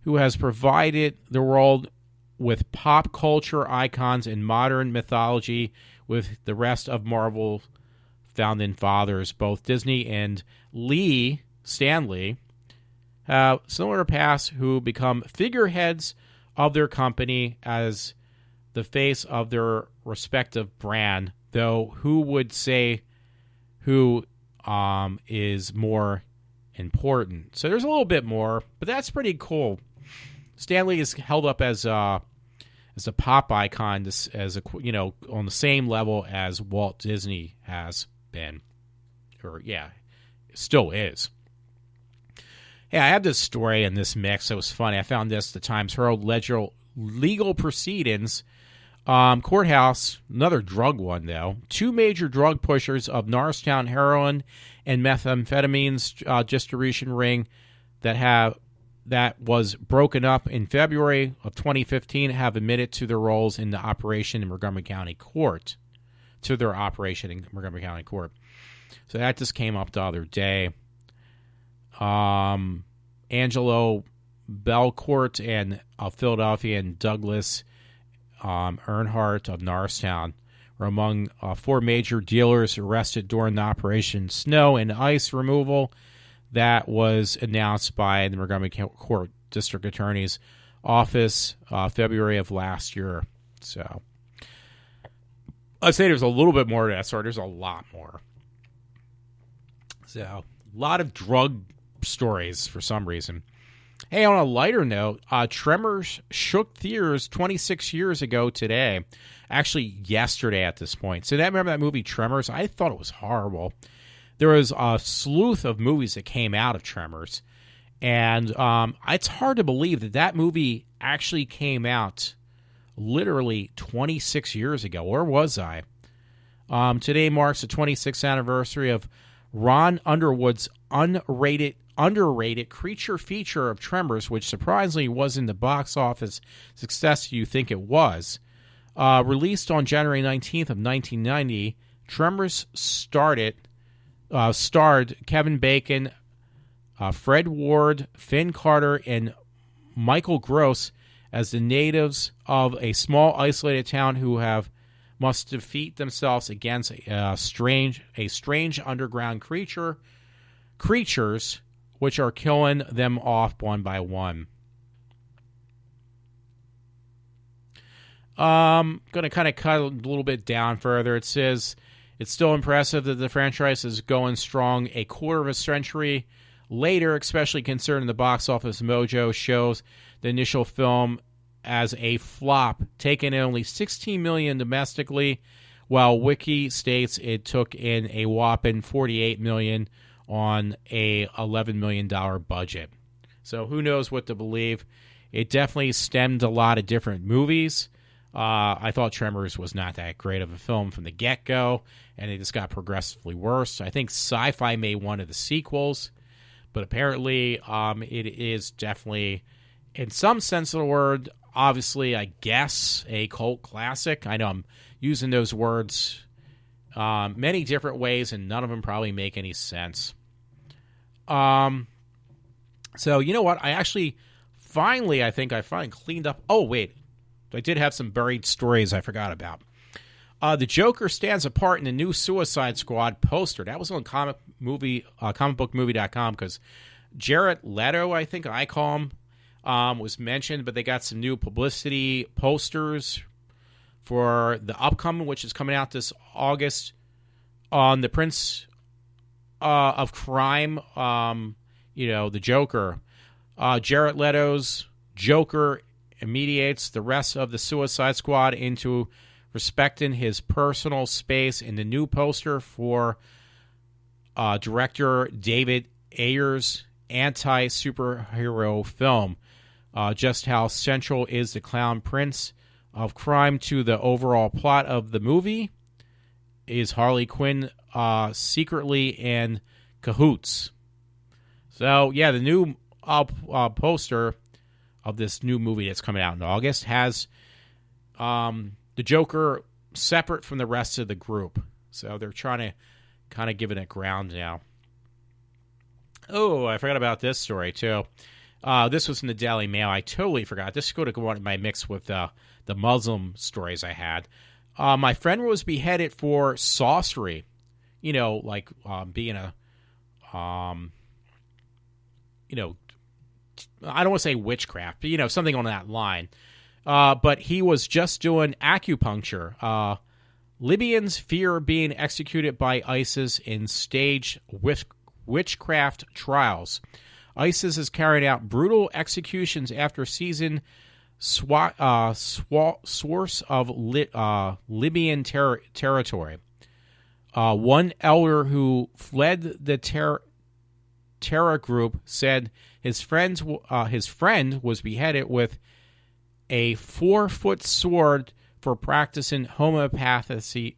who has provided the world with pop culture icons and modern mythology with the rest of Marvel founding fathers. Both Disney and Stan Lee, have similar paths who become figureheads of their company as the face of their respective brand, though who would say who is more important. So there's a little bit more, but that's pretty cool. Stan Lee is held up as a pop icon, as on the same level as Walt Disney has been, or still is. Hey, I have this story in this mix. It was funny. I found this, the Times Herald legal proceedings. Courthouse, another drug one, though. 2 major drug pushers of Norristown heroin and methamphetamines distribution ring that was broken up in February of 2015 have admitted to their roles in the operation in Montgomery County Court. So that just came up the other day. Angelo Belcourt and Philadelphia and Douglas Earnhardt of Norristown were among 4 major dealers arrested during the Operation Snow and Ice Removal that was announced by the Montgomery Court District Attorney's Office February of last year. So I'd say there's a little bit more to that story. There's a lot more. So a lot of drug stories for some reason. Hey, on a lighter note, Tremors shook theaters 26 years ago today. Actually, yesterday at this point. So remember that movie Tremors? I thought it was horrible. There was a slew of movies that came out of Tremors. And it's hard to believe that movie actually came out literally 26 years ago. Where was I? Today marks the 26th anniversary of Ron Underwood's underrated creature feature of Tremors, which surprisingly wasn't the box office success you think it was. Released on January 19th of 1990, Tremors starred Kevin Bacon, Fred Ward, Finn Carter, and Michael Gross as the natives of a small isolated town who must defeat themselves against a strange underground creatures which are killing them off one by one. Going to kind of cut a little bit down further. It says it's still impressive that the franchise is going strong a quarter of a century later, especially considering the box office mojo shows the initial film as a flop, taking in only $16 million domestically, while Wiki states it took in a whopping $48 million on a $11 million budget. So who knows what to believe. It definitely stemmed a lot of different movies. I thought Tremors was not that great of a film from the get-go, and it just got progressively worse. I think Sci-Fi made one of the sequels, but apparently it is definitely, in some sense of the word, obviously, I guess, a cult classic. I know I'm using those words many different ways, and none of them probably make any sense. So, you know what? I finally cleaned up. Oh, wait. I did have some buried stories I forgot about. The Joker stands apart in the new Suicide Squad poster. That was on comicbookmovie.com because Jared Leto, I think I call him, was mentioned, but they got some new publicity posters for the upcoming, which is coming out this August, on the Prince of Crime, the Joker. Jared Leto's Joker mediates the rest of the Suicide Squad into respecting his personal space in the new poster for director David Ayer's anti-superhero film. Just how central is the clown Prince of Crime to the overall plot of the movie? Is Harley Quinn secretly in cahoots? So, yeah, the new poster of this new movie that's coming out in August has the Joker separate from the rest of the group. So they're trying to kind of give it a ground now. Oh, I forgot about this story, too. This was in the Daily Mail. I totally forgot. This could have gone in my mix with the Muslim stories I had. My friend was beheaded for sorcery. Like being a, I don't want to say witchcraft, but, something on that line. But he was just doing acupuncture. Libyans fear being executed by ISIS in staged witchcraft trials. ISIS is carrying out brutal executions after seizing source of Libyan territory. One elder who fled the terror group said his friend was beheaded with a 4-foot sword for practicing homeopathy,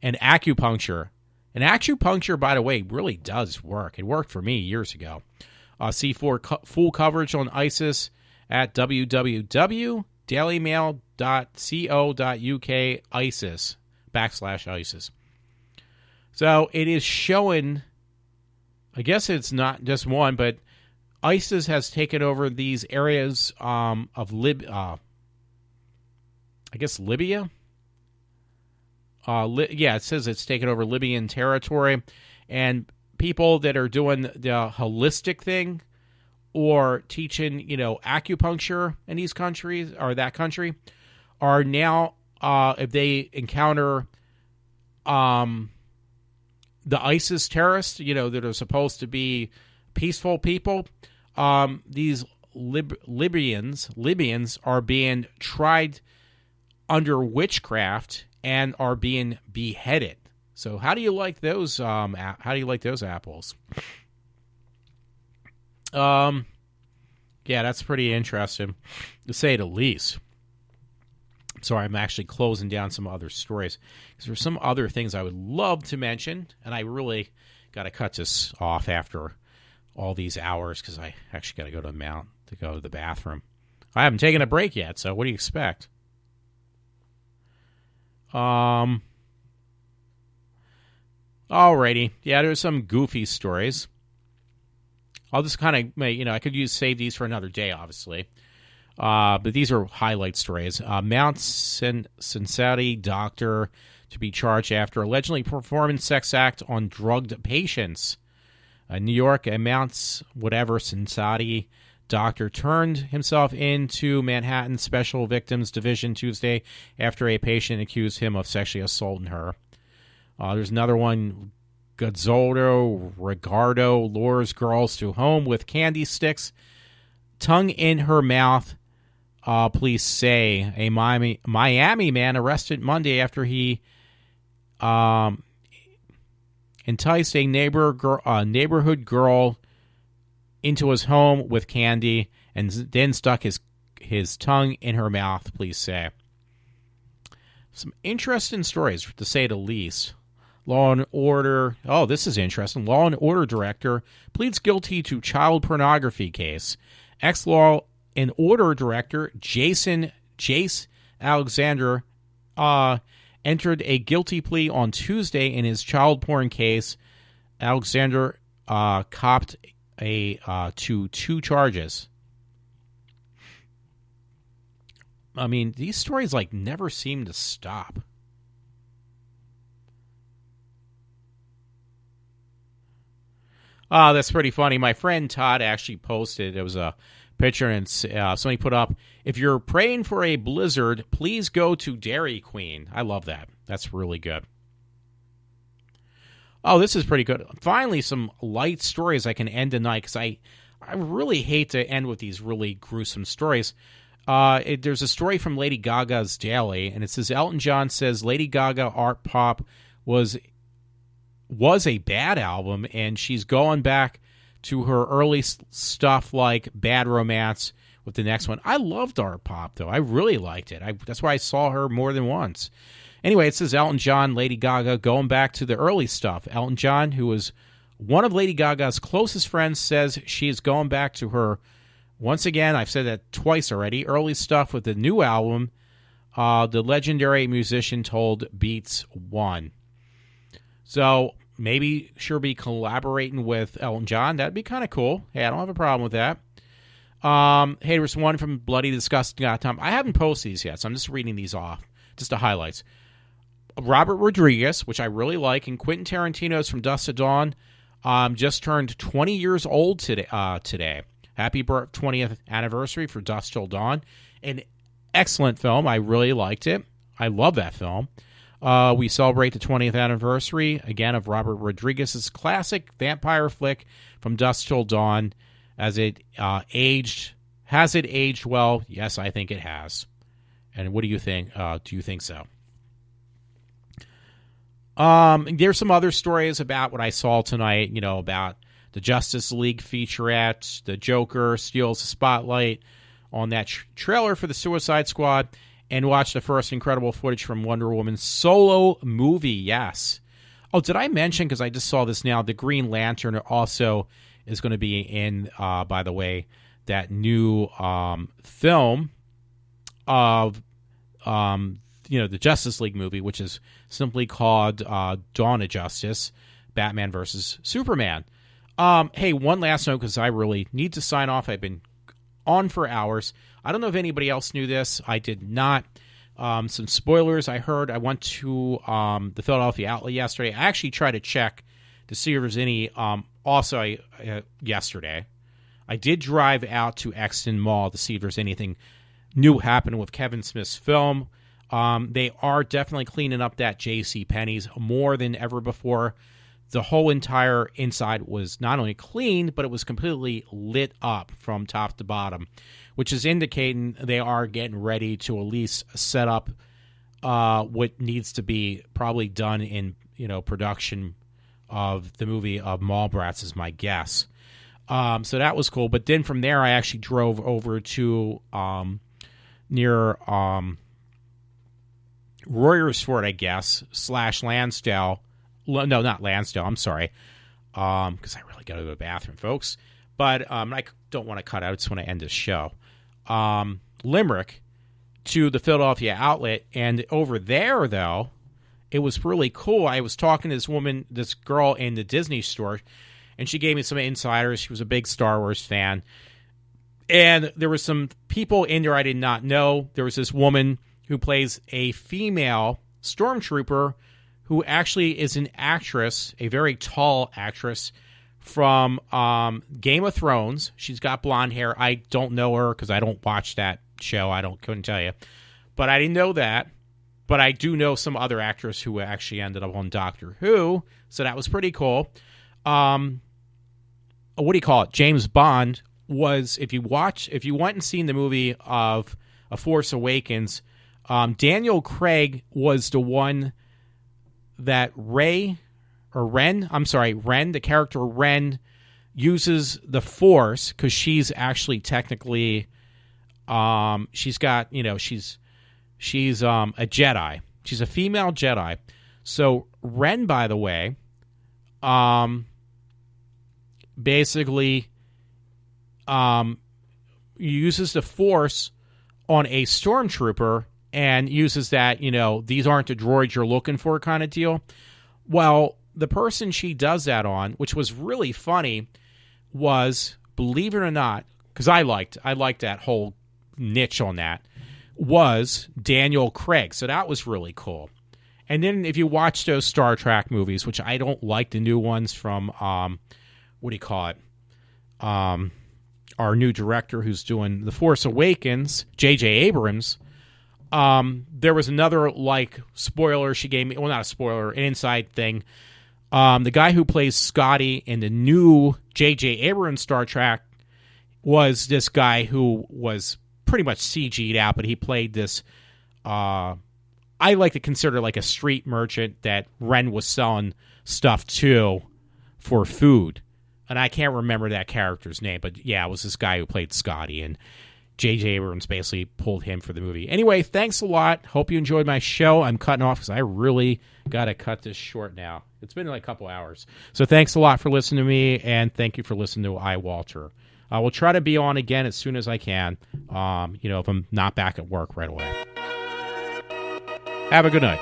and acupuncture. And acupuncture, by the way, really does work. It worked for me years ago. See full coverage on ISIS at www.dailymail.co.uk ISIS /ISIS. So it is showing, I guess it's not just one, but ISIS has taken over these areas of Libya. It says it's taken over Libyan territory, and people that are doing the holistic thing or teaching, acupuncture in these countries or that country are now, if they encounter the ISIS terrorists, that are supposed to be peaceful people, these Libyans are being tried under witchcraft and are being beheaded. So how do you like those? How do you like those apples? Yeah, that's pretty interesting, to say the least. Sorry, I'm actually closing down some other stories because there's some other things I would love to mention, and I really got to cut this off after all these hours because I actually got to go to the bathroom. I haven't taken a break yet, so what do you expect? Alrighty. Yeah, there's some goofy stories. I'll just kind of, I could save these for another day, obviously. But these are highlight stories. Mount Cincinnati doctor to be charged after allegedly performing sex act on drugged patients. New York, a Mount Cincinnati doctor turned himself into Manhattan Special Victims Division Tuesday after a patient accused him of sexually assaulting her. There's another one. Ricardo lures girls to home with candy sticks, tongue in her mouth. Police say a Miami man arrested Monday after he enticed a neighborhood girl into his home with candy and then stuck his tongue in her mouth, police say. Some interesting stories, to say the least. Law and Order. Oh, this is interesting. Law and Order director pleads guilty to child pornography case. Ex-Law and Order director Jace Alexander entered a guilty plea on Tuesday in his child porn case. Alexander copped to 2 charges. I mean, these stories never seem to stop. That's pretty funny. My friend Todd actually posted, it was a picture, and somebody put up, if you're praying for a blizzard, please go to Dairy Queen. I love that. That's really good. Oh, this is pretty good. Finally, some light stories I can end tonight, because I really hate to end with these really gruesome stories. There's a story from Lady Gaga's Daily, and it says, Elton John says Lady Gaga Art Pop was a bad album, and she's going back to her early stuff like Bad Romance with the next one. I loved Art Pop, though. I really liked it. That's why I saw her more than once. Anyway, it says Elton John, Lady Gaga, going back to the early stuff. Elton John, who was one of Lady Gaga's closest friends, says she is going back to her, once again, I've said that twice already, early stuff with the new album, the legendary musician told Beats One. So maybe she'll be collaborating with Elton John. That'd be kind of cool. Hey, I don't have a problem with that. Hey, there's one from Bloody Disgusting Tom. I haven't posted these yet, so I'm just reading these off. Just the highlights. Robert Rodriguez, which I really like, and Quentin Tarantino's From Dusk to Dawn just turned 20 years old today. Happy 20th anniversary for Dusk Till Dawn. An excellent film. I really liked it. I love that film. We celebrate the 20th anniversary, again, of Robert Rodriguez's classic vampire flick From Dusk Till Dawn. As it aged, has it aged well? Yes, I think it has. And what do you think? Do you think so? There's some other stories about what I saw tonight, about the Justice League featurette, the Joker steals the spotlight on that trailer for the Suicide Squad, and watch the first incredible footage from Wonder Woman's solo movie, yes. Oh, did I mention, because I just saw this now, the Green Lantern also is going to be in, by the way, that new film of the Justice League movie, which is simply called Dawn of Justice, Batman versus Superman. Hey, one last note, because I really need to sign off. I've been on for hours. I don't know if anybody else knew this. I did not. Some spoilers I heard. I went to the Philadelphia outlet yesterday. I actually tried to check to see if there's any. Yesterday, I did drive out to Exton Mall to see if there's anything new happening with Kevin Smith's film. They are definitely cleaning up that J.C. Penney's more than ever before. The whole entire inside was not only clean, but it was completely lit up from top to bottom, which is indicating they are getting ready to at least set up what needs to be probably done in production of the movie of Mallrats is my guess. So that was cool. But then from there, I actually drove over to near Royersford, I guess, / Lansdale. No, not Lansdale. I'm sorry. Because I really got to go to the bathroom, folks. But I don't want to cut out. I just want to end this show. Limerick to the Philadelphia outlet. And over there, though, it was really cool. I was talking to this girl in the Disney store, and she gave me some insiders. She was a big Star Wars fan. And there were some people in there I did not know. There was this woman who plays a female stormtrooper who actually is an actress, a very tall actress from Game of Thrones. She's got blonde hair. I don't know her because I don't watch that show. Couldn't tell you. But I didn't know that. But I do know some other actress who actually ended up on Doctor Who. So that was pretty cool. What do you call it? James Bond was, if you went and seen the movie of A Force Awakens, Daniel Craig was the one that Ren, the character Ren, uses the Force because she's actually technically, she's got, she's a Jedi. She's a female Jedi. So Ren, by the way, basically uses the Force on a stormtrooper and uses that, these aren't the droids you're looking for kind of deal. Well, the person she does that on, which was really funny, was, believe it or not, because I liked that whole niche on that, was Daniel Craig. So that was really cool. And then if you watch those Star Trek movies, which I don't like the new ones from, what do you call it? Our new director who's doing The Force Awakens, J.J. Abrams. There was another spoiler she gave me. Well, not a spoiler, an inside thing. The guy who plays Scotty in the new J.J. Abrams Star Trek was this guy who was pretty much CG'd out, but he played this, I like to consider like a street merchant that Ren was selling stuff to for food. And I can't remember that character's name, but yeah, it was this guy who played Scotty, and J.J. Abrams basically pulled him for the movie. Anyway, thanks a lot. Hope you enjoyed my show. I'm cutting off because I really got to cut this short now. It's been like a couple hours. So thanks a lot for listening to me, and thank you for listening to iWalter. I will try to be on again as soon as I can, if I'm not back at work right away. Have a good night.